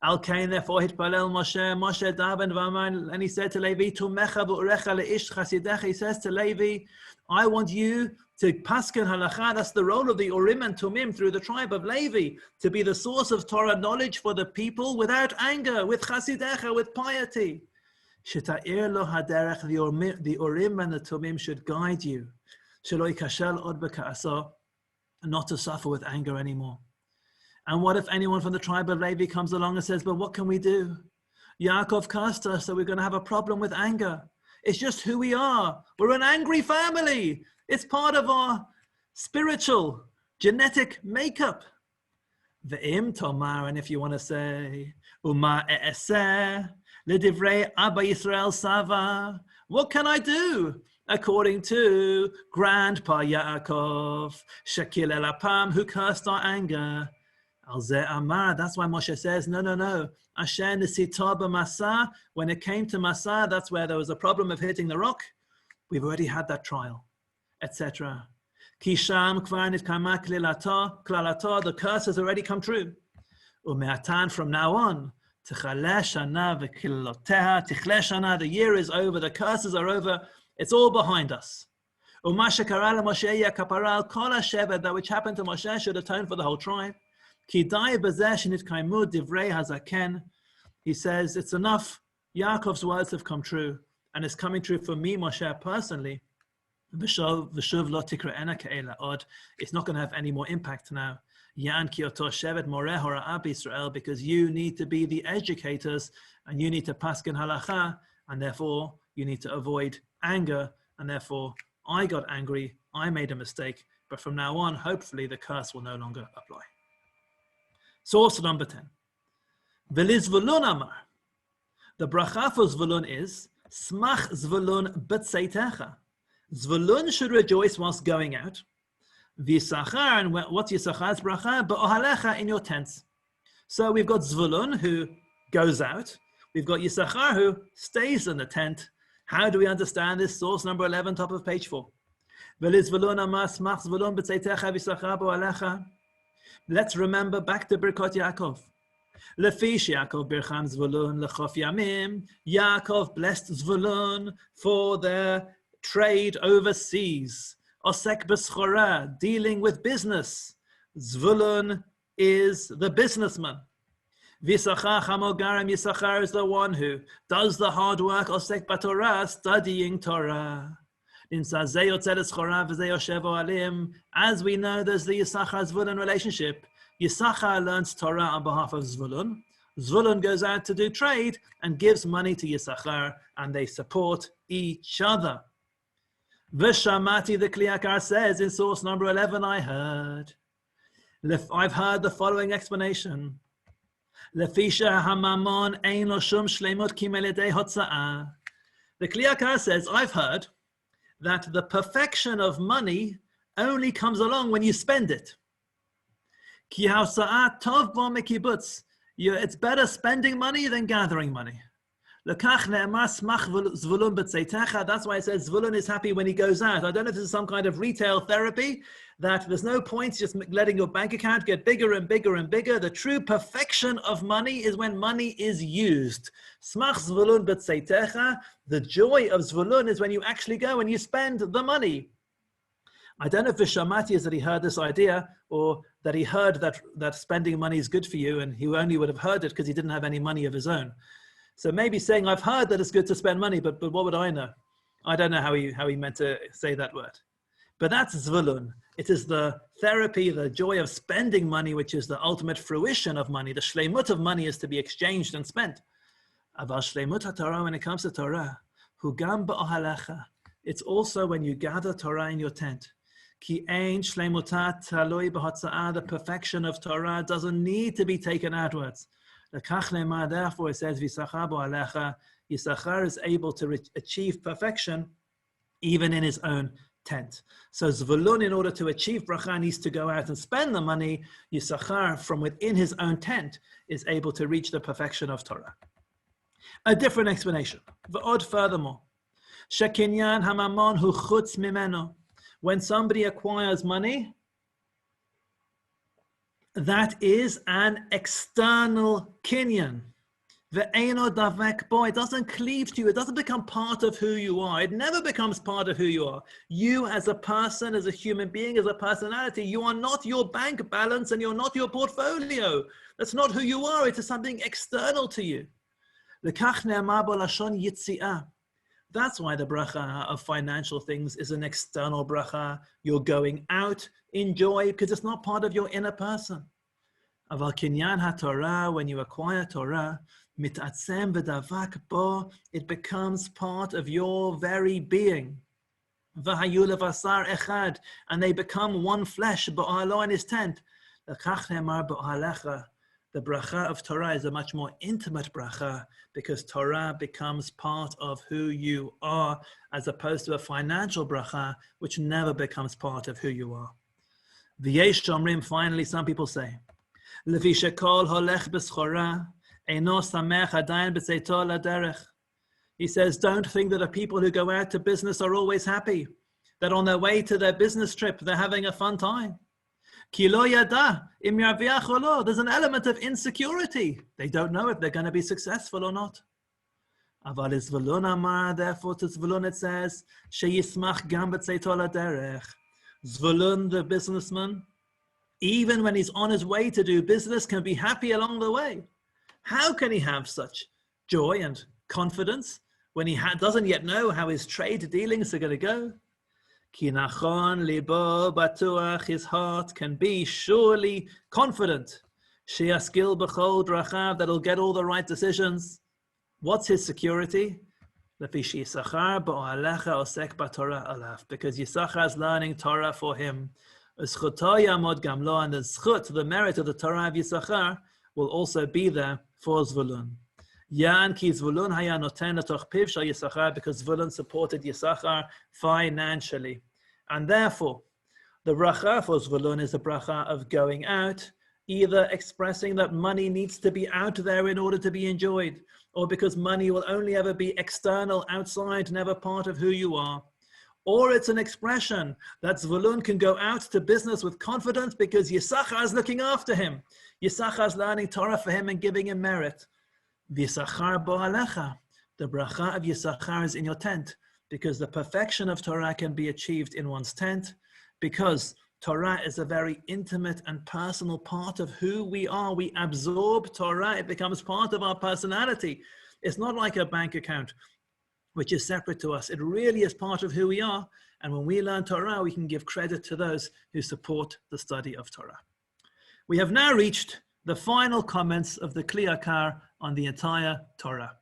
Al kain, therefore hitpalel Moshe daven v'amar, and he said to Levi, Tumecha v'urecha leish chasidecha. He says to Levi, I want you to pasken halacha. That's the role of the Urim and Tumim through the tribe of Levi, to be the source of Torah knowledge for the people without anger, with chasidecha, with piety. Sheta'ir lo haderech, the Urim and the Tumim should guide you. Shelo yikashel od b'ka'asa, not to suffer with anger anymore. And what if anyone from the tribe of Levi comes along and says, but what can we do? Yaakov cursed us, so we're going to have a problem with anger. It's just who we are. We're an angry family. It's part of our spiritual, genetic makeup. Ve'im tomar, and if you want to say, Uma e'eseh, l'divrei Abba Yisrael Sava, what can I do? According to Grandpa Yaakov, Shakil el Apam, who cursed our anger. Al-Zeh Amar, that's why Moshe says, no. Asher nisita b'Masah, when it came to Masah, that's where there was a problem of hitting the rock. We've already had that trial, etc. Kisham kvar nitkama klalata, the curse has already come true. Ume'atan, from now on, tichaleh shana v'kiloteha, tichleh shana, the year is over, the curses are over, it's all behind us. U'ma shekara leMoshe yakapara al kol hashevet, that which happened to Moshe should atone for the whole tribe. He says, it's enough. Yaakov's words have come true, and it's coming true for me, Moshe, personally. It's not going to have any more impact now. Because you need to be the educators, and you need to paskin halacha, and therefore you need to avoid anger, and therefore I got angry, I made a mistake, but from now on, hopefully the curse will no longer apply. Source number 10. V'lizvulun amar. The bracha for Zvulun is, Smach Zvulun b'tzeitecha. Zvulun should rejoice whilst going out. V'yisachar, and what's Yisachar's bracha? B'ohalecha, in your tents. So we've got Zvulun who goes out. We've got Yisachar who stays in the tent. How do we understand this? Source number 11, top of page 4. V'lizvulun amar, Smach Zvulun b'tzeitecha v'yisachar b'ohalecha. Let's remember back to Birkot Yaakov. Lefish Yaakov Bircham Zvulun Lechof Yamim. Yaakov blessed Zvulun for their trade overseas. Osek B'schora, dealing with business. Zvulun is the businessman. V'Yisachar Chamogaram, Yisachar is the one who does the hard work, Osek B'Torah, studying Torah. As we know, there's the Yisachar-Zvulun relationship. Yisachar learns Torah on behalf of Zvulun. Zvulun goes out to do trade and gives money to Yisachar, and they support each other. V'shamati, the Kli Yakar says in source number 11, I've heard the following explanation. Lefisha hamamon ein lo shum shleimut ki meledei hotza'ah. The Kli Yakar says, I've heard that the perfection of money only comes along when you spend it. Ki ha'hotza'ah tov bo mekibutz. It's better spending money than gathering money. That's why it says Zvulun is happy when he goes out. I don't know if this is some kind of retail therapy, that there's no point just letting your bank account get bigger and bigger and bigger. The true perfection of money is when money is used. Smach Zvulun b'tzeitecha. The joy of Zvulun is when you actually go and you spend the money. I don't know if Vishamati is that he heard this idea, or that he heard that spending money is good for you, and he only would have heard it because he didn't have any money of his own. So maybe saying, I've heard that it's good to spend money, but what would I know? I don't know how he meant to say that word. But that's Zvulun. It is the therapy, the joy of spending money, which is the ultimate fruition of money. The shleimut of money is to be exchanged and spent. Aval shleimut HaTorah, when it comes to Torah, hugam ba'ohalecha. It's also when you gather Torah in your tent. Ki ein shleimutat taloi b'hotza'ah. The perfection of Torah doesn't need to be taken outwards. Therefore, it says, Yisachar is able to achieve perfection even in his own tent. So Zvulun, in order to achieve bracha, needs to go out and spend the money. Yisachar, from within his own tent, is able to reach the perfection of Torah. A different explanation. V'od, furthermore, shekinyan hamamon hu chutz mimeno. When somebody acquires money, that is an external kinyan. Ve'eno davek bo. It doesn't cleave to you. It doesn't become part of who you are. It never becomes part of who you are. You as a person, as a human being, as a personality, you are not your bank balance and you're not your portfolio. That's not who you are. It is something external to you. Lekach ne'amar bo lashon yitzi'ah. That's why the bracha of financial things is an external bracha. You're going out in joy because it's not part of your inner person. Aval kinyan haTorah, when you acquire Torah, mitatzem v'davak bo, it becomes part of your very being. V'hayu levasar echad, and they become one flesh. Ba'alo in his tent. L'kach ne'amar ba'alecha. The bracha of Torah is a much more intimate bracha because Torah becomes part of who you are, as opposed to a financial bracha, which never becomes part of who you are. V'yesh shomrim, finally, some people say, Levi shekol holech b'schora, eino samech adayin b'tzeito laderech. He says, don't think that the people who go out to business are always happy, that on their way to their business trip, they're having a fun time. Ki lo yada im yarviach or lo. There's an element of insecurity. They don't know if they're going to be successful or not. Aval is Zvulun amar, therefore to Zvulun it says, sheyismach gam b'tzeito laderech. Zvulun, the businessman, even when he's on his way to do business, can be happy along the way. How can he have such joy and confidence when he doesn't yet know how his trade dealings are going to go? Ki nachon libo batuach, his heart can be surely confident. Sheyaskil b'chol drachav, that'll get all the right decisions. What's his security? Because Yisachar is learning Torah for him. And the zchut, the merit of the Torah of Yisachar, will also be there for Zvulun. Yan ki Zvulun haya noten letoch piv shel Yisachar, because Zvulun supported Yisachar financially. And therefore, the bracha for Zvulun is the bracha of going out, either expressing that money needs to be out there in order to be enjoyed, or because money will only ever be external, outside, never part of who you are. Or it's an expression that Zvulun can go out to business with confidence because Yisachar is looking after him. Yisachar's learning Torah for him and giving him merit. V'yisachar bo alecha. The bracha of Yisachar is in your tent, because the perfection of Torah can be achieved in one's tent, because Torah is a very intimate and personal part of who we are. We absorb Torah. It becomes part of our personality. It's not like a bank account, which is separate to us. It really is part of who we are. And when we learn Torah, we can give credit to those who support the study of Torah. We have now reached the final comments of the Kli Yakar on the entire Torah.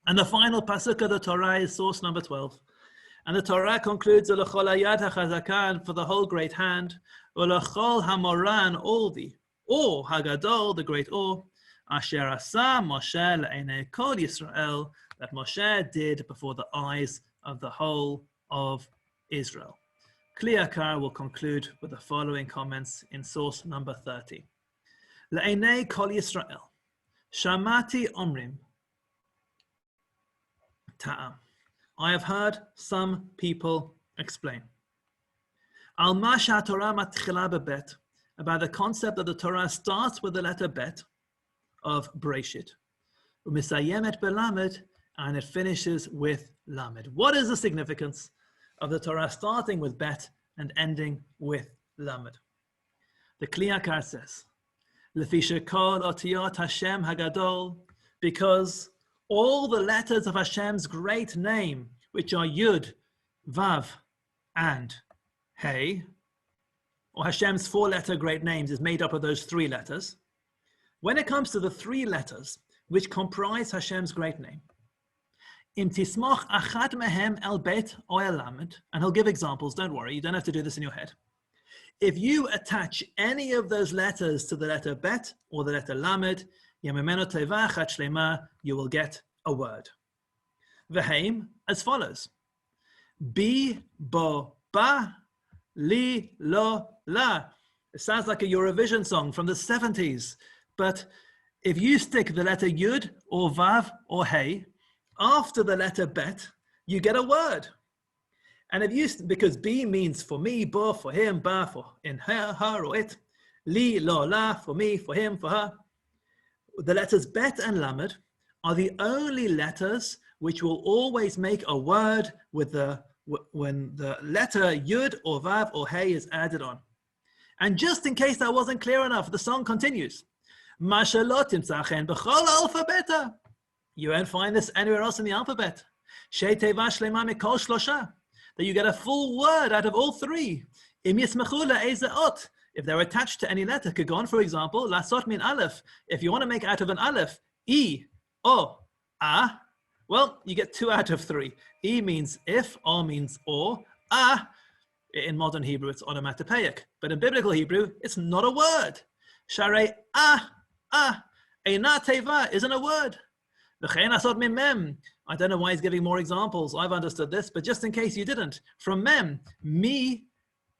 And the final pasuk of the Torah is source number 12. And the Torah concludes, Ulechol hayad hachazaka, for the whole great hand, Ulechol hamoran, all the awe, hagadol, the great awe, Asher asa Moshe le'enei kol Yisrael, that Moshe did before the eyes of the whole of Israel. Kli Yakar will conclude with the following comments in source number 30. Le'enei kol Yisrael, shamati omrim, ta'am. I have heard some people explain. Al masha Torah matchila bebet, about the concept that the Torah starts with the letter bet of Breshit, umisayemet belamed, and it finishes with lamed. What is the significance of the Torah starting with bet and ending with lamed? The Kli Yakar says, Lefi shekol otiyot Hashem hagadol, because all the letters of Hashem's great name, which are Yud, Vav, and Hey, or Hashem's four-letter great names is made up of those three letters. When it comes to the three letters which comprise Hashem's great name, Im tismoch achad mehem el bet o el lamed, and he'll give examples, don't worry, you don't have to do this in your head. If you attach any of those letters to the letter bet or the letter lamed, yememeno teva achat shlema, you will get a word. V'heim as follows: bi, bo, ba, li, lo, la. It sounds like a Eurovision song from the 70s, but if you stick the letter yud or vav or hey after the letter bet, you get a word. And if you, because bi means for me, bo for him, ba for in her or it, li, lo, la for me, for him, for her. The letters bet and lamed are the only letters which will always make a word with when the letter yud or vav or hey is added on. And just in case that wasn't clear enough, the song continues. You won't find this anywhere else in the alphabet. That you get a full word out of all three. If they're attached to any letter, kagon, for example, lasot min aleph. If you want to make out of an aleph, e, o, a, well, you get 2 out of 3. E means if, o means or, a, in modern Hebrew, it's onomatopoeic. But in biblical Hebrew, it's not a word. Sharei eina teva isn't a word. V'chein asot min mem. I don't know why he's giving more examples. I've understood this, but just in case you didn't. From mem, mi,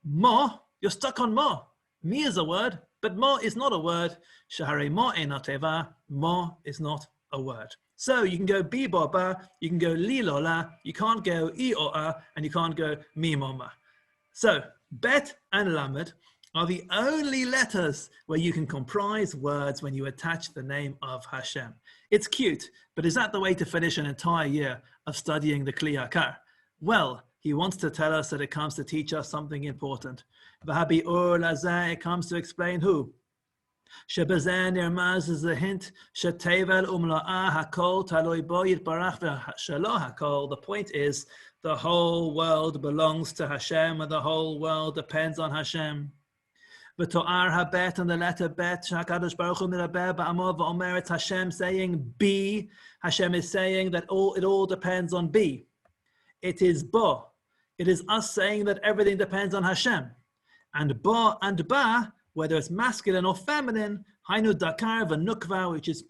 mo, you're stuck on mo. Mi is a word, but mo is not a word. Shaharei mo eina teva, mo is not a word. So you can go bi bo ba, you can go li lo la, you can't go I o a, and you can't go mi mo ma. So bet and lamed are the only letters where you can comprise words when you attach the name of Hashem. It's cute, but is that the way to finish an entire year of studying the Kli Yakar? Well, he wants to tell us that it comes to teach us something important. It comes to explain who? Shebazeh nirmaz is the hint. Shetevel umla'ah hakol taloi bo yitbarach v'shelo hakol. The point is, the whole world belongs to Hashem, and the whole world depends on Hashem. V'to'ar habet, and the letter bet, Shakadosh Baruch Hu miraber ba'amov v'omer, it's Hashem saying be. Hashem is saying that it all depends on be. It is bo. It is us saying that everything depends on Hashem. And bo and ba, whether it's masculine or feminine, hainu dakar v'nukva, which is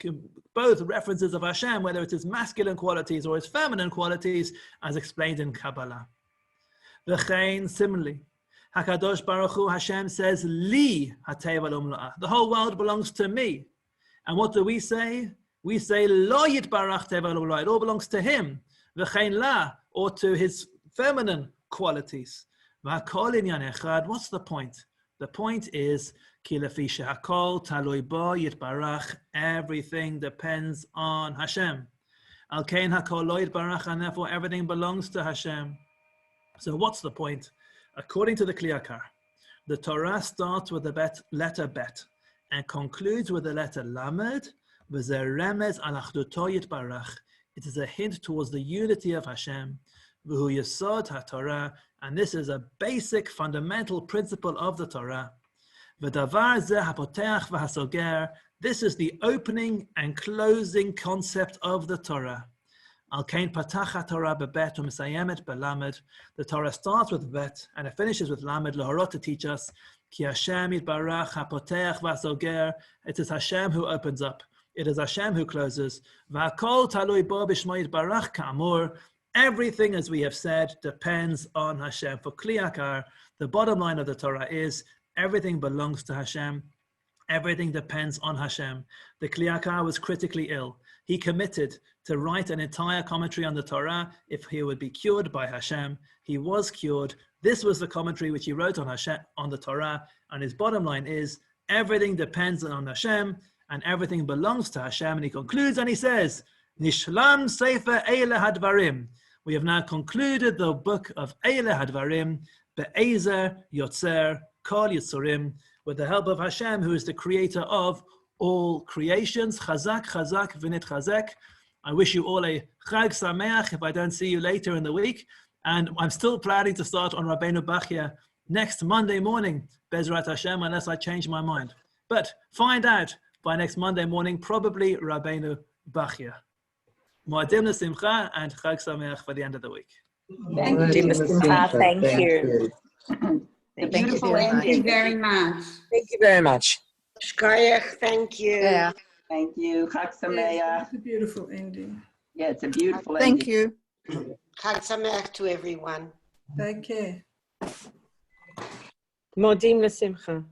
both references of Hashem, whether it is masculine qualities or its feminine qualities, as explained in Kabbalah. V'chein, similarly, Hakadosh Baruch Hu, Hashem says, Li hateva l'umla'ah. The whole world belongs to me. And what do we say? We say, Lo yitbarach teva l'umla'ah. It all belongs to him. V'chein la, or to his feminine qualities. V'hakol inyan echad. What's the point? The point is, ki lefi shehakol talui bo yitbarach, everything depends on Hashem. Al kein hakol lo yitbarach, and therefore everything belongs to Hashem. So what's the point? According to the Kli Yakar, the Torah starts with the letter bet and concludes with the letter lamed, v'zeh remez al achduto yitbarach. It is a hint towards the unity of Hashem, v'hu yesod haTorah, and this is a basic fundamental principle of the Torah. V'davar zeh hapoteach v'hasoger, this is the opening and closing concept of the Torah. Al kain patach Torah bebet u'mesayemet belamed. The Torah starts with bet and it finishes with lamed, lahorot, to teach us ki Hashem yitbarach hapoteach v'hasoger. It is Hashem who opens up. It is Hashem who closes. V'hakol talui bo b'shmo yitbarach ka'amur. Everything, as we have said, depends on Hashem. For Kli Yakar, the bottom line of the Torah is everything belongs to Hashem. Everything depends on Hashem. The Kli Yakar was critically ill. He committed to write an entire commentary on the Torah if he would be cured by Hashem. He was cured. This was the commentary which he wrote on Hashem, on the Torah. And his bottom line is everything depends on Hashem and everything belongs to Hashem. And he concludes and he says, Nishlam Sefer Eile Hadvarim. We have now concluded the book of Eile Hadvarim, Be'ezer Yotzer Kol Yitzurim, with the help of Hashem, who is the creator of all creations. Chazak, chazak, v'nit chazek. I wish you all a Chag Sameach if I don't see you later in the week. And I'm still planning to start on Rabbeinu Bachya next Monday morning, Bezrat Hashem, unless I change my mind. But find out by next Monday morning, probably Rabbeinu Bachya. Moadim l'simcha and Chag Sameach for the end of the week. Thank you. Beautiful ending. Thank you very much. Thank you very much. Shkayach, thank you. Yeah. Thank you. Chag Sameach. It's a beautiful ending. Yeah, it's a beautiful ending. Thank you. Chag Sameach to everyone. Take care. Modim l'simcha.